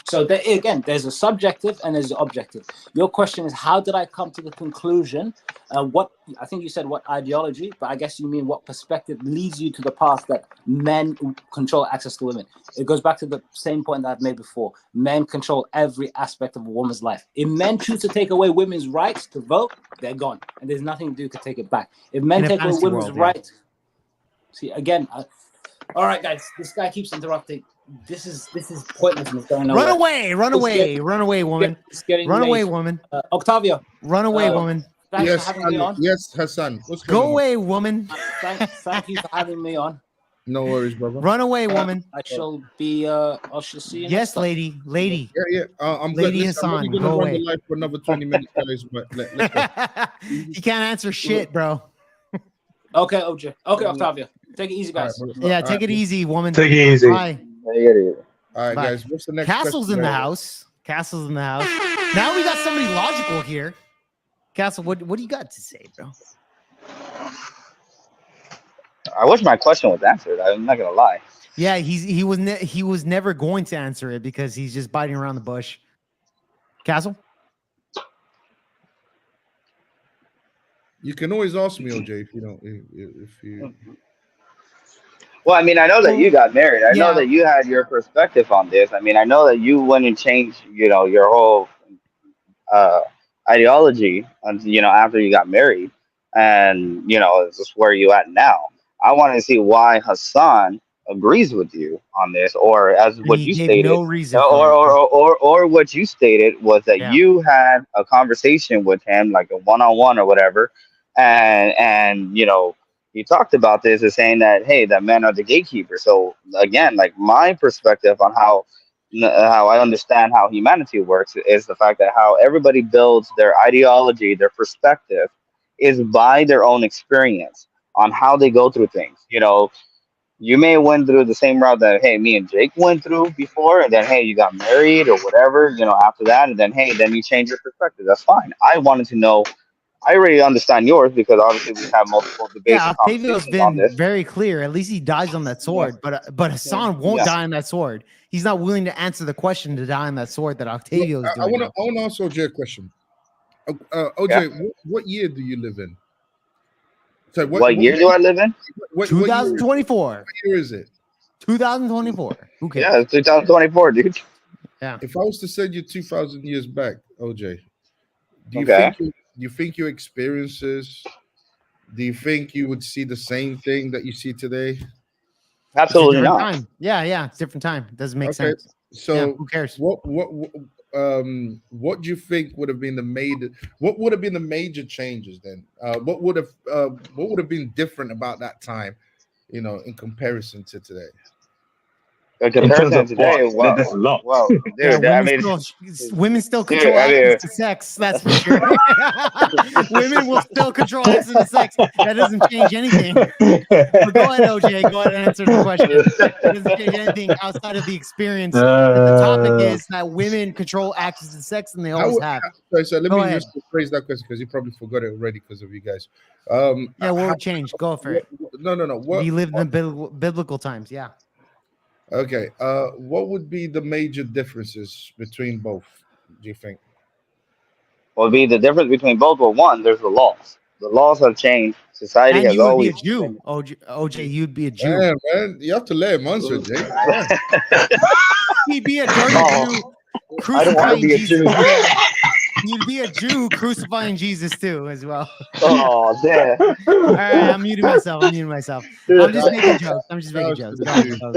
So there's a subjective and there's an objective. Your question is, how did I come to the conclusion? What I think you said what ideology, but I guess you mean what perspective leads you to the path that men control access to women. It goes back to the same point that I've made before. Men control every aspect of a woman's life. If men choose to take away women's rights to vote, they're gone, and there's nothing to do to take it back. If men In a take away fantasy women's world, yeah. rights, see again. All right, guys, this guy keeps interrupting. This is pointless and it's going nowhere. Run away, woman. It's getting Run late. away, woman. Octavio, Run away, woman. thanks Yes, for having me on. yes, Hassan. What's Go going on? away, woman. Thank you for having me on. No worries, brother. Run away, woman. I shall see you. Yes, next time. lady. Yeah. I'm Lady good. Listen, I'm Hassan, only go gonna run away. the live for another 20 minutes, guys. But let's go. You can't answer shit, bro. Okay, OJ. Okay, Octavio. Take it easy, guys. All right, Yeah, take it easy, woman. Take it easy. Bye. All right, Bye. guys. What's the next? Castle's question? in the house. Castle's in the house. Now we got somebody logical here. Castle, what do you got to say, bro? I wish my question was answered. I'm not gonna lie. Yeah, he was never going to answer it because he's just biting around the bush. Castle? You can always ask me, OJ, if you don't. If you. Well, I mean, I know that you got married. I know Yeah. that you had your perspective on this. I mean, I know that you went and changed, your whole ideology, after you got married, and this is where you at now. I want to see why Hassan agrees with you on this, or as what He you gave stated, no reason for it. or what you stated was that Yeah. you had a conversation with him, like a one-on-one or whatever, and you talked about this as saying that, hey, that men are the gatekeeper. So again, like my perspective on how I understand how humanity works is the fact that how everybody builds their ideology, their perspective, is by their own experience on how they go through things. You may have went through the same route that, hey, me and Jake went through before, and then, hey, you got married or whatever, after that, and then, hey, then you change your perspective. That's fine. I wanted to know. I already understand yours because obviously we have multiple debates. Yeah, and Octavio's conversations on been this. very clear. At least he dies on that sword, but Hassan won't Yeah. die on that sword. He's not willing to answer the question to die on that sword that Octavio's I doing. want to ask OJ a question. OJ, what year do you live in? So What year do I live in? What 2024. year is it? 2024. Who cares? Yeah, it's 2024, dude. If I was to send you 2,000 years back, OJ, do you think your experiences? Do you think you would see the same thing that you see today? Absolutely Different not. time. Yeah, it's different time. Doesn't make Okay, sense. So Yeah, who cares? what do you think would have been the major changes then? What would have been different about that time, in comparison to today? In In terms comparison of to today, what? There's a lot. well, dude, Yeah, I mean, women still Dude, control I mean- access to sex. That's for sure. Women will still control access to sex. That doesn't change anything. But go ahead, OJ. Go ahead and answer the question. It doesn't change anything outside of the experience. The topic is that women control access to sex, and they always have. So let Go me ahead. just phrase that question because you probably forgot it already because of you guys. Yeah, what would change? Go for it. No. We live in the biblical times. Yeah. Okay. What would be the major differences between both? Do you think? will be the difference between both. Well, one, there's the laws. The laws have changed. Society And has you would be a always Jew. OJ, you'd be a Jew. Yeah, man, you have to let him answer, Jake. He'd be a dirty Oh, Jew I don't want to crucifying be a Jesus. Jew. Yeah. You'd be a Jew crucifying Jesus too, as well. Oh, damn. All right, I'm muting myself. I'm just making jokes. Go ahead, go.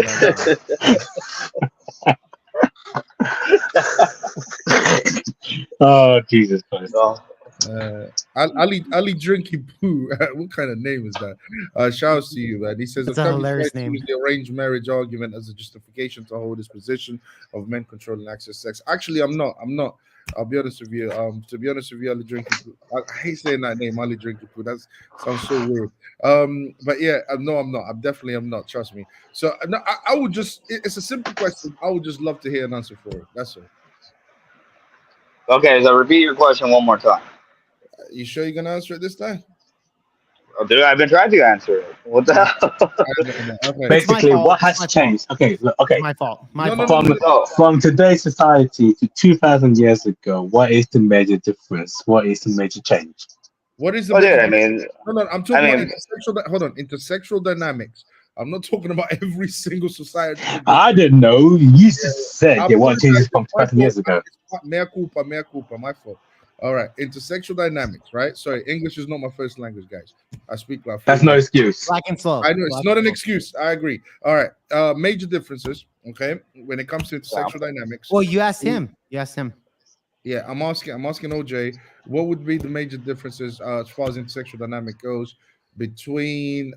Oh, Jesus Christ. So, Ali Drinking Poo. What kind of name is that? Shouts to you, man. He says That's I've a come hilarious to name. use the arranged marriage argument as a justification to hold his position of men controlling access to sex. Actually, I'm not. I'll be honest with you. To be honest with you, Ali Drinking Poo. I hate saying that name, Ali Drinking Poo. That sounds so weird. But yeah, no, I'm not. I'm definitely am not. Trust me. So no, I would just. It's a simple question. I would just love to hear an answer for it. That's all. Okay, so repeat your question one more time. You sure you're gonna answer it this time? Oh, dude, I've been trying to answer it. What the hell? Okay. Basically, fault. what It's my has changed? Okay, look, okay. My fault. My No, fault. From today's society to 2,000 years ago, what is the major difference? What is the major change? What is the Well, dude, major- I mean, No, I'm talking I about mean- intersexual dynamics. I'm not talking about every single society. I don't know. You just said I they want to change this from apologize. 2,000 years ago. Mea culpa, my fault. All right, intersexual dynamics, right? Sorry, English is not my first language, guys. I speak like That's no excuse. Black and slow. I know it's Black not and an slow. excuse. I agree. All right, major differences, okay, when it comes to intersexual dynamics. Well, you asked him. You asked him. Yeah, I'm asking OJ, what would be the major differences as far as intersexual dynamic goes between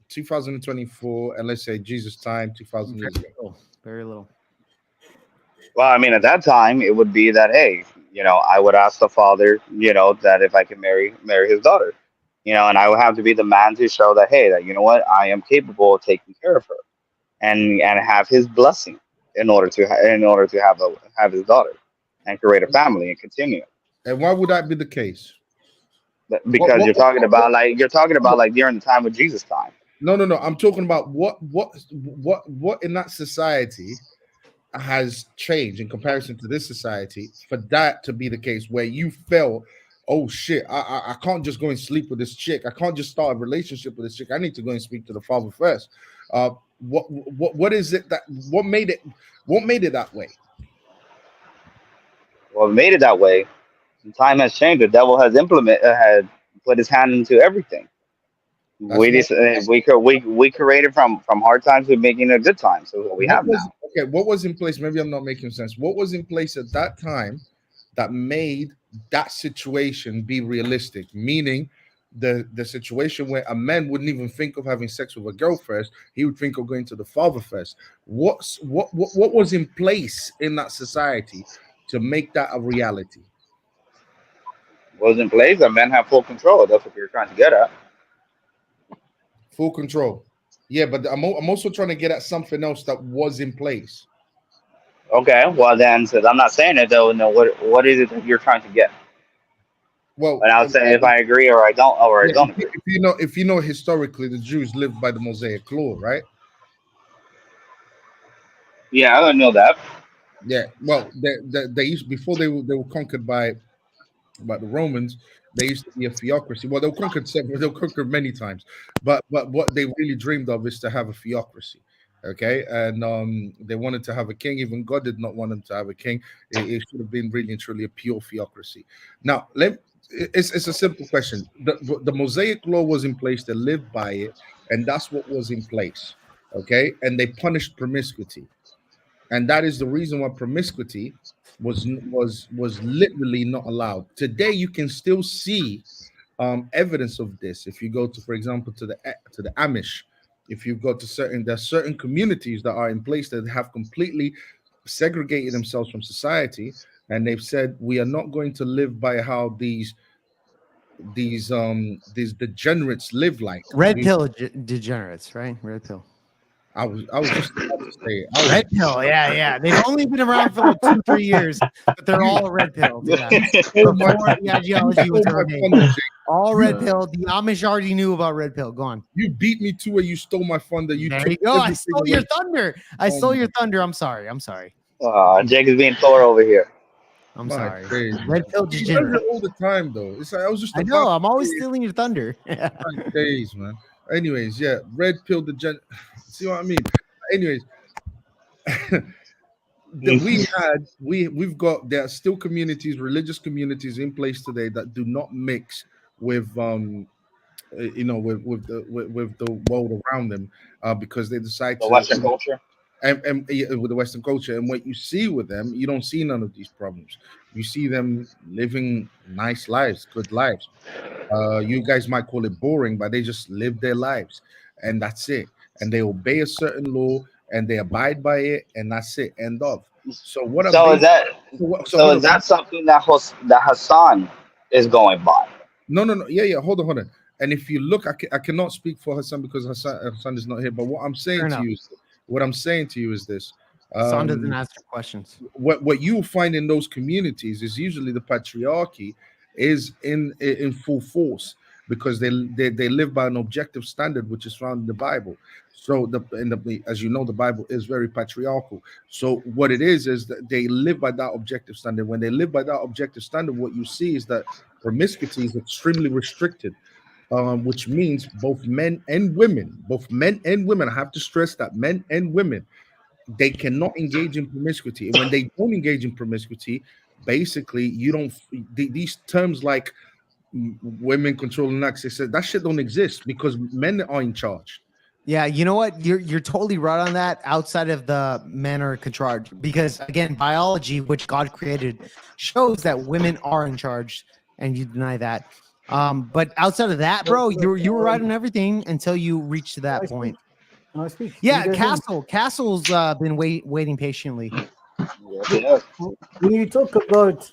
2024 and let's say Jesus time 2000 years ago? Very little. well, I mean, at that time, it would be that, hey, I would ask the father, that if I could marry his daughter, and I would have to be the man to show that, hey, that I am capable of taking care of her, and have his blessing in order to have his daughter and create a family and continue. And why would that be the case? Because What- you're talking about like during the time of Jesus time. No. I'm talking about what in that society has changed in comparison to this society for that to be the case where you felt, oh shit, I can't just go and sleep with this chick. I can't just start a relationship with this chick. I need to go and speak to the father first. What is it what made it that way? Well, it made it that way. Time has changed. The devil has had put his hand into everything. We created from hard times to making a good time. So what we have now. Okay, what was in place? Maybe I'm not making sense. What was in place at that time that made that situation be realistic? Meaning the situation where a man wouldn't even think of having sex with a girl first, he would think of going to the father first. What was in place in that society to make that a reality? Was in place that men have full control. That's what you're trying to get at. Full control. Yeah, but I'm also trying to get at something else that was in place. Okay, well then, since I'm not saying it though, no, what is it that you're trying to get? Well, And I'll say if I agree or I don't, or I don't agree. If you know historically, the Jews lived by the Mosaic law, right? Yeah, I don't know that. Yeah. Well, they used before they were conquered by the Romans. They used to be a theocracy. Well, they were conquered many times, but what they really dreamed of is to have a theocracy. Okay, and they wanted to have a king. Even God did not want them to have a king. It should have been really and truly a pure theocracy. Now, it's a simple question. The Mosaic law was in place. They lived by it, and that's what was in place. Okay, and they punished promiscuity, and that is the reason why promiscuity was literally not allowed. Today, you can still see evidence of this. If you go to, for example, to the Amish, if you go to there's certain communities that are in place that have completely segregated themselves from society, and they've said we are not going to live by how these degenerates live like. Red pill degenerates, right? Red pill. I was just about to say it. Red pill, yeah. They've only been around for like 2-3 years, but they're all red pill. Yeah. Before the ideology was ordained. All red pill. The Amish already knew about red pill. Go on. You beat me to where you stole my thunder. There you go. I stole your thunder. I'm sorry. Jake is being Thor over here. I'm My sorry. days, Red pill He does degenerate. it all the time, though. It's like I was just. I know. I'm always stealing your thunder. My days, man. Anyways, yeah, red pill degenerate. See what I mean? Anyways, we've got there are still communities, religious communities in place today that do not mix with with the world around them because they decide The Western culture. and with the Western culture, and what you see with them, you don't see none of these problems. You see them living nice lives, good lives. You guys might call it boring, but they just live their lives, and that's it. And they obey a certain law, and they abide by it, and that's it. End of. So what I'm So is basing, that so so hold is on. that something that that Hassan is going by? No. Yeah. Hold on. And if you look, I cannot speak for Hassan because Hassan is not here. But what I'm Fair saying to enough. you is, this: Son doesn't um, answer questions. what you find in those communities is usually the patriarchy is in full force because they live by an objective standard which is found in the Bible. So as you know, the Bible is very patriarchal. So what it is that they live by that objective standard. When they live by that objective standard, what you see is that promiscuity is extremely restricted, which means both men and women, I have to stress that men and women, they cannot engage in promiscuity. And when they don't engage in promiscuity, basically, you don't, these terms like women controlling access, that shit don't exist because men are in charge. Yeah, you know what? You're totally right on that. Outside of the men are in charge, because again, biology, which God created, shows that women are in charge, and you deny that. But outside of that, bro, you were right on everything until you reached to that point. Can I speak? Can Yeah, you guys hear me? Castle's been waiting patiently. Yes. When you talk about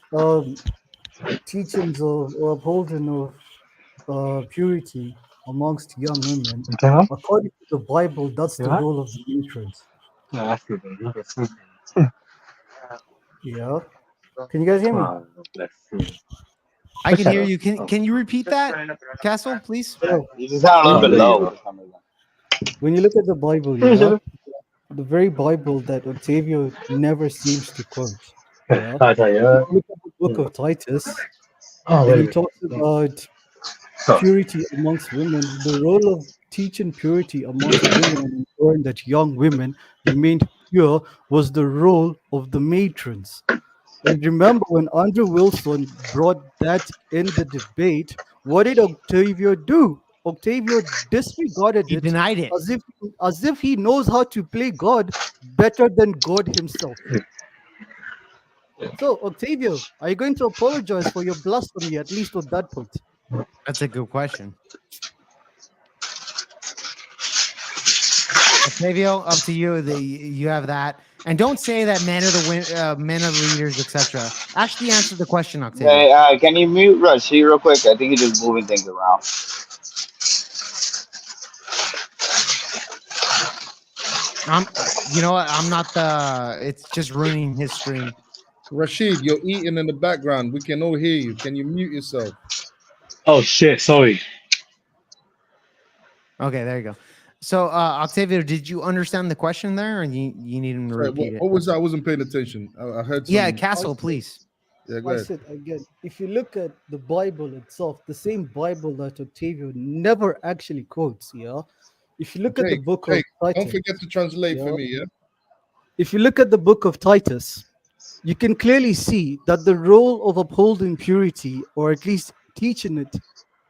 teachings or upholding of purity amongst young women, Okay, man. according to the Bible, that's the Yeah. role of the matrons. No, that's good. Man. That's good. Yeah. Can you guys hear me? Oh, let's see. I can hear you. Can you repeat that, Castle, please? So, You just sound a little Oh, bit there you low go. for some reason. when you look at the Bible, yeah, the very Bible that Octavio never seems to quote. Yeah. I tell you. If you look at the book of Titus, Oh, and wait a he minute. talks about So, purity amongst women, the role of teaching purity amongst women and ensuring that young women remained pure was the role of the matrons. And remember, when Andrew Wilson brought that in the debate, what did Octavio do? Octavio disregarded He it denied it. as if he knows how to play God better than God himself. So, Octavio, are you going to apologize for your blasphemy, at least on that point? That's a good question. Octavio, up to you. You have that, and don't say that men are men are the leaders, etc. Actually, answer the question, Octavio. Hey, can you mute Rashi real quick? I think he's just moving things around. You know what? I'm not the. It's just ruining his stream. Rashid, you're eating in the background. We can all hear you. Can you mute yourself? oh shit, sorry. Okay, there you go. So, Octavio, did you understand the question there, and you need him to Sorry, repeat what it? was that? I wasn't paying attention. I heard some, Yeah, Castle, please. yeah, go I ahead. said again, if you look at the Bible itself, the same Bible that Octavio never actually quotes, yeah. If you look at the Jake, book Jake, of don't Titus, forget to translate for yeah, me, yeah? if you look at the book of Titus, you can clearly see that the role of upholding purity, or at least teaching it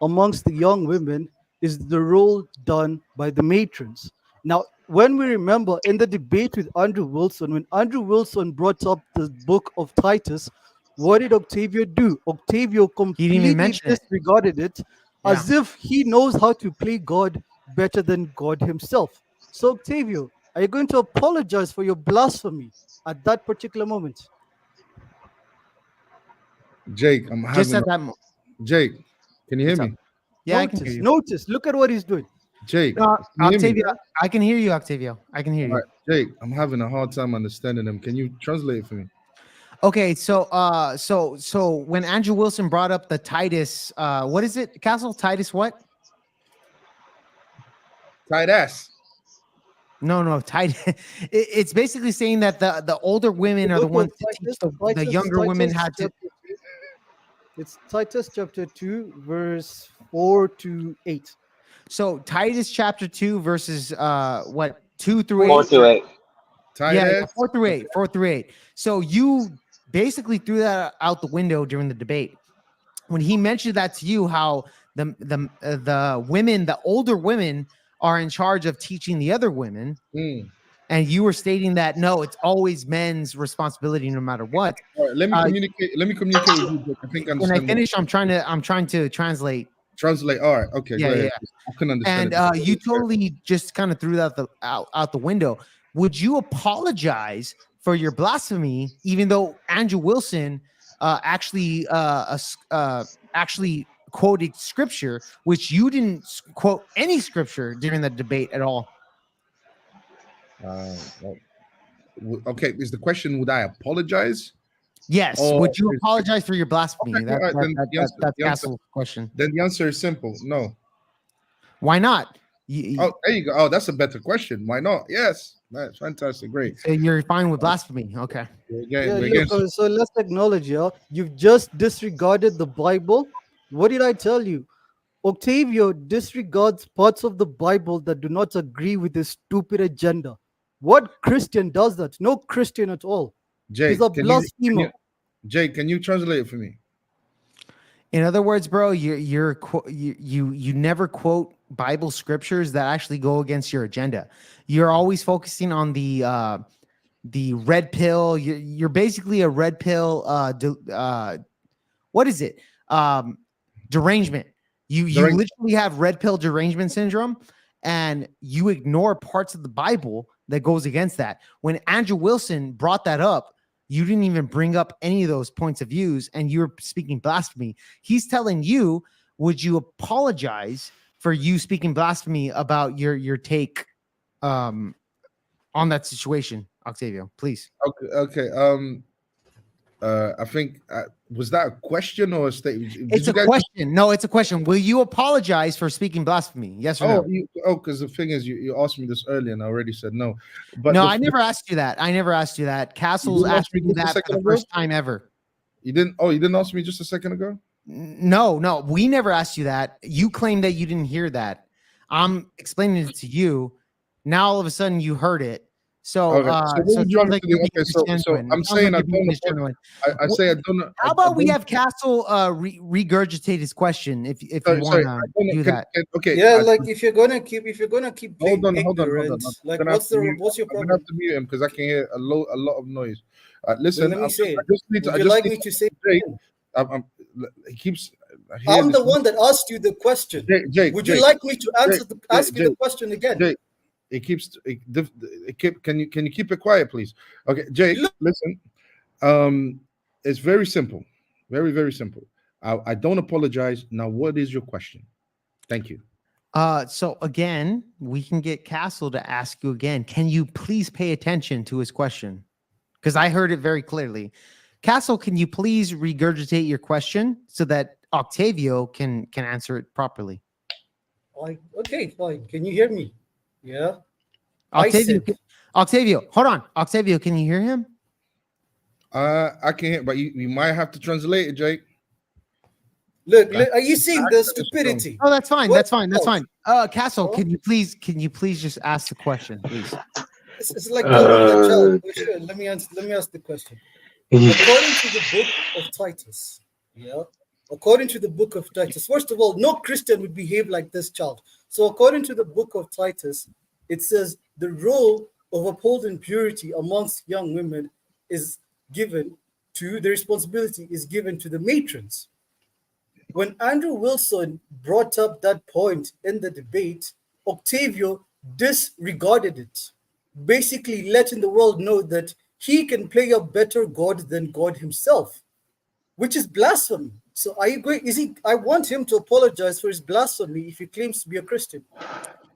amongst the young women, is the role done by the matrons. Now, when we remember in the debate with Andrew Wilson, when Andrew Wilson brought up the book of Titus, what did Octavio do? Octavio He didn't even completely mention it. disregarded it Yeah. as if he knows how to play God better than God himself. So, Octavio, are you going to apologize for your blasphemy at that particular moment? Jake, I'm Just having at that. Jake, can you hear What's me? Yeah, I can hear you. Notice, look at what he's doing. Jake, No, can you hear me? Octavio, I can hear you, Octavio. I can hear All you. right, Jake, I'm having a hard time understanding them. Can you translate it for me? Okay, so when Andrew Wilson brought up the Titus, what is it, Castle? Titus what? Tight ass. No, Titus. It's basically saying that the older women are the book ones of to teach Titus- the younger women Titus had to. chapter 2. It's Titus chapter 2, verse 4 to 8. So Titus chapter 2 verses what 2 through 8. 4 to 8. Tight Yeah, ass. 4 through 8. 4 through 8. So you basically threw that out the window during the debate when he mentioned that to you, how the women, the older women, are in charge of teaching the other women. Mm. and you were stating that no, it's always men's responsibility no matter what. All right, let me communicate. Let me communicate with you. Jake. I think I When I understand. finish, I'm trying to translate. Translate. All right. Okay. Yeah, go ahead. yeah. I couldn't understand. And it. you totally just kind of threw that out the window. Would you apologize for your blasphemy, even though Andrew Wilson actually quoted scripture, which you didn't quote any scripture during the debate at all? Okay. Is the question, would I apologize? Yes. Oh, Would you okay. apologize for your blasphemy? Okay, all right, then the answer- That's the answer- Castle's question. Then the answer is simple. No. Why not? Oh, there you go. Oh, that's a better question. Why not? Yes. That's fantastic. Great. So you're fine with blasphemy. Okay. Yeah, look, so let's acknowledge, you've just disregarded the Bible. What did I tell you? Octavio disregards parts of the Bible that do not agree with his stupid agenda. What Christian does that? No Christian at all. Jake, He's a blasphemer. Jake, can you translate it for me? In other words, bro, you never quote Bible scriptures that actually go against your agenda. You're always focusing on the red pill. You're basically a red pill. What is it? Derangement. You literally have red pill derangement syndrome, and you ignore parts of the Bible that goes against that. When Andrew Wilson brought that up, you didn't even bring up any of those points of views, and you're speaking blasphemy. He's telling you, would you apologize for you speaking blasphemy about your take on that situation, Octavio? Please. Okay. I think was that a question or a statement? It's a question. No, it's a question. Will you apologize for speaking blasphemy? Yes or no? Because the thing is, you asked me this earlier, and I already said no. But no, I never asked you that. Castle's asked me that for the first time ever. You didn't? Oh, you didn't ask me just a second ago? No, we never asked you that. You claim that you didn't hear that. I'm explaining it to you. Now all of a sudden you heard it. So, okay. So I'm saying I don't know. I say I don't know. How about we have Castle regurgitate his question if you want to do that? Okay. Yeah, like if you're gonna keep hold on. like what's your problem? I'm gonna have to mute him because I can hear a lot of noise. Listen, let me say I just need to. Jake, he keeps. I'm the one that asked you the question. Jake, would you like me to ask you the question again? Jake, can you keep it quiet, please? Okay, Jake, listen. It's very simple, very, very simple. I don't apologize. Now, what is your question? Thank you. So again, we can get Castle to ask you again. Can you please pay attention to his question? Because I heard it very clearly. Castle, can you please regurgitate your question so that Octavio can answer it properly? Okay, fine. Can you hear me? Yeah. Octavio, hold on. Octavio, can you hear him? I can hear, but you might have to translate it, Jake. Look, are you seeing the stupidity? Oh, that's fine. That's fine. Castle, can you please just ask the question, please? It's like child. Let me ask the question. According to the book of Titus, according to the book of Titus, first of all, no Christian would behave like this child. So according to the book of Titus, it says the role of upholding purity amongst young women is given to the responsibility is given to the matrons. When Andrew Wilson brought up that point in the debate, Octavio disregarded it, basically letting the world know that he can play a better God than God himself, which is blasphemy. So are you going? I want him to apologize for his blasphemy if he claims to be a Christian.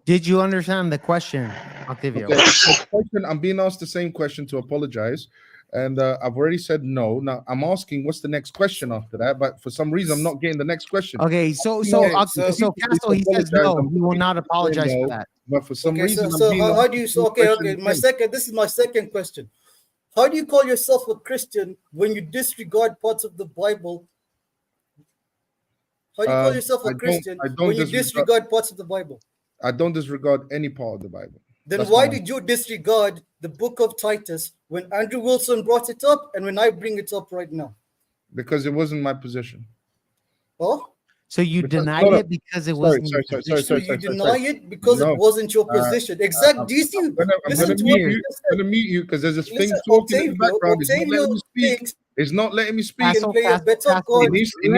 Did you understand the question, Octavio? Okay. I'm being asked the same question to apologize, and I've already said no. Now I'm asking what's the next question after that, but for some reason I'm not getting the next question. Okay, so Castle, he says no, he will not apologize for that. But for some reason, how do you? This is my second question. How do you call yourself a Christian when you disregard parts of the Bible? How do you call yourself a Christian when you disregard parts of the Bible? I don't disregard any part of the Bible. Then why did you disregard the book of Titus when Andrew Wilson brought it up and when I bring it up right now? Because it wasn't my position. Oh? So you Because- denied no, no. it because it Sorry, wasn't. sorry, your sorry, sorry, position? So you sorry, deny sorry. it because No. it wasn't your position. Exactly. Do you see? I'm gonna Listen to mute what you. you just I'm said. gonna mute you because there's this thing Listen, talking in the Octavio, background. It's not Octavio letting me speak. thinks It's not letting me speak. he can play a better Castle, God. let him explain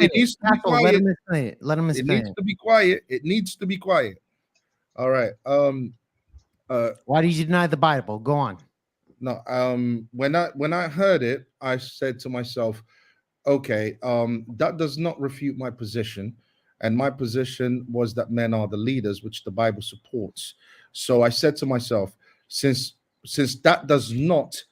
it needs to be Castle, let quiet. him explain it. Let him It explain needs it. to be quiet. It needs to be quiet. All right. Why did you deny the Bible? Go on. No. When I heard it, I said to myself, okay, that does not refute my position. And my position was that men are the leaders, which the Bible supports. So I said to myself, since that does not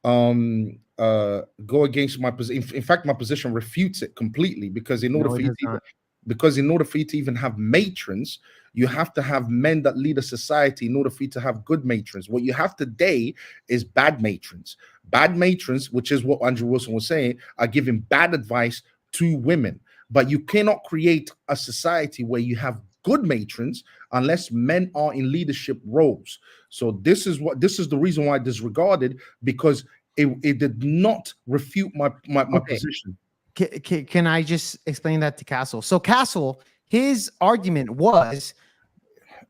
go against my position, in fact, my position refutes it completely, because in order No, for it you does to even, not. because in order for you to even have matrons, you have to have men that lead a society in order for you to have good matrons. What you have today is bad matrons. Bad matrons, which is what Andrew Wilson was saying, are giving bad advice to women. But you cannot create a society where you have good matrons unless men are in leadership roles. So this is the reason why I disregarded, because it did not refute my Okay. position. Can I just explain that to Castle? So Castle, his argument was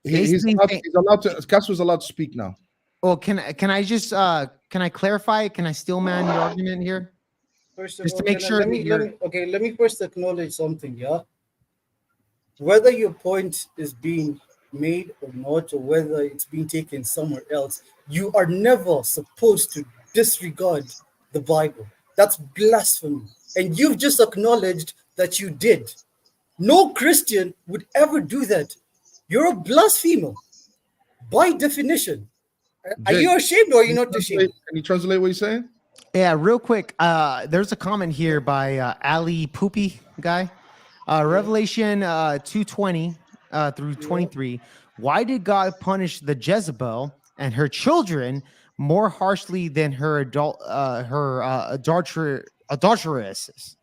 He's basically saying- allowed to. Castro's allowed to speak now. well, can I just can I clarify? Can I still man your argument here? First of Just to all, make can I- sure let that me, you're- let me first acknowledge something, yeah. Whether your point is being made or not, or whether it's being taken somewhere else, you are never supposed to disregard the Bible. That's blasphemy. And you've just acknowledged that you did. No Christian would ever do that. You're a blasphemer by definition. Are you Jake, ashamed or are you not ashamed? Can you translate what you're saying? Yeah, real quick. There's a comment here by Ali Poopy guy. Revelation 2:20 through 23. Why did God punish the Jezebel and her children more harshly than her adulteresses?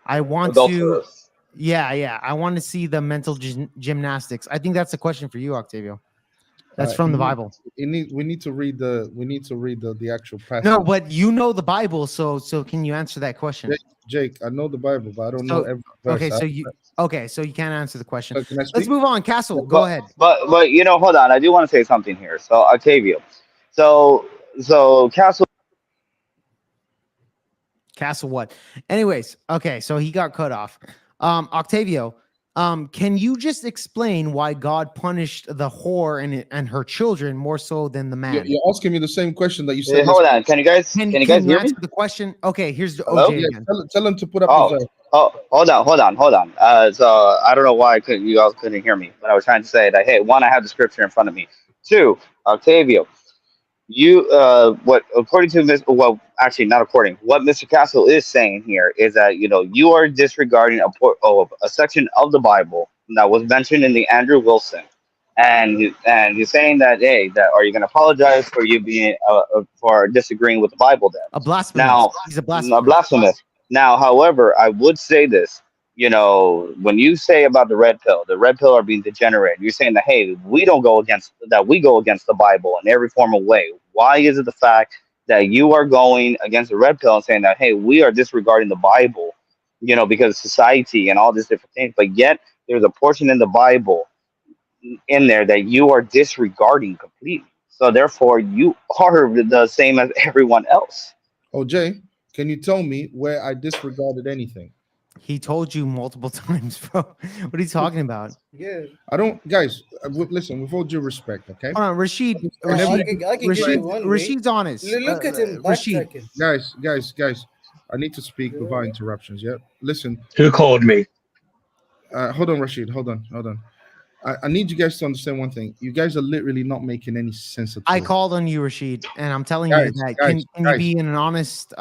I want to. Adulterous. Yeah. I want to see the mental gymnastics. I think that's a question for you, Octavio. That's from the Bible. We need to read the actual passage. No, but you know the Bible, so can you answer that question? Jake, I know the Bible, but I don't know every verse. Okay, so you can't answer the question. Can I Let's speak? move on. Castle, go ahead. But hold on. I do want to say something here. So Octavio, so Castle. Castle, what? Anyways, okay, so he got cut off. Octavio, can you just explain why God punished the whore and her children more so than the man? You're asking me the same question that you said. Hold on. Can you guys Can hear me? answer the question? Okay, here's the Hello? OJ Yeah, again. tell him to put up Oh. his. Hold on. So I don't know why you guys couldn't hear me, but I was trying to say that, hey, one, I have the scripture in front of me. Two, Octavio, you what according to this, well, actually not according, what Mr. Castle is saying here is that you are disregarding a section of the Bible that was mentioned in the Andrew Wilson, and he's saying that, hey, that are you going to apologize for you being for disagreeing with the Bible then? A blasphemous. Now, He's a blasphemous. blasphemous. Now, however, I would say this, when you say about the red pill are being degenerate, you're saying that, hey, we go against the Bible in every form of way. Why is it the fact that you are going against the red pill and saying that, hey, we are disregarding the Bible, because of society and all these different things, but yet there's a portion in the Bible in there that you are disregarding completely. So therefore, you are the same as everyone else. Oh, Jay, can you tell me where I disregarded anything? He told you multiple times, bro. What are you talking about? Yeah. I don't, guys. Listen, with all due respect, okay? Hold on, Rashid. I can give you one way. Rashid's honest. Look at him Rashid. backtracking. Guys, I need to speak without interruptions. Yeah, listen. Who called me? Hold on, Rashid. Hold on. I need you guys to understand one thing. You guys are literally not making any sense at all. I called on you, Rashid, and I'm telling Guys, you that guys, can you be an honest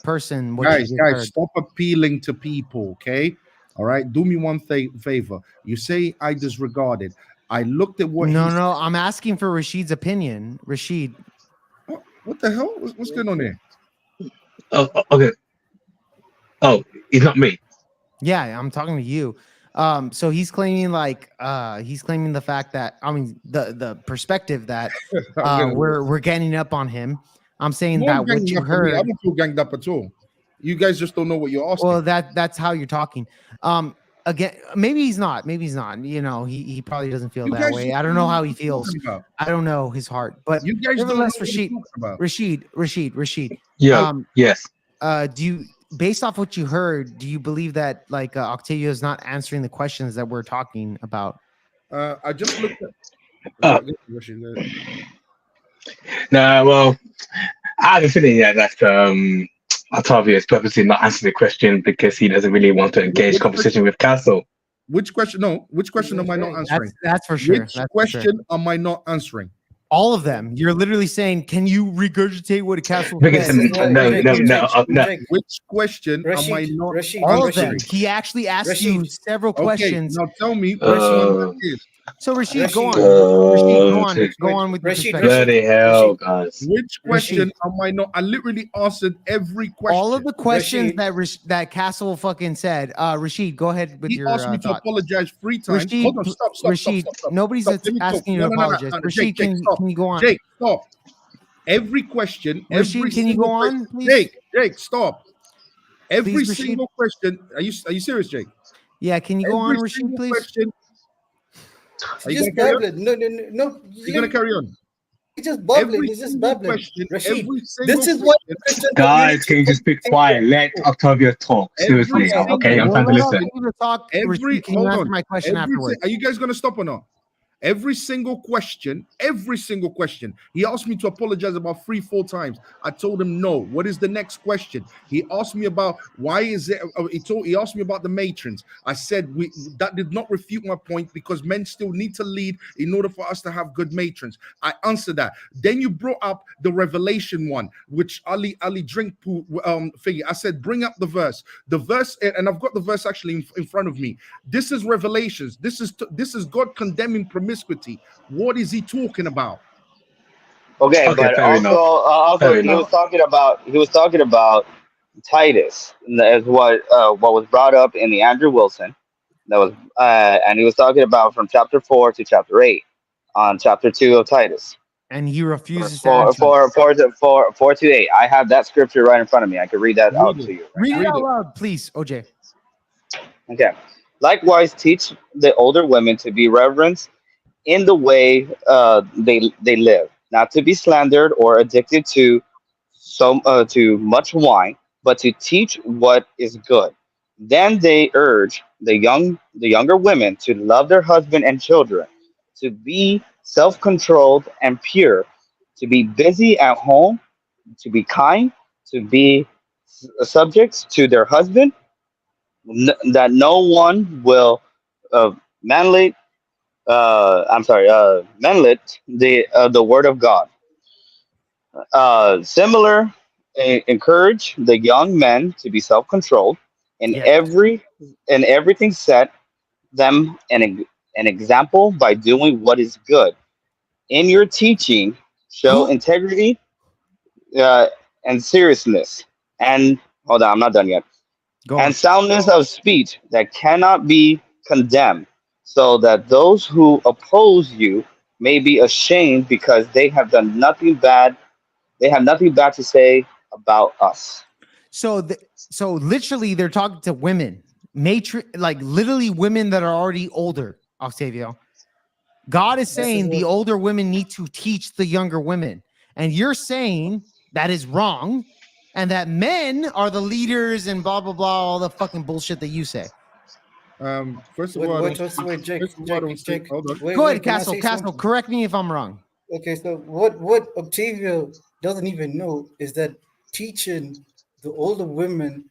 person? What Guys, you heard? stop appealing to people, okay? All right, do me one favor. You say I disregarded. I looked at what. No, I'm asking for Rashid's opinion. Rashid, What the hell? What's going on there? Oh, okay. Oh, it's not me. yeah, I'm talking to you. So he's claiming the fact that the perspective that we're ganging up on him. I'm saying that what you heard. I don't feel ganged up at all. You guys just don't know what you're asking. Well, that's how you're talking. again, maybe he's not. Maybe he's not. You know, he probably doesn't feel You that guys way. don't I don't know know what how he you're feels. talking about. I don't know his heart. But You guys don't know nevertheless, what you're talking about. Rashid. Yeah. Yes. Do you, based off what you heard, do you believe that like Octavio is not answering the questions that we're talking about? I just looked at. Oh. Rashid, No, well, I have a feeling that Octavio is purposely not answering the question because he doesn't really want to engage conversation with Castle. Which question? No, which question am I not answering? That's for sure. Which That's for sure. question am I not answering? All of them. You're literally saying, "Can you regurgitate what a castle Because said?" no. Which question am I Rashid, not Rashid, All of them. answering? He actually asked you Rashid. several Okay, questions. now tell me which Uh, one that is. So Rashid, go on. Rashid. Go on with your Rashid, perspective. Bloody hell, guys. Which question am I not? I literally answered every question. All of the questions Rashid. that Castle fucking said. Rashid, go ahead with He your asked me to thought. apologize 3 times. Rashid, Hold on, stop. Rashid, nobody's Stop, let me talk. asking you to No, apologize. Rashid, Jake, stop. can you go on? Jake, stop. Every question, Rashid, every can you go single on, question- please? Jake, stop. Every Please, Rashid. single question. Are you serious, Jake? Yeah, can you go on, Every Rashid, single please? question. Are you Just gonna carry on? babbling. No. You're gonna carry on. He's just babbling. Every He's just single babbling. question, Rashid, every single this is what question- Christian Guys, can you just be quiet? Let Octavio talk. Seriously, Every okay? I'm single- trying to listen. Rashid, can you hold answer on. my question afterwards? Are you guys gonna stop or not? Every single question, he asked me to apologize about 3-4 times. I told him no. What is the next question? He asked me about why is it. He asked me about the matrons. I said that did not refute my point because men still need to lead in order for us to have good matrons. I answered that. Then you brought up the Revelation one, which Ali drink figure. I said bring up the verse, and I've got the verse actually in front of me. This is Revelations. This is God condemning promiscuity. What is he talking about? Okay, Okay, but fair enough. also Fair he enough. was talking about Titus as what was brought up in the Andrew Wilson. That was and he was talking about from chapter 4 to chapter 8 on chapter 2 of Titus. And he refuses to Four, answer. 4 to 8. I have that scripture right in front of me. I could read that out to you. Read it out loud, please, OJ. Okay. Likewise, teach the older women to be reverent in the way they live, not to be slandered or addicted to to much wine, but to teach what is good. Then they urge the younger women to love their husband and children, to be self-controlled and pure, to be busy at home, to be kind, to be subjects to their husband, that no one will manly manlet the word of God. Similar, encourage the young men to be self-controlled in Yes. everything. Set them an example by doing what is good. In your teaching, show integrity and seriousness. And hold on, I'm not done yet. Go And on. soundness of speech that cannot be condemned, so that those who oppose you may be ashamed because they have done nothing bad. They have nothing bad to say about us. So literally, they're talking to women, like literally women that are already older. Octavio, God is saying the older women need to teach the younger women, and you're saying that is wrong, and that men are the leaders and blah blah blah, all the fucking bullshit that you say. First of all, Jake. hold on. Go ahead, Castle. Correct me if I'm wrong. Okay, so what Octavio doesn't even know is that teaching the older women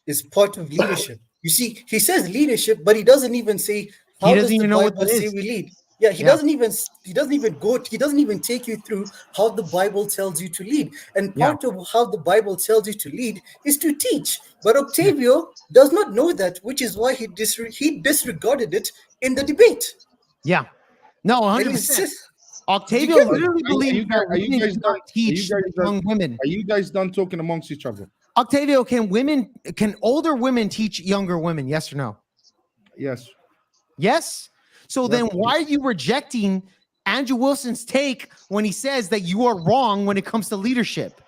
is part of leadership. You see, he says leadership, but he doesn't even say how does the Bible say we lead. Yeah, he doesn't even take you through how the Bible tells you to lead. And part of how the Bible tells you to lead is to teach. But Octavio does not know that, which is why he disregarded it in the debate. Yeah. No, 100%. Octavio literally believes that women do not teach young women. Are you guys done talking amongst each other? Octavio, can older women teach younger women? Yes or no? Yes. Yes? So then why are you rejecting Andrew Wilson's take when he says that you are wrong when it comes to leadership?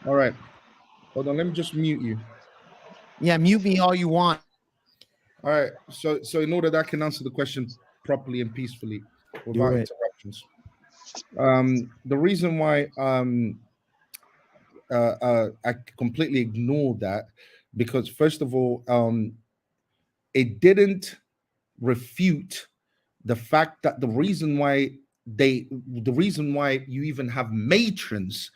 All right. Hold on. Let me just mute you. Yeah, mute me all you want. All right. So in order that I can answer the question properly and peacefully without it. interruptions. The reason why I completely ignored that, because first of all, it didn't refute the fact that the reason why you even have matrons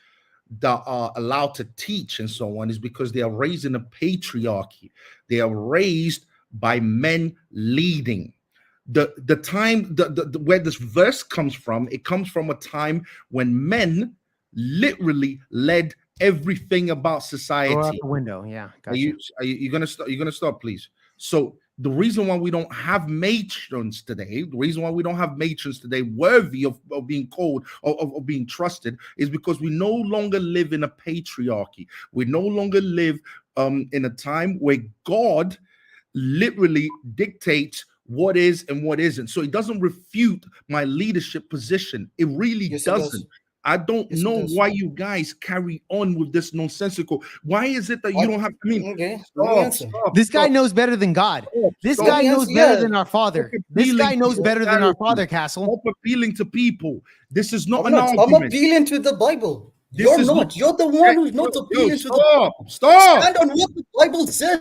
that are allowed to teach and so on is because they are raised in a patriarchy. They are raised by men leading. The time where this verse comes from, it comes from a time when men literally led everything about Go out society. the window. Yeah. Are Gotcha. you gonna stop? You're gonna stop, please. So the reason why we don't have matrons today, worthy of being called of being trusted, is because we no longer live in a patriarchy. We no longer live in a time where God literally dictates what is and what isn't. So it doesn't refute my leadership position. It really Yes, it does. doesn't. I don't Yes, it know does. why you guys carry on with this nonsensical. Why is it that you don't have? I mean, Okay, let me stop, answer. stop, This guy stop, knows better than God. stop, This stop. guy Let me knows answer, better yeah. than our Father. Stop This guy appealing knows to better than our clarity. Father, Castle. Stop appealing to people. This is not I'm an not. I'm argument. appealing to the Bible. This You're is not. not- You're the one who's not appealing to the stop, Bible. stop. Stand on what the Bible says.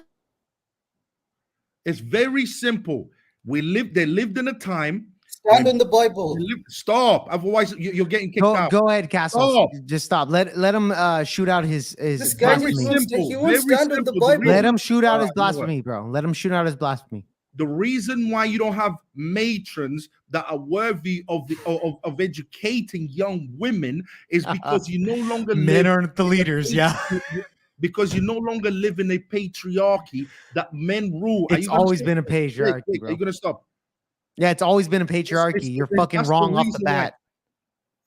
It's very simple. They lived in a time. Stand on the Bible. Stop. Otherwise, you're getting kicked out. Go ahead, Castle. Stop. Just stop. Let him shoot out his This guy Very blasphemy. wants simple. he wants Very stand on the simple. Bible. Let him shoot out his Alright, you know what? blasphemy, bro. Let him shoot out his blasphemy. The reason why you don't have matrons that are worthy of educating young women is because you no longer Men live aren't the leaders. Yeah. because you no longer live in a patriarchy that men rule. Are It's you gonna always stop? been a Jake, patriarchy, Jake, are bro. you gonna stop? Yeah, it's always been a patriarchy. You're fucking that's the wrong off the reason why. bat.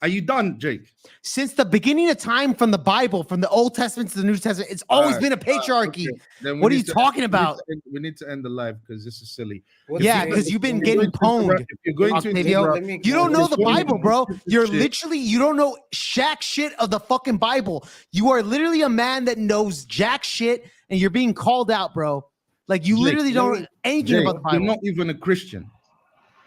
Are you done, Jake? Since the beginning of time, from the Bible, from the Old Testament to the New Testament, it's always Alright, been a patriarchy. Okay. Then we What are need you to- talking we need about? to end- We need to end the live because this is silly. What's Yeah, the- because you've been let me- getting If pwned. you're going to Octavio, interrupt, let me You don't know the Just Bible, bro. shit. You're literally, you don't know jack shit of the fucking Bible. You are literally a man that knows jack shit, and you're being called out, bro. Like you Jake, literally let don't me- know anything Jake, about the you're Bible. not even a Christian.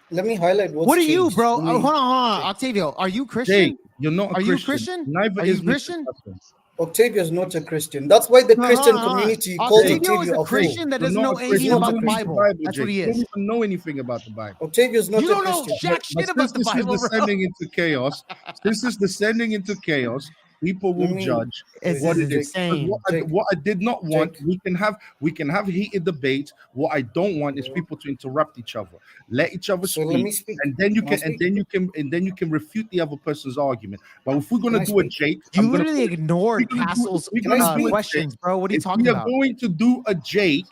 Let me highlight what's What are you, changed. bro? Let me- Hold on, Octavio. Are you Christian? Jake, you're not a Are Christian. you Christian? Neither Are is you Mr. Christian? Custom. Octavio's not a Christian. That's why the No, Christian hold on. community calls Octavio is Octavio a a fool. Christian that You're doesn't not know a anything Christian. about the You don't know Bible. That's Jake. what he You don't is. even know anything about the Bible. Octavio's not You a don't know Christian. jack shit But about the since this Bible, is bro. descending into chaos, since it's descending into chaos, people will Let me- judge It's what it is. insane. What I did not want, Jake. we can have heated debates. What I don't want is people to interrupt each other. Let each other So speak, let me speak. and then you Can I can, and speak? then you can refute the other person's argument. But if we're gonna Can I do a speak? Jake, You I'm gonna literally put- ignored we're gonna do- Castle's we're Can I gonna do speak? a questions, Jake. bro. What are you If talking we are about? going to do a Jake,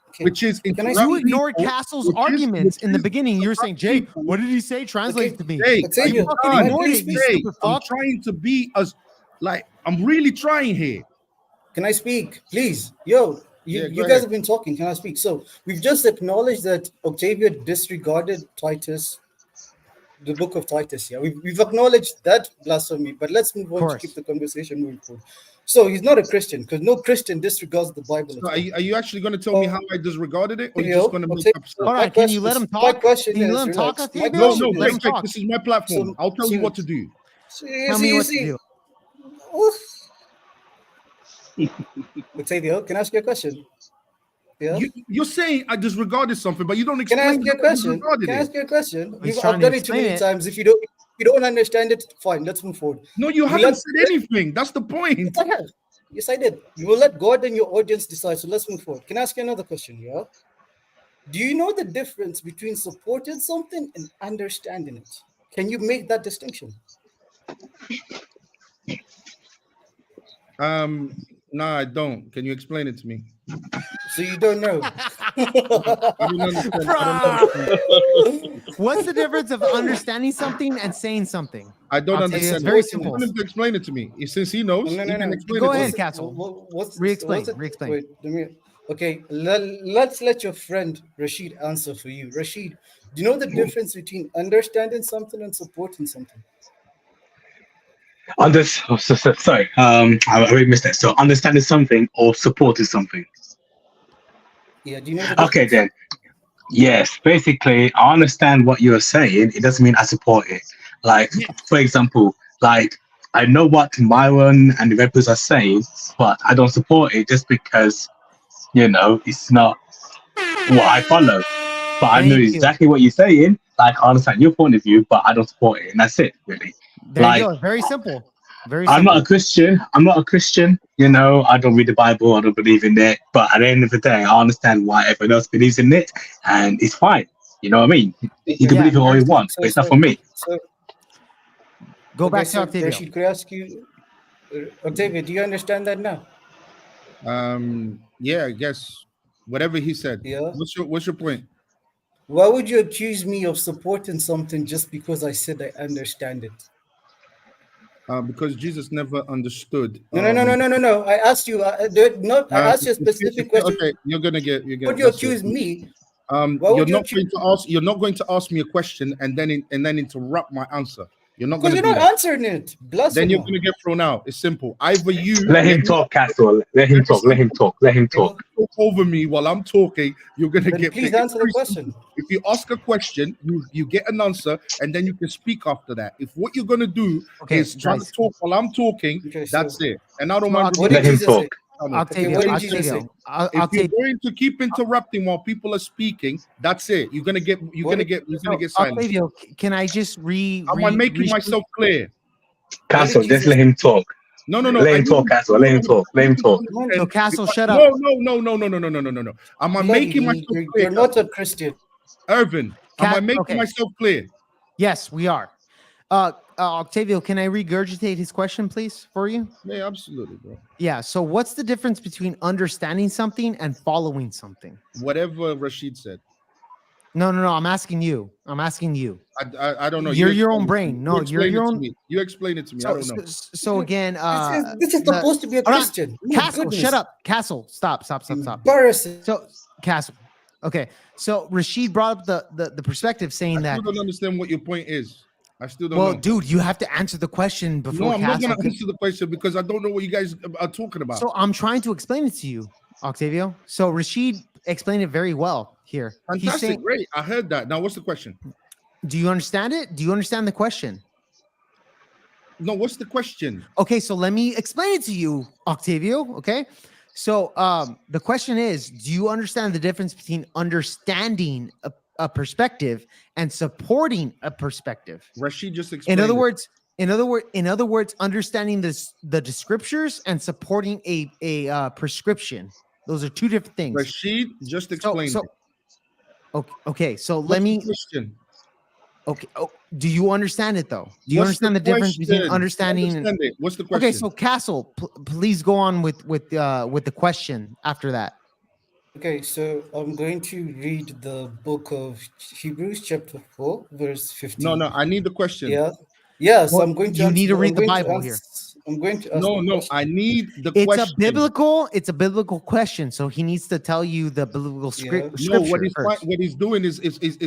Okay. which is Can I interrupt You ignored people, Castle's which is- arguments which in the is beginning. You were saying, Jay, people- what did he say? Translate Okay. to me. Jake, Octavio, you fucking can I ignored please it, you speak? stupid I'm fuck. trying to be as like I'm really trying here. Can I speak, please? Yo, Yeah, go you guys ahead. have been talking. Can I speak? So we've just acknowledged that Octavio disregarded Titus, the book of Titus. Yeah, we've acknowledged that blasphemy, but let's move on to course. keep the conversation moving forward. So he's not a Christian because no Christian disregards the Bible. So at all. are you actually going to tell me how I disregarded it, or you Octavio, just going to make Octavio, up stuff? Hold my on, can you question let is- him My talk? question Can you is, let him talk, relax. My Octavio? No, question no, is- Let him Jake, Jake, talk. this is my platform. So- I'll tell you what to do. Tell me what to do. Octavio, can I ask you a question? Yeah. You're saying I disregarded something, but you don't Can I explain ask you a how question? disregarded Can I it. ask you a question? He's I've trying to done it too explain many it. times. If you don't understand it, fine. Let's move forward. No, you We haven't let- said anything. That's the point. Yes, I have. Yes, I did. You will let God and your audience decide. So let's move forward. Can I ask you another question? Yeah. Do you know the difference between supporting something and understanding it? Can you make that distinction? No, I don't. Can you explain it to me? So you don't know. I don't understand. I don't understand. What's the difference of understanding something and saying something? I don't I'll tell you, understand. it's very I simple. want him to explain it to me. Since he knows, No, he no, can no. explain Go it to ahead, me. Castle. What's Re-explain, what's it- re-explain. Wait, let me. Okay, let's let your friend Rashid answer for you. Rashid, do you know the difference between understanding something and supporting something? Sorry, I already missed that. So understanding something or supporting something. Yeah, do you know the Okay, difference? Yes, basically, I understand what you're saying. It doesn't mean I support it. Like, for example, like I know what Myron and the Red Bulls are saying, but I don't support it just because it's not what I follow. But I know Thank you. exactly what you're saying. Like, I understand your point of view, but I don't support it, and that's it, really. There Like, you go. Very simple. Very I'm simple. not a Christian. I'm not a Christian. I don't read the Bible. I don't believe in it. But at the end of the day, I understand why everyone else believes in it, and it's fine. You know what I mean? You can Yeah, believe it all very you simple. want, but it's not for me. So, Go okay, back to so Octavio. Rashid, could I ask you, Octavio, do you understand that now? Yeah, I guess whatever he said. Yeah. What's your point? Why would you accuse me of supporting something just because I said I understand it? Because Jesus never understood. No. I asked you. I asked you a specific question. Okay, you're gonna get. Would you accuse me? Why You're would you not going to ask. You're not going to ask me a question and then interrupt my answer. You're not Because going to you're do not that. answering it. Then you're going to get thrown out. It's simple. Either you Let him talk, Castle. Let him talk. Let him talk. Let him talk. talk over me while I'm talking. You're going to Then get. please it's answer the very question. simple. If you ask a question, you get an answer, and then you can speak after that. If what you're going to do is try to guys. talk while I'm talking, Okay, that's so it. And I don't So mind. what did Let him Jesus talk. say? Octavio, what did Jesus say? Octavio, If you're Octavio. going to keep interrupting while people are speaking, that's it. You're gonna get silent. Octavio, can I just Am I making myself clear? Castle, Jesus just let him talk. No. Let him talk, Castle. Let him talk. Let him talk. So Castle, shut up. No. Am I Bloody making me, myself clear? you're not a Christian. Irvin, am I making okay. myself clear? Yes, we are. Octavio, can I regurgitate his question, please, for you? Yeah, absolutely, bro. Yeah. So, what's the difference between understanding something and following something? Whatever Rashid said. No. I'm asking you. I don't know. You're You your own explain it to brain. me. No, You you're explain your it to own. me. You explain it to me. I don't know. So again, This is supposed to be a hold on. Christian. My Castle, goodness. shut up. Castle, stop. Embarrassing. So Castle. Okay. So Rashid brought up the perspective saying I that. still don't understand what your point is. I still don't Well, know. dude, you have to answer the question before No, I'm not Castle. going to answer the question because I don't know what you guys are talking about. So I'm trying to explain it to you, Octavio. So Rashid explained it very well here. He's Fantastic, saying, great. I heard that. Now, what's the question? do you understand it? Do you understand the question? No, what's the question? Okay, so let me explain it to you, Octavio. Okay. So the question is, do you understand the difference between understanding a perspective and supporting a perspective? Rashid just explained. In other words, understanding the scriptures and supporting a prescription. Those are two different things. Rashid just explained. Okay. So What's let me. the question? Okay. Oh, do you understand it though? Do you What's understand the difference between question? understanding Understand it. What's the question? Okay, so Castle, please go on with the question after that. Okay, so I'm going to read the book of Hebrews, chapter 4, verse 15. No, I need the question. Yeah. So Well, I'm going to. you need to read the Bible here. I'm going to ask. No, I need the It's question. a biblical question, so he needs to tell you the biblical scripture. No, what he's doing is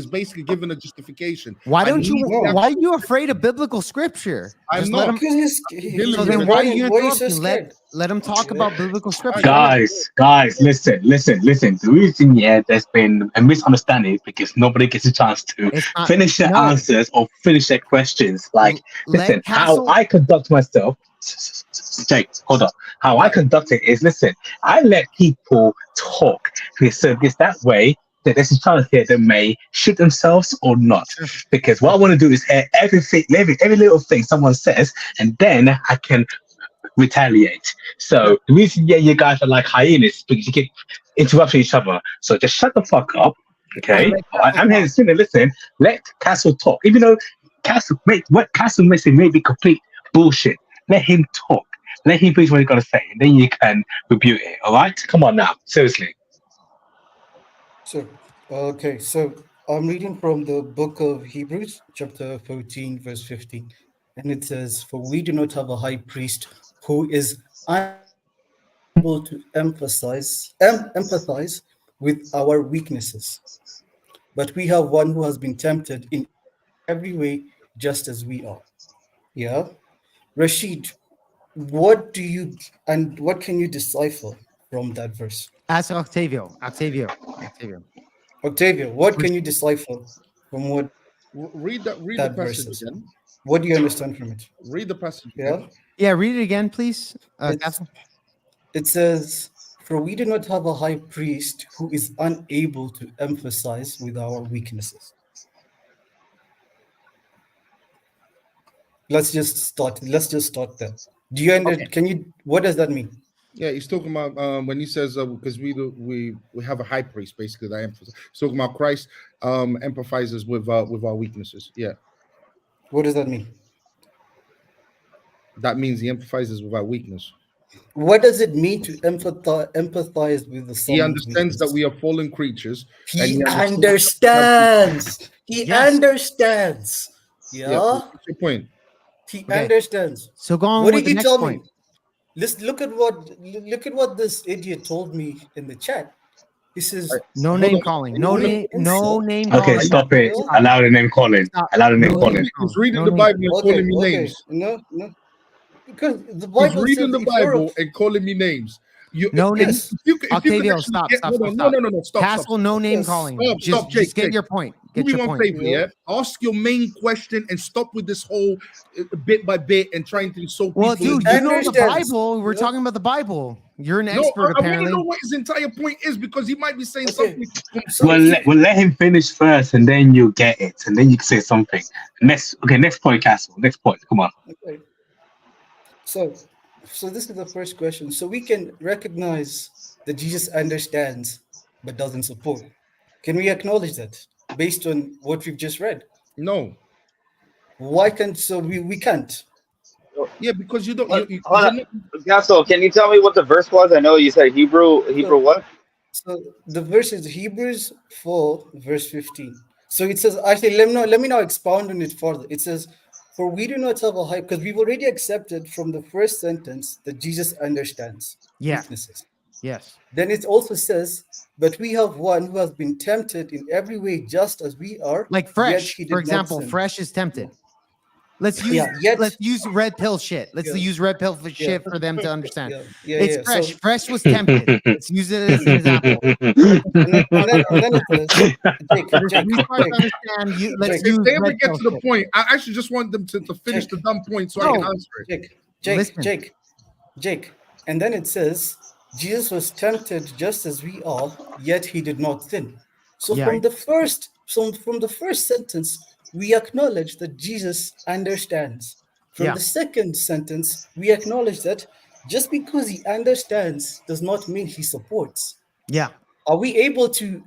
basically giving a justification. Why are you afraid of biblical scripture? I'm not. So then why are you interrupting? Let him talk about biblical scripture. Guys, listen. The reason there's been a misunderstanding is because nobody gets a chance to finish their answers or finish their questions. Like, listen, how I conduct myself. Jake, hold on. How I conduct it is, listen, I let people talk. So it's that way that there's a chance here they may shoot themselves or not. Because what I want to do is hear everything, every little thing someone says, and then I can retaliate. So the reason you guys are like hyenas because you keep interrupting each other. So just shut the fuck up. Okay. I'm here to listen. Let Castle talk. Even though what Castle makes it may be complete bullshit. Let him talk. Let him finish what he's gonna say, and then you can rebuke it. All right? Come on now, seriously. So I'm reading from the book of Hebrews, chapter 14, verse 15, and it says, "For we do not have a high priest who is unable to empathize with our weaknesses, but we have one who has been tempted in every way, just as we are." Yeah. Rashid, what can you decipher from that verse? Ask Octavio. Octavio, what can you decipher from what Read the that passage verse is? again. What do you understand from it? Read the passage Yeah. again. Yeah, read it again, please. It's- Castle. It says, "For we do not have a high priest who is unable to emphasize with our weaknesses." Let's just start there. Do you Can you? What does that mean? Yeah, he's talking about when he says because we have a high priest basically that emphasizes. He's talking about Christ empathizes with our weaknesses. Yeah, What does that mean? that means he empathizes with our weakness. What does it mean to empathize with the He understands that we are fallen creatures. And He understands. understands. He Yes. understands. Yeah, What's your point? he Okay. understands. So go on What with did the you next tell point. me? Let's look at what this idiot told me in the chat. He says, No Hold name on. calling. Hold on. No name Okay, calling. stop it. Allow the name calling. Stop. Allow the name No calling. name He's reading No the name. Bible and calling me names. No, because the He's Bible reading says the if you're a- Bible and calling me names. No if names. you could Octavio, actually stop, get- stop, hold on, stop, no, stop. Castle, no name Yes. calling. Stop, Just Jake, get Jake. your point. Do Get me your one point. favor, yeah? Ask your main question and stop with this whole bit by bit and trying to insult Well, people. dude, you know the Understands. Bible. We're Yeah. talking about the Bible. You're an No, expert, I want to apparently. know what his entire point is because he might be saying Okay. something. So We'll let him finish first, and then you get it, and then you can say something. Next point, Castle. Next point. Come on. Okay. So this is the first question. So we can recognize that Jesus understands but doesn't support. Can we acknowledge that based on what we've just read? No. Why can't we can't? Yeah, because you don't. Hold you're on. not- Gasso, can you tell me what the verse was? I know you said Hebrew what? So the verse is Hebrews 4, verse 15. So it says, actually, let me now expound on it further. It says, "For we do not have a high," because we've already accepted from the first sentence that Jesus understands Yeah. weaknesses. Yes. Then it also says, "But we have one who has been tempted in every way just as we are." Like yet Fresh, he did for not example. sin. Fresh is tempted. Let's use Yeah, yet- let's use red pill shit. Let's Yeah. use red pill shit for them to understand. Yeah, It's yeah. Fresh. So, Fresh was tempted. Let's use it as an example. and then it says, Jake, We start to understand. Let's If use they ever red get pill to the shit. point, I actually just want them to finish Jake. the dumb point so I No. can answer it. Jake. And then it says, "Jesus was tempted just as we are, yet he did not sin." So Yeah. from the first sentence, we acknowledge that Jesus understands. From Yeah. the second sentence, we acknowledge that just because he understands does not mean he supports. Yeah. Are we able to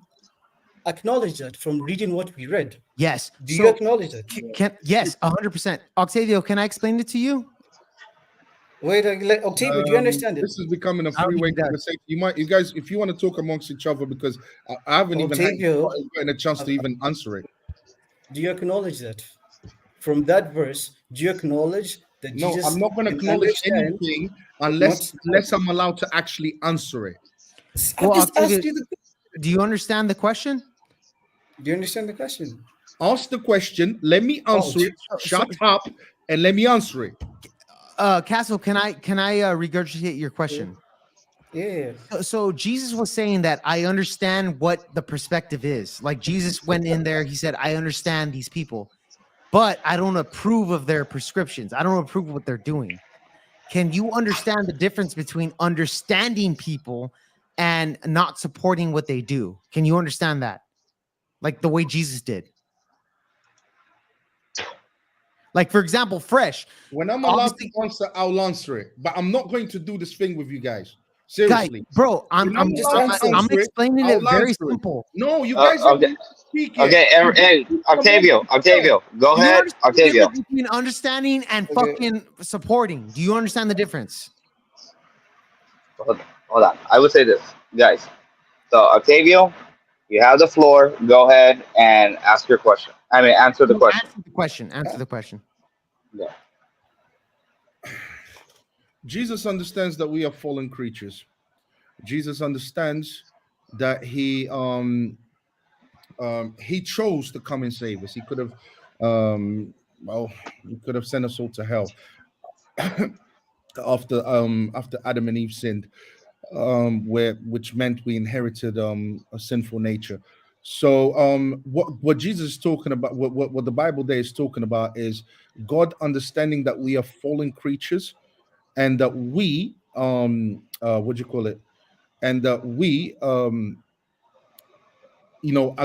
acknowledge that from reading what we read? Yes. Do you acknowledge that? Yes, 100%. Octavio, can I explain it to you? Wait, Octavio, do you understand it? This is becoming a I don't three-way think he does. conversation. You guys, if you want to talk amongst each other, because I haven't even Octavio. gotten a chance to even answer it. Do you acknowledge that? From that verse, do you acknowledge that No, Jesus I'm not going to can acknowledge understand, anything but unless not- I'm allowed to actually answer it. I Well, just Octavio, asked you the do you understand the question? Do you understand the question? Ask the question, let me answer it. so- Shut up and let me answer it. Castle, can I regurgitate your question? Yeah. So Jesus was saying that I understand what the perspective is. Like Jesus went in there, he said, I understand these people, but I don't approve of their prescriptions. I don't approve of what they're doing. Can you understand the difference between understanding people and not supporting what they do? Can you understand that? Like the way Jesus did. Like, for example, Fresh. When I'm allowed Obviously- to answer, I'll answer it. But I'm not going to do this thing with you guys. Guys, Seriously. bro, I'm When I'm just allowed to I'm answer it, explaining it I'll very answer it. simple. No, you guys Okay. haven't speak yet. Okay, hey, Octavio, go Do you ahead, understand the Octavio. difference between understanding and Okay. fucking supporting? Do you understand the difference? Hold on. I would say this, guys. So, Octavio, you have the floor. Go ahead and ask your question. I mean, answer the question. Answer the question. Answer the question. Yeah. Jesus understands that we are fallen creatures. Jesus understands that he chose to come and save us. He could have he could have sent us all to hell after Adam and Eve sinned, which meant we inherited a sinful nature. So what Jesus is talking about, what the Bible there is talking about is God understanding that we are fallen creatures and that we what do you call it? And that we are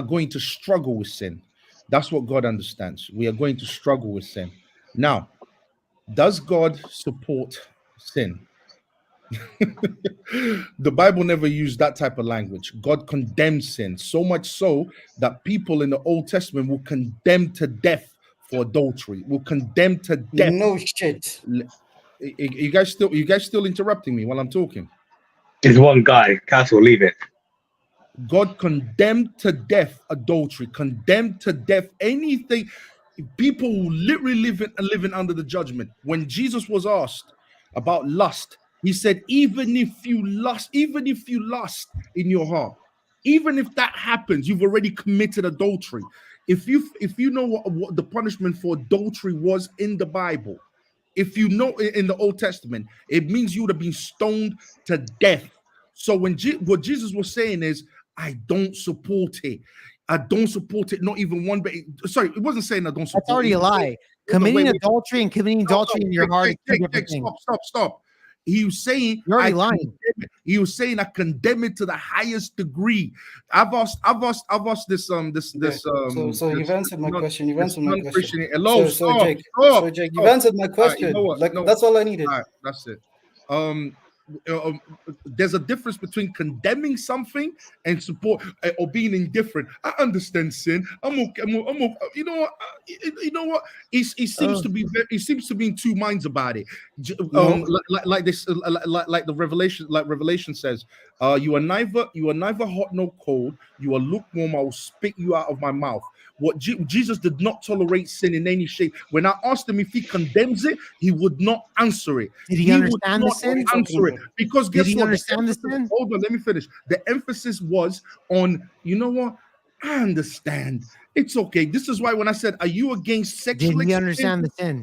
going to struggle with sin. That's what God understands. We are going to struggle with sin. Now, does God support sin? The Bible never used that type of language. God condemns sin, so much so that people in the Old Testament will condemn to death for adultery, will condemn to death. No shit. You guys still interrupting me while I'm talking? There's one guy. Castle, leave it. God condemned to death adultery, condemned to death anything. People who literally living under the judgment. When Jesus was asked about lust, he said, even if you lust in your heart, even if that happens, you've already committed adultery. If you know what the punishment for adultery was in the Bible, if you know in the Old Testament, it means you would have been stoned to death. So what Jesus was saying is, I don't support it. I don't support it, not even one bit. Sorry, it wasn't saying I don't support it. That's already a lie. Committing adultery and committing adultery in your heart. Stop. He was saying, You're already lying. He was saying, I condemn it to the highest degree. I've asked this So you've answered my question. You've answered my question. Hello, So Jake, you've answered my question. That's all I needed. All right, that's it. There's a difference between condemning something and support or being indifferent. I understand sin. I'm okay. You know what? He seems to be in two minds about it. Like the Revelation says, you are neither hot nor cold. You are lukewarm. I will spit you out of my mouth. What Jesus did not tolerate sin in any shape. When I asked him if he condemns it, he would not answer it. Did he understand the sin? Answer it because guess Did he what? understand the sin? Hold on, let me finish. The emphasis was on, you know what? I understand. It's okay. This is why when I said, "Are you against sexual?" Did he understand the sin?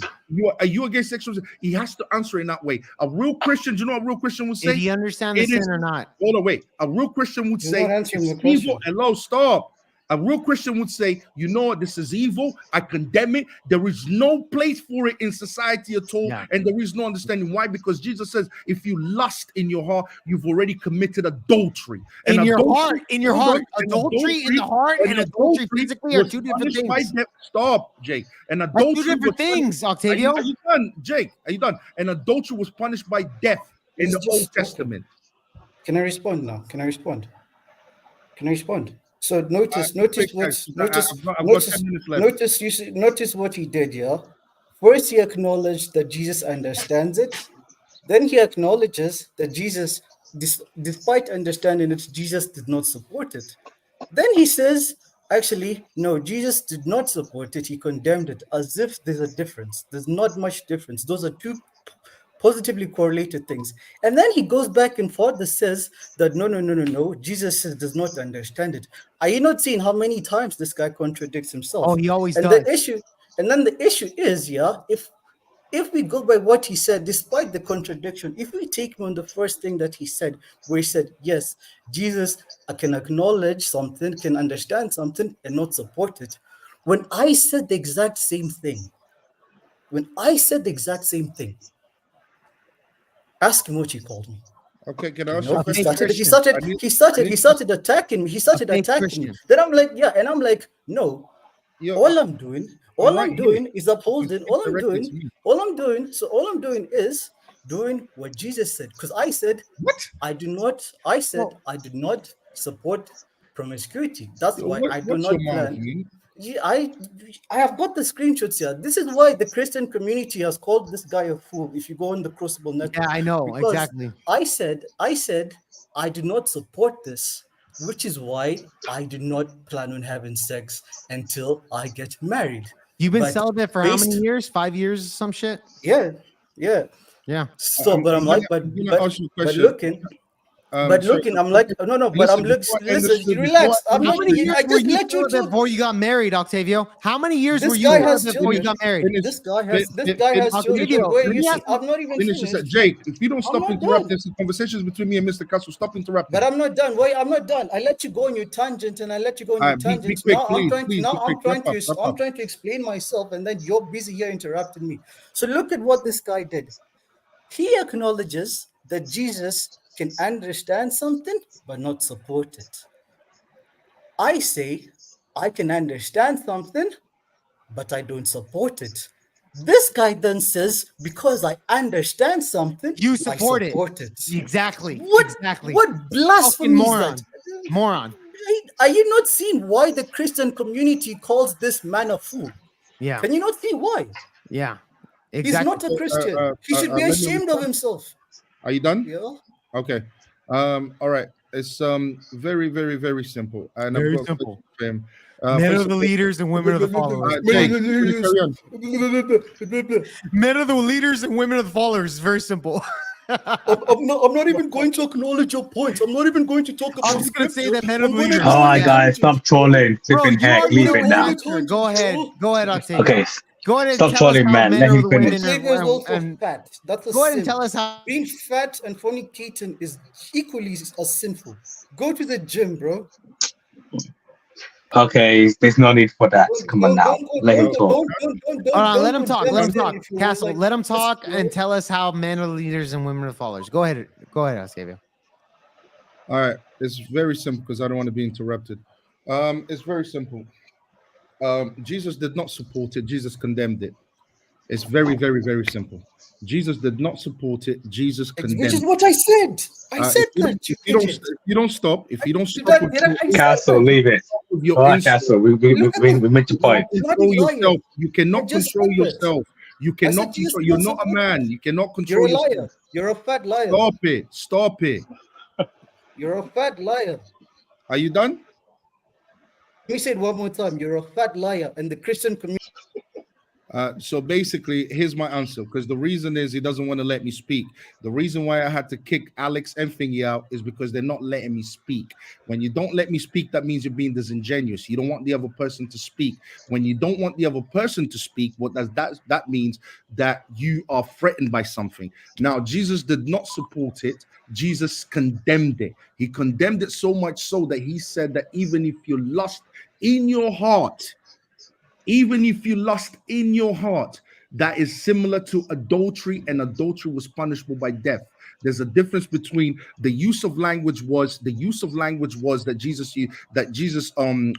Are you against sexual? He has to answer in that way. A real Christian, do you know what a real Christian would say? Did he understand the sin or not? Hold on, wait. A real Christian would You're say, not answering the "It's question." evil." Hello, stop. A real Christian would say, you know what, this is evil. I condemn it. There is no place for it in society at all. Yeah. And there is no understanding why. Because Jesus says, if you lust in your heart, you've already committed adultery. And In your adultery, heart. Adultery in the heart and adultery physically are two different things. Stop, Jake. And That's adultery two different things, Octavio. Are you done, Jake? Are you done? And adultery was punished by death in the Old Testament. Can I respond now? Can I respond? So notice what he did. Yeah, first he acknowledged that Jesus understands it. Then he acknowledges that Jesus, despite understanding it, Jesus did not support it. Then he says, actually, no, Jesus did not support it. He condemned it, as if there's a difference. There's not much difference. Those are two positively correlated things. And then he goes back and forth that says that no, Jesus does not understand it. Are you not seeing how many times this guy contradicts himself? Oh, he always does. The issue is, yeah, if we go by what he said, despite the contradiction, if we take him on the first thing that he said, where he said, yes, Jesus can acknowledge something, can understand something, and not support it. When I said the exact same thing, ask him what he called me. Okay, can I ask No, you a he question? started attacking me. Then I'm like, yeah, and I'm like, no. All I'm doing is upholding. All I'm doing is doing what Jesus said. Because I said, what? I do not support promiscuity. That's why I do not plan. Yeah, I have got the screenshots here. This is why the Christian community has called this guy a fool. If you go on the Crucible Network, Yeah, I know because exactly. I said I do not support this, which is why I do not plan on having sex until I get married. You've been But celibate for how many years? 5 years, some shit. Yeah. Yeah. So, but I'm like, but I'm gonna ask you a question. looking. But looking, I'm like, no, but I'm listen, relax. I'm How not, many years I were just you let you celibate talk. before you got married, Octavio? How many years This were you guy has celibate before you children. got married? This guy has Octavio, children. Wait, let you me see, ask you- I'm not even Finish this. finished. Jake, if you don't I'm stop not interrupting, done. the conversations between me and Mr. Castle, stop interrupting. But I'm not done. Wait, I'm not done. I let you go on your tangent, and I let you go on your Be tangents. quick, Now please, I'm trying please, to. be Now I'm quick. trying Wrap to. up. I'm trying to explain myself, and then you're busy here interrupting me. So look at what this guy did. He acknowledges that Jesus can understand something, but not support it. I say I can understand something, but I don't support it. This guy then says, because I understand something, You I support it. support it. Exactly. What? Exactly. What Fucking blasphemy is moron. that? Moron. Are you not seeing why the Christian community calls this man a fool? Yeah. Can you not see why? Yeah. He's Exactly. not a Christian. He should be let me ashamed of respond. himself. Are you done? Yeah. Okay. All right. It's very, very, very simple. And Very I've got simple. for him. Men First are of the all, leaders and women are the followers. Jake, carry on. Men are the leaders and women are the followers. It's very simple. I'm not even going to acknowledge your points. I'm not even going to talk about I'm just gonna say that men are I'm the gonna leaders. go All right, on guys, tangents. stop trolling. Bro, Flipping you heck, already leave know it the now. answer. Go ahead. Go ahead, Octavio. Okay, Go ahead and stop tell us trolling, how man. men Let are him the finish. women Xavier is also and fat. That's a go ahead sin. and tell us how. Being fat and fornicating is equally as sinful. Go to the gym, bro. Okay, there's no need for that. Come on now, let him talk. Hold on, let him talk. Let him talk. If you Castle, like, let him just, talk you know. and tell us how men are the leaders and women are the followers. Go ahead. Go ahead, Octavio. All right. It's very simple because I don't want to be interrupted. It's very simple. Jesus did not support it. Jesus condemned it. It's very, very, very simple. Jesus did not support it. Jesus condemned Which is it. what I said. I said that. If you don't stop, if you don't Did stop I- did I- I said Castle, that. leave it. with your All right, insult, Castle, we Look at the- made your point. control Bloody liar. yourself. You I cannot just control said that. yourself. You cannot said Jesus control. You're doesn't not a support man. You cannot You're control a liar. yourself. You're a fat liar. Stop it. Stop it. You're a fat liar. Are you done? Let me say it one more time. You're a fat liar. And the Christian community. So basically, here's my answer. Because the reason is he doesn't want to let me speak. The reason why I had to kick Alex and Thingy out is because they're not letting me speak. When you don't let me speak, that means you're being disingenuous. You don't want the other person to speak. When you don't want the other person to speak, what does that means? That you are threatened by something. Now, Jesus did not support it. Jesus condemned it. He condemned it so much so that he said that even if you lust in your heart, that is similar to adultery, and adultery was punishable by death. There's a difference between the use of language that Jesus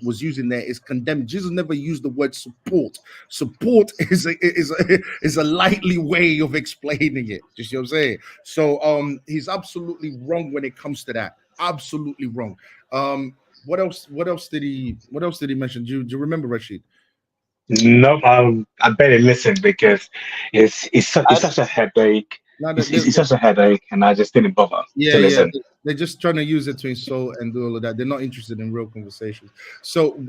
was using there is condemned. Jesus never used the word support. Support is a lightly way of explaining it. You see what I'm saying? So he's absolutely wrong when it comes to that. Absolutely wrong. What else did he mention? Do you remember, Rashid? No, I better listen because it's such a headache. It's such a headache, and I just didn't bother to listen. They're just trying to use it to insult and do all of that. They're not interested in real conversations. So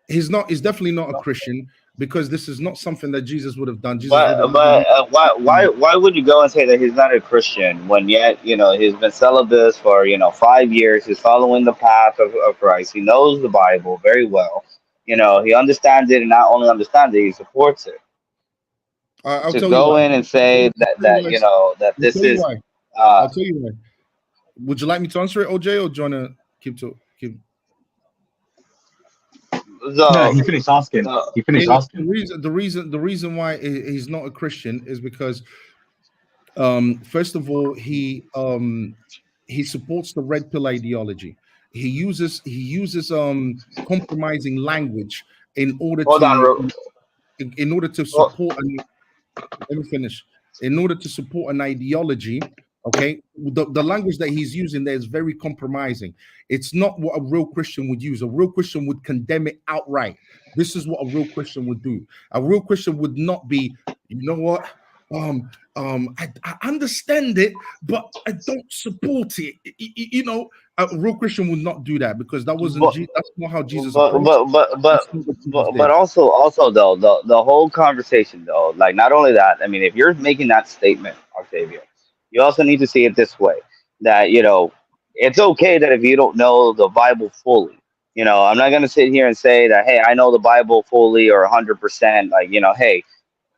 he's definitely not a Christian, because this is not something that Jesus would have done. Why would you go and say that he's not a Christian when yet he's been celibate for 5 years? He's following the path of Christ. He knows the Bible very well. He understands it, and not only understands it, he supports it. To go in and say that this is. I'll tell you why. Would you like me to answer it, OJ, or do you want to keep? No, he finished asking. The reason why he's not a Christian is because, first of all, he supports the red pill ideology. He uses compromising language in order to support. Let me finish. In order to support an ideology, okay, the language that he's using there is very compromising. It's not what a real Christian would use. A real Christian would condemn it outright. This is what a real Christian would do. A real Christian would not be, you know what? I understand it, but I don't support it. A real Christian would not do that, because that's not how Jesus. But also though the whole conversation though, like, not only that. I mean, if you're making that statement, Octavio, you also need to see it this way. that, you know, it's okay that if you don't know the Bible fully, you know, I'm not gonna sit here and say that, hey, I know the Bible fully or 100%. Like, you know, hey,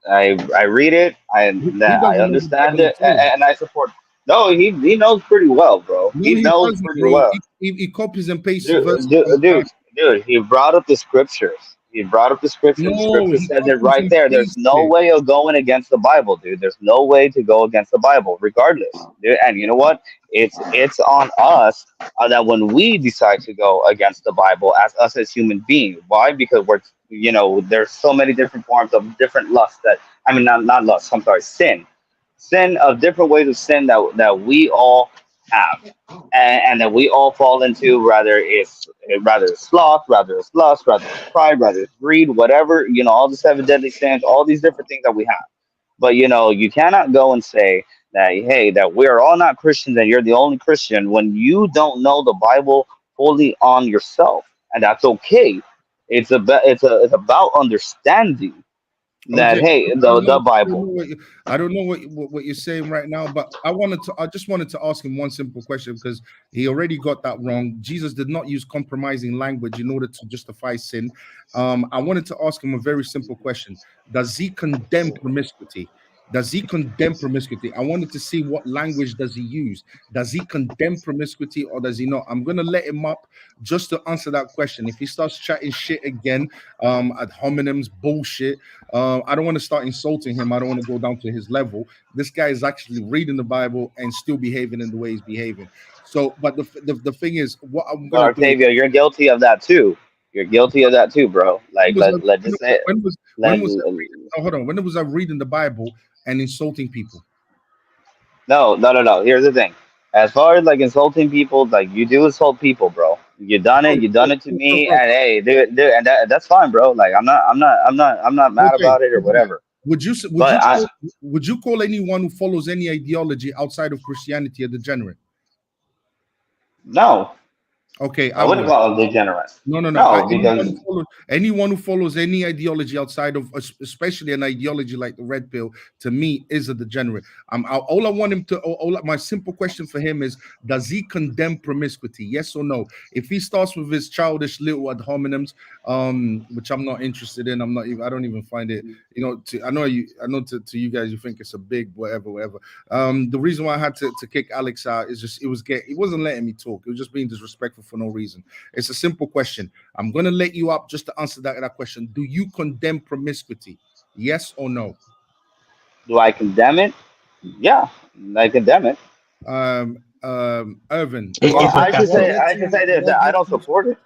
I read it, He that I doesn't know the understand Bible it, at all. and I support. No, he knows pretty well, bro. No, He he knows doesn't, pretty bro. well. He copies and pastes Dude, verses all dude, the time. dude, he brought up the scriptures. He brought up the scripture. The No, scripture he says it copies right and there. There's pastes no it. way of going against the Bible, dude. There's no way to go against the Bible, regardless. Dude, and you know what? It's on us that when we decide to go against the Bible, as us as human beings. Why? Because we're, you know, there's so many different forms of different lusts that, I mean, not lust. I'm sorry, sin of different ways of sin that we all have, and that we all fall into, rather it's sloth, rather it's lust, rather it's pride, rather it's greed, whatever, you know, all the seven deadly sins, all these different things that we have. But you know, you cannot go and say that, hey, that we're all not Christians and you're the only Christian when you don't know the Bible fully on yourself, and that's okay. It's about understanding that, OJ, hey, I don't know. the Bible. I don't know what you're saying right now, but I just wanted to ask him one simple question because he already got that wrong. Jesus did not use compromising language in order to justify sin. I wanted to ask him a very simple question: does he condemn promiscuity? Does he condemn promiscuity? I wanted to see what language does he use. Does he condemn promiscuity or does he not? I'm gonna let him up just to answer that question. If he starts chatting shit again, ad hominems, bullshit, I don't want to start insulting him. I don't want to go down to his level. This guy is actually reading the Bible and still behaving in the way he's behaving. So, but the thing is, what I'm Well, gonna do is, Octavio, you're guilty of that too. You're guilty of that too, bro. Like, let just say, when let, was I reading, oh, hold on, when was I reading the Bible and insulting people? no. Here's the thing. As far as like insulting people, like you do insult people, bro. You done it. Bro, You bro, done it to bro, me, bro. and hey, dude, and that's fine, bro. Like I'm not mad Okay, about it or whatever. would you But would you call anyone who follows any ideology outside of Christianity a degenerate? no, Okay, I I wouldn't would. call them degenerate. No. No, because Anyone who follows any ideology outside of, especially an ideology like the red pill, to me is a degenerate. All I want him to. My simple question for him is: does he condemn promiscuity? Yes or no? If he starts with his childish little ad hominems, which I'm not interested in, I don't even find it. You know, I know to you guys, you think it's a big whatever. The reason why I had to kick Alex out is just it wasn't letting me talk. It was just being disrespectful for no reason. It's a simple question. I'm gonna let you up just to answer that question. Do you condemn promiscuity? Yes or no? do I condemn it? Yeah, I condemn it. Irvin, Well, If I I can should Will I answer, say get this, to? that I don't support it.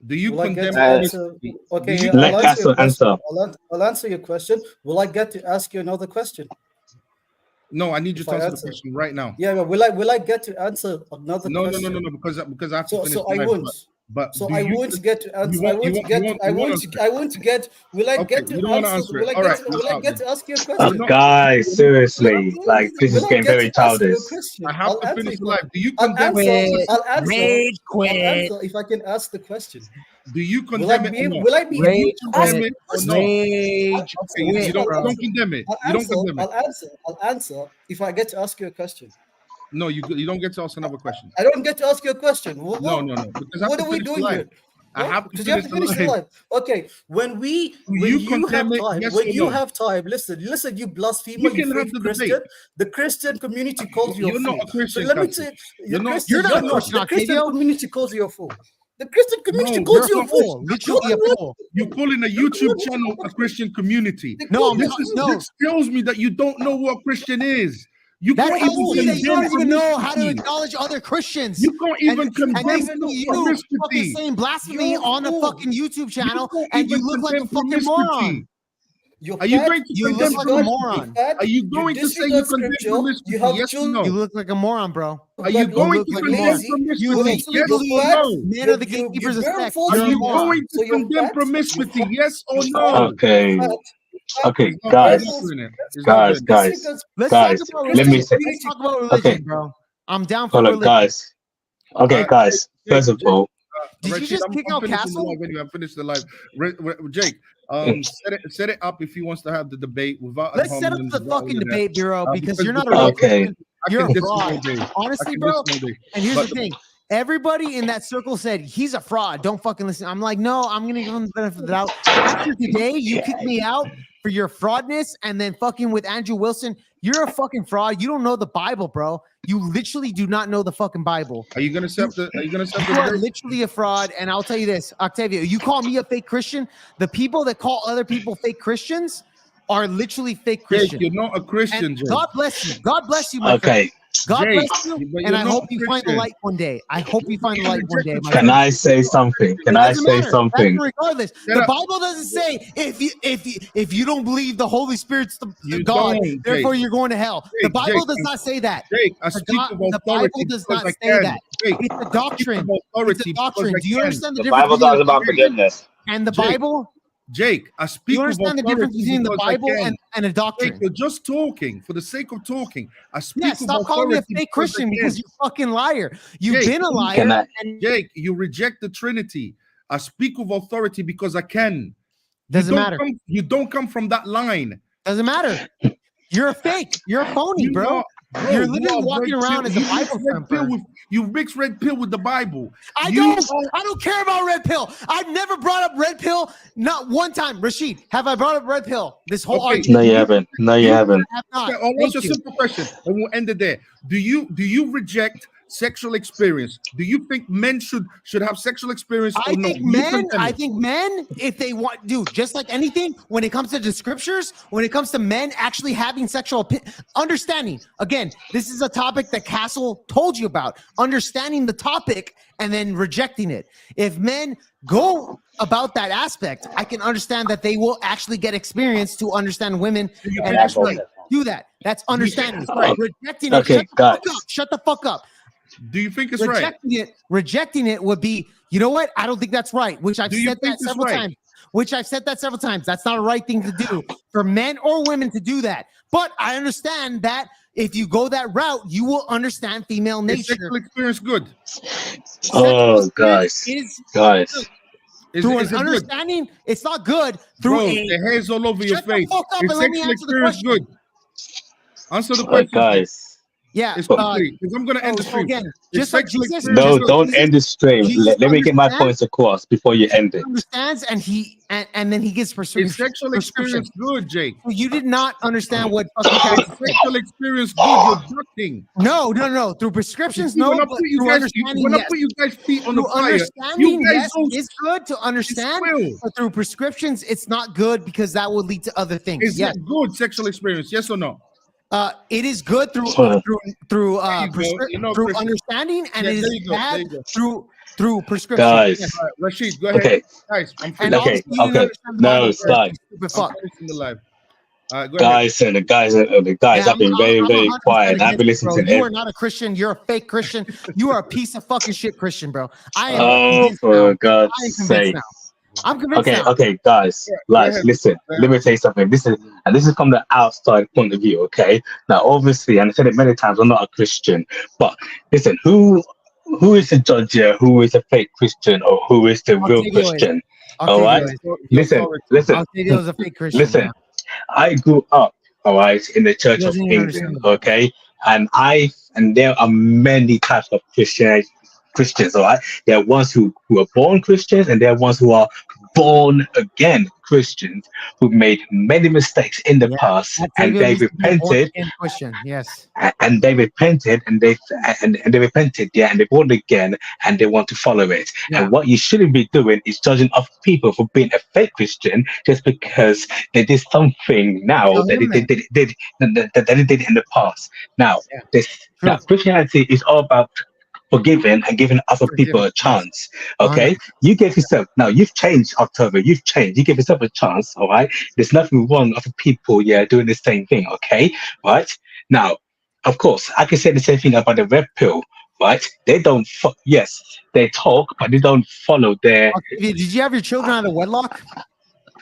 do you Will I get condemn to Uh, answer? promiscuity? Okay, Do you, I'll let answer your Castle question. answer. I'll answer your question. Will I get to ask you another question no, I need you if to I answer the answer? question right now. Yeah, but will I get to answer another No, question? because I have to finish So the I live. won't. But So do I you won't get to you answer. want you want you want you want to answer it? I won't get. Will I Okay, get you to don't want to answer? answer it. All right, you're Will I out get then. to ask you a Oh, question? guys, seriously, like this is Will I getting get very to ask you childish. a question? I have I'll to answer finish if the I, live. Do you I'll condemn answer. Quit. I'll answer. Rage I'll quit. answer if I can ask the question. do you Will I condemn it be or able, not? will I be Do able you Rage to ask condemn the quit. it or question? not? Rage Okay, Yes, you quit, don't bro. condemn it. I'll You don't answer. condemn it. I'll answer if I get to ask you a question. No, you don't get to ask another question. I don't get to ask you a question. No, because I have What to are we finish the doing live. here? I What? have to Because you have finish to the finish the live. live. Okay. When Do you you condemn have it? time, Yes when or you no? have time, listen, you blasphemer, We you can have fake the Christian. debate. The Christian community calls you a You're not fool. a So Christian, let me Castle. say, You're the not. Christian, You're not you're a not. Christian, The Christian Octavio. community calls you a fool. The Christian community No, calls You're that's you a a not fool. Christian. fool. That's Literally not. a What? fool. You're calling a What? YouTube channel a Christian community. They No, call I'm you a no. fool. This tells me that you don't know what Christian is. You That can't What a even tells me fool. that you condemn don't even know how to promiscuity. acknowledge other Christians. You can't And even You and don't condemn this even is know. you fucking promiscuity. saying blasphemy You're a on a fool. fucking YouTube You channel, can't and you even look like a condemn fucking moron. promiscuity. You're Are you fat. going to You You look condemn like a disregard. You're promiscuity? moron. fat. Are you You going to say you disregard condemn scripture. You promiscuity? have Yes or children. You no? look like a moron, bro. Are you Bad You luck. going look to like You're a condemn moron. lazy. You You're promiscuity? literally Yes you're or believe fat. no? man of the gatekeepers of Very sex. false Are You're a you humor. moron. going to So you're condemn fat. You're promiscuity? fat. Yes or You're fat. no? Okay, Fat. Fat. okay, He's Very not guys, false. doing it. He's not guys, doing it. guys, Because Let's talk guys. the about Let me Christian religion. say, Let's community. talk about okay, religion, bro. I'm down for hold on, religion. guys. Okay, guys. First of Jake, all, Did you Rashid, just kick I'm out finishing the Castle? live anyway. I'm finished the live. Jake, set it up if he wants to have the debate without ad Let's set up hominems, the without all fucking of that. debate bureau because you're not a real Because okay, Christian. You're can a disagree fraud. all day. I Honestly, can bro. disagree all day. And here's But the thing. Everybody in that circle said he's a fraud. Don't fucking listen. I'm like, no, I'm gonna give him the benefit of the doubt. After today, you kick me out for your fraudness, and then fucking with Andrew Wilson, you're a fucking fraud. You don't know the Bible, bro. You literally do not know the fucking Bible. Are you gonna accept the? Are you gonna accept You are the? literally a fraud. And I'll tell you this, Octavio, you call me a fake Christian. The people that call other people fake Christians are literally fake Jake, Christians. you're not a Christian, And Jake. God bless you. God bless you, my friend. Okay. God Jake, bless you, but and you're I not hope a you find the Christian. light one day. I hope you find the light one day, my Can friend. I say something? Can It I doesn't say matter. something? That's regardless, Shut the up. Bible doesn't say if you don't believe the Holy Spirit's the You God, don't, therefore Jake. you're going to hell. The Jake, Bible Jake, does not say that. Jake, I The, speak God, of the authority Bible does because not I say can. that. Jake, It's a I speak doctrine. of It's authority a because doctrine. I Do you can. understand the The difference Bible between talks the about doctrine forgiveness. and the Jake, Bible? Jake, I Do speak you of understand the difference authority between the because I Bible can. and a doctrine? Jake, you're just talking for the sake of talking. I speak Yeah, of stop calling me a authority fake because I Christian because can. you're a fucking liar. You've Jake, been a Can liar. I? And Jake, you reject the Trinity. I speak of authority because I can. doesn't matter. You don't come from that line. Doesn't matter. You're a fake. You're a phony, You bro. are, bro. You're you literally are walking red around pill. as a You mix Bible red pill thumper. with you mix red pill with the Bible. I You don't care about red pill. I've never brought up red pill, not one time. Rashid, have I brought up red pill this whole Okay. No, argument? you haven't. No, you haven't. I have not. Okay, I'll ask Thank you a you. simple question, and we'll end it there. Do you reject sexual experience? Do you think men should have sexual experience I or not? think Do you men, condemn I it? think men, if they want, dude, just like anything, when it comes to the scriptures, when it comes to men actually having sexual understanding, again, this is a topic that Castle told you about, understanding the topic and then rejecting it. If men go about that aspect, I can understand that they will actually get experience to understand women and actually do that. That's understanding. Right. Rejecting it. Okay, guys. Shut the fuck up. Do you think it's right? Rejecting it would be, you know what? I don't think that's right. Which I've Do you said think that it's several right? times. That's not a right thing to do for men or women to do that. But I understand that if you go that route, you will understand female Is nature. sexual experience good? Oh, guys. Is Guys. through Is an it good? understanding. It's not good through Bro, a. the hair's all over your Shut the face. fuck up Is and let me sexual answer the experience question. good? Answer the question. Guys. Yeah. It's quickly, because I'm gonna end the so stream. again, Is just like sexual Jesus. experience No, good? don't end the stream. Jesus Let me get my understands- points across before you end it. Understands and he and then he gives Is prescription. sexual experience good, Jake? You did not understand what fucking Is Christ said. sexual experience good? You're ducking. No. Through prescriptions, no. When I But put you through guys, understanding, when I yes. put you guys' feet on the Through fire, understanding, you guys yes, don't it's good to understand. squill. But through prescriptions, it's not good because that will lead to other things. Is Yes, it good sexual experience? Yes or no? it is good through Huh. through There you go. You're not through Christian. understanding, and Yeah, it there is you go. There bad you go. through prescription. Guys. Yes. All right, Rashid, go ahead. Okay. Guys, I'm And finished. Okay, obviously you didn't okay. understand the No, Bible, start. you stupid I'm fuck. finishing the live. All right, go ahead. Guys and the guys Yeah, have been very, I'm very 100% quiet. I've been against you, listening bro. to You every. are not a Christian. You're a fake Christian. You are a piece of fucking shit Christian, bro. I am Oh, convinced for now. God's I am convinced sake. now. I'm convinced Okay, now. okay, guys, Go guys, ahead. listen. Let me tell you something. This is from the outside point of view. Okay, now obviously, and I said it many times, I'm not a Christian, but listen, who is the judge here? Who is a fake Christian or who is the real Octavio is. Christian? Octavio All right, is. listen. Octavio is a fake Christian. Listen. Yeah. I grew up, all right, in the Church He of doesn't even understand England, the Bible. okay, and there are many types of Christians, all right. There are ones who are born Christians, and there are ones who are born again Christians who made many mistakes in the Yeah, past, and Octavio they needs to be a repented, born-again Christian. Yes. and they repented, and they repented, yeah, and they born again, and they want to follow it. Yeah. And what you shouldn't be doing is judging other people for being a fake Christian just because they did something now Tell that him they did in the past. Now, Yeah. now Christianity is all about forgiving and giving other people a chance. Okay, you gave yourself, now you've changed, October. You've changed. You give yourself a chance. All right, there's nothing wrong with other people, yeah, doing the same thing. Okay, right now, of course, I can say the same thing about the red pill. Right, they don't. Yes, they talk, but they don't follow their Octavio, did you have your children out of wedlock?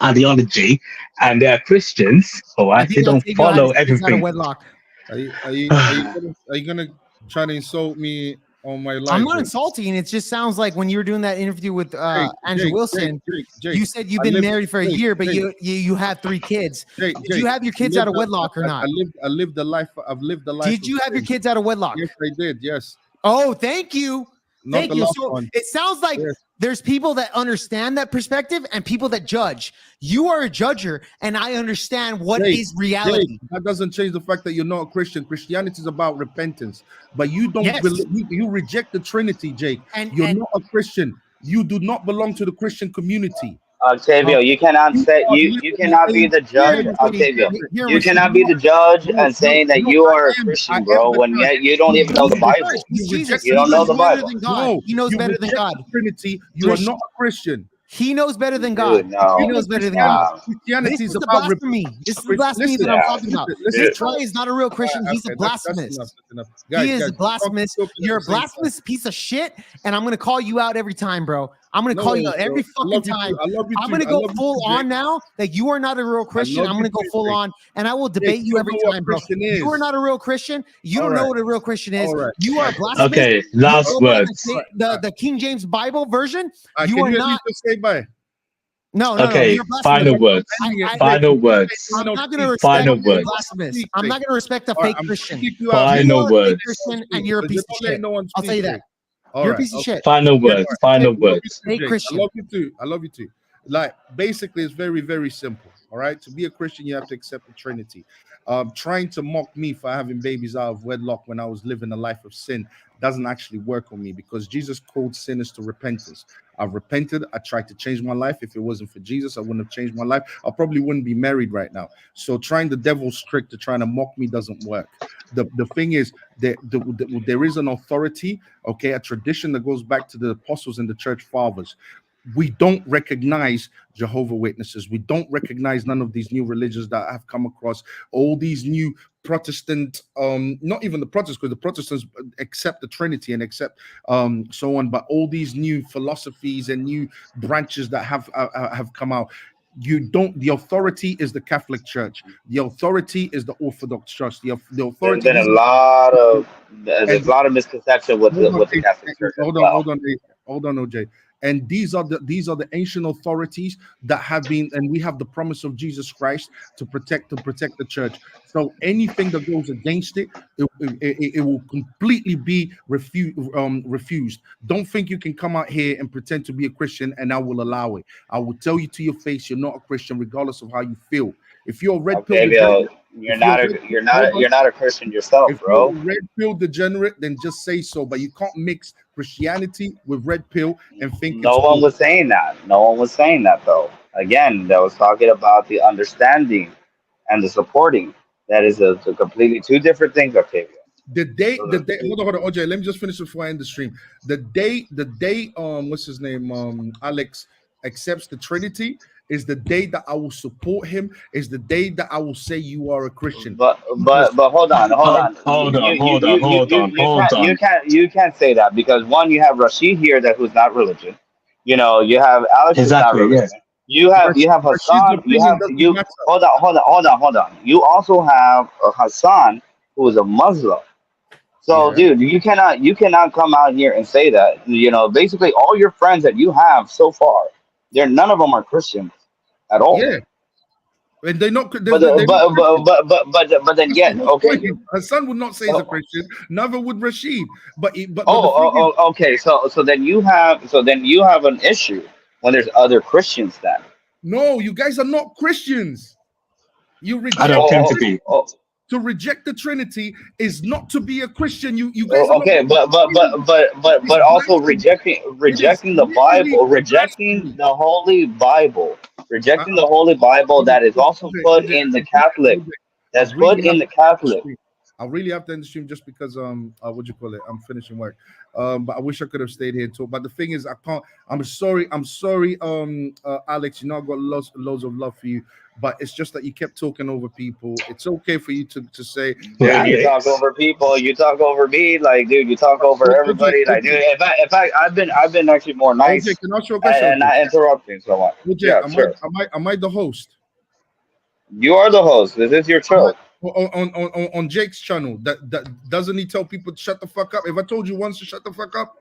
ideology, and they're Christians. All I right, think they don't Octavio had follow his kids out of everything. wedlock. Are you gonna try to insult me on my life. I'm not Jake. insulting. It just sounds like when you were doing that interview with Andrew Jake, Wilson, Jake, you said you've I been lived- married for a Jake, year, but Jake, you have 3 kids. Jake, Did you have your kids out of wedlock or not? I lived the life. I've lived the life. Did you have your kids out of wedlock? Yes, I did. Yes. Oh, thank you. Not Thank the you. last So one. it sounds like Yes. there's people that understand that perspective and people that judge. You are a judger, and I understand what is Jake, reality. Jake, that doesn't change the fact that you're not a Christian. Christianity is about repentance, but you don't. Yes. You reject the Trinity, Jake. And- You're and- not a Christian. You do not belong to the Christian community. Octavio, you cannot say you cannot be the judge. Octavio, you cannot be the judge and saying that you are a Christian, bro, when yet you don't even know the Bible. He's Jesus. You don't know the knows better Bible. than God. He knows you better than reject God. the Trinity. You are not a Christian. He knows better than God. Dude, no. He knows better than God. Christianity This is is the about blasphemy. This is the blasphemy that Listen, I'm talking about. listen, This guy is not a real Christian. He's a Okay, that's blasphemous. enough, that's enough. Guys, He is guys, blasphemous. talking at You're a the same time. blasphemous piece of shit, and I'm gonna call you out every time, bro. I'm gonna call you out every bro. I fucking love you time. too. I love you I'm too. gonna I go love you full too, on Jake. now that you are not a real Christian. love I'm you gonna go too, full Jake. on, and I will debate Jake, you you every know what time, bro. Christian You are is. not a real Christian. You All don't know right. what a real Christian is. All right. You are a blasphemous. Okay, You last go by words. the King James Bible version. Can You you are at not. least just say bye? No, Okay, you're blasphemous. final words. Final words. I'm not going to respect Final the words. blasphemous. I'm not going to respect a All right, fake I'm Christian. gonna kick you out. Final You are a fake words. Christian, and you're a But piece you're of not letting shit. no one I'll tell you speak, that. Jake. All You're a right, piece of okay. shit. Final Yeah, words. Final Jake, I love words. you too, Fake Jake. Christian. I love you too. I love you too. Like basically, it's very, very simple. All right. To be a Christian, you have to accept the Trinity. Trying to mock me for having babies out of wedlock when I was living a life of sin doesn't actually work on me, because Jesus called sinners to repentance. I've repented. I tried to change my life. If it wasn't for Jesus, I wouldn't have changed my life. I probably wouldn't be married right now. So trying the devil's trick to trying to mock me doesn't work. The thing is that there is an authority, okay, a tradition that goes back to the apostles and the church fathers. We don't recognize Jehovah Witnesses. We don't recognize none of these new religions that have come across, all these new Protestant, not even the Protestants, because the Protestants accept the Trinity and accept so on, but all these new philosophies and new branches that have come out. You don't. The authority is the Catholic Church. The authority is the Orthodox Church. The There's authority. been a lot of misconception with the Catholic Church. Hold as on, well. hold on, OJ. And these are the ancient authorities that have been, and we have the promise of Jesus Christ to protect the church. So anything that goes against it, it will completely be refused. Don't think you can come out here and pretend to be a Christian and I will allow it. I will tell you to your face, you're not a Christian, regardless of how you feel. If you're a red pill Octavio, degenerate, you're not a Christian yourself, if bro. you're a red pill degenerate, then just say so. But you can't mix Christianity with red pill and think No it's one cool. was saying that. No one was saying that, though. Again, that was talking about the understanding and the supporting. That is a completely two different things, Octavio. The day, hold on, OJ. Let me just finish before I end the stream. The day, what's his name? Alex accepts the Trinity is the day that I will support him. Is the day that I will say you are a Christian. But hold on. You can't say that, because one, you have Rashid here who's not religion. You know, you have Alex who's not Exactly, religion. yes. You have Hassan. Hold on. You also have Hassan, who is a Muslim. So, Yeah. dude, you cannot come out here and say that. You know, basically all your friends that you have so far, none of them are Christians at all. Yeah, and they're not. But then again, okay. Hassan would not say he's a Christian. Neither would Rashid. But Okay. So then you have an issue when there's other Christians then. No, you guys are not Christians. You reject. I don't claim to be. To reject the Trinity is not to be a Christian. You guys. Okay, but also rejecting the Bible, rejecting the Holy Bible, rejecting the Holy Bible that is also put in the Catholic. That's put in the Catholic. I really have to end the stream just because what you call it? I'm finishing work. But I wish I could have stayed here and talk. But the thing is, I can't. I'm sorry, Alex. You know I've got loads of love for you. But it's just that you kept talking over people. It's okay for you to say, yeah, you talk over people. You talk over me, like, dude. You talk over everybody, like, dude. In fact, I've been actually more nice OJ, can I ask you a question? and not interrupting so much. OJ, Yeah, sure. am I the host? You are the host. This is your show. on Jake's channel. That doesn't he tell people to shut the fuck up? If I told you once to shut the fuck up,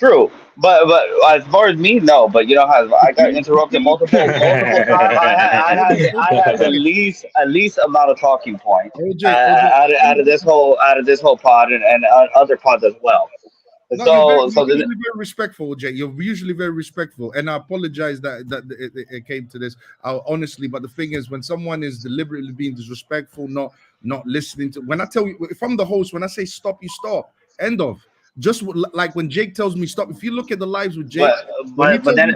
True, but as far as me, no. But you know how I got interrupted multiple times. I had the least amount of talking points out of this whole pod and other pods as well. No, So you're usually very respectful, Jay. You're usually very respectful, and I apologize that it came to this. Honestly, but the thing is, when someone is deliberately being disrespectful, not listening to, when I tell you, if I'm the host, when I say stop, you stop. End of. Just like when Jake tells me stop. If you look at the lives with Jake, but then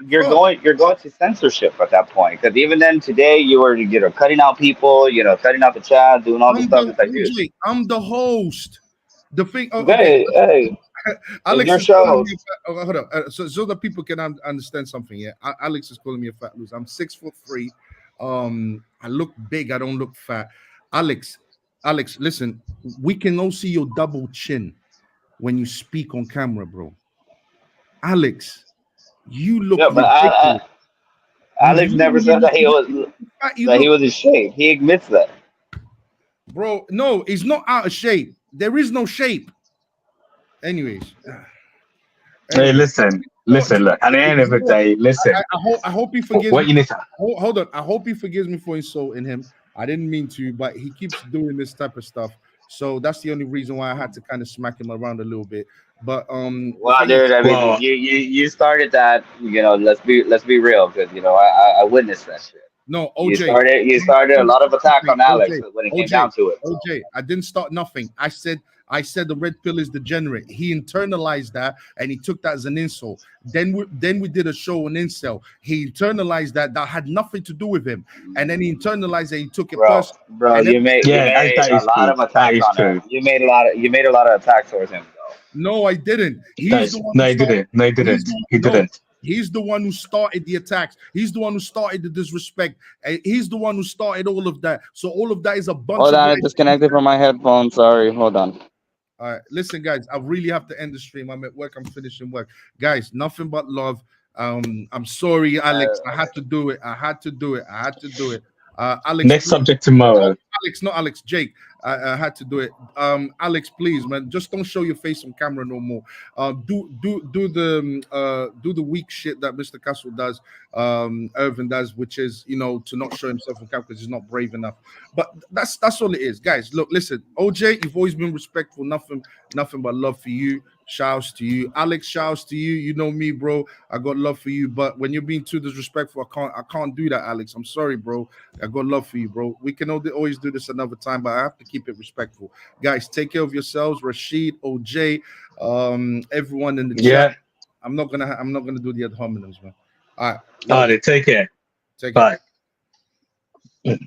you're going to censorship at that point, because even then today you were cutting out people, cutting out the chat, doing all the stuff that you do. I'm the host. The thing. Hey. Alex your is show. calling me hold up. So that people can understand something. Yeah, Alex is calling me a fat loser. I'm 6'3". I look big. I don't look fat. Alex, listen. We can all see your double chin when you speak on camera, bro. Alex, you look. Yeah, but Alex never said that he was in shape. He admits that. Bro, no, he's not out of shape. There is no shape. Anyways. Hey, listen. Look, at the end of the day, listen. I hope he forgives what you need to hold on. I hope he forgives me for insulting him. I didn't mean to, but he keeps doing this type of stuff. So that's the only reason why I had to kind of smack him around a little bit. But well, dude, I mean, you started that. Let's be real, because I witnessed that shit. No, OJ. You started a lot of attack on Alex when it came down to it. So. OJ, I didn't start nothing. I said the red pill is degenerate. He internalized that and he took that as an insult. Then we did a show on incel. He internalized that had nothing to do with him, and then he internalized it. He took it personally. Bro, you made a lot of attacks on him. You made a lot of attacks towards him. No, I didn't. he didn't. He didn't. He's the one who started the attacks. He's the one who started the disrespect. He's the one who started all of that. So all of that is a bunch Hold of... on, I disconnected from my headphones. Sorry, hold on. All right, listen, guys, I really have to end the stream. I'm at work. I'm finishing work. Guys, nothing but love. I'm sorry, Alex. I had to do it. Alex, next subject tomorrow. Alex, Jake. I had to do it. Alex, please, man, just don't show your face on camera no more. Do the weak shit that Mr. Castle does, Irvin does, which is to not show himself on camera because he's not brave enough. But that's all it is, guys. Look, listen, OJ, you've always been respectful. Nothing but love for you. Shouts to you, Alex. Shouts to you. You know me, bro. I got love for you. But when you're being too disrespectful, I can't do that, Alex. I'm sorry, bro. I got love for you, bro. We can always do this another time, but I have to keep it respectful. Guys, take care of yourselves. Rashid, OJ, everyone in the chat. I'm not gonna do the ad hominems, man. All right. Take care. Take care. Bye.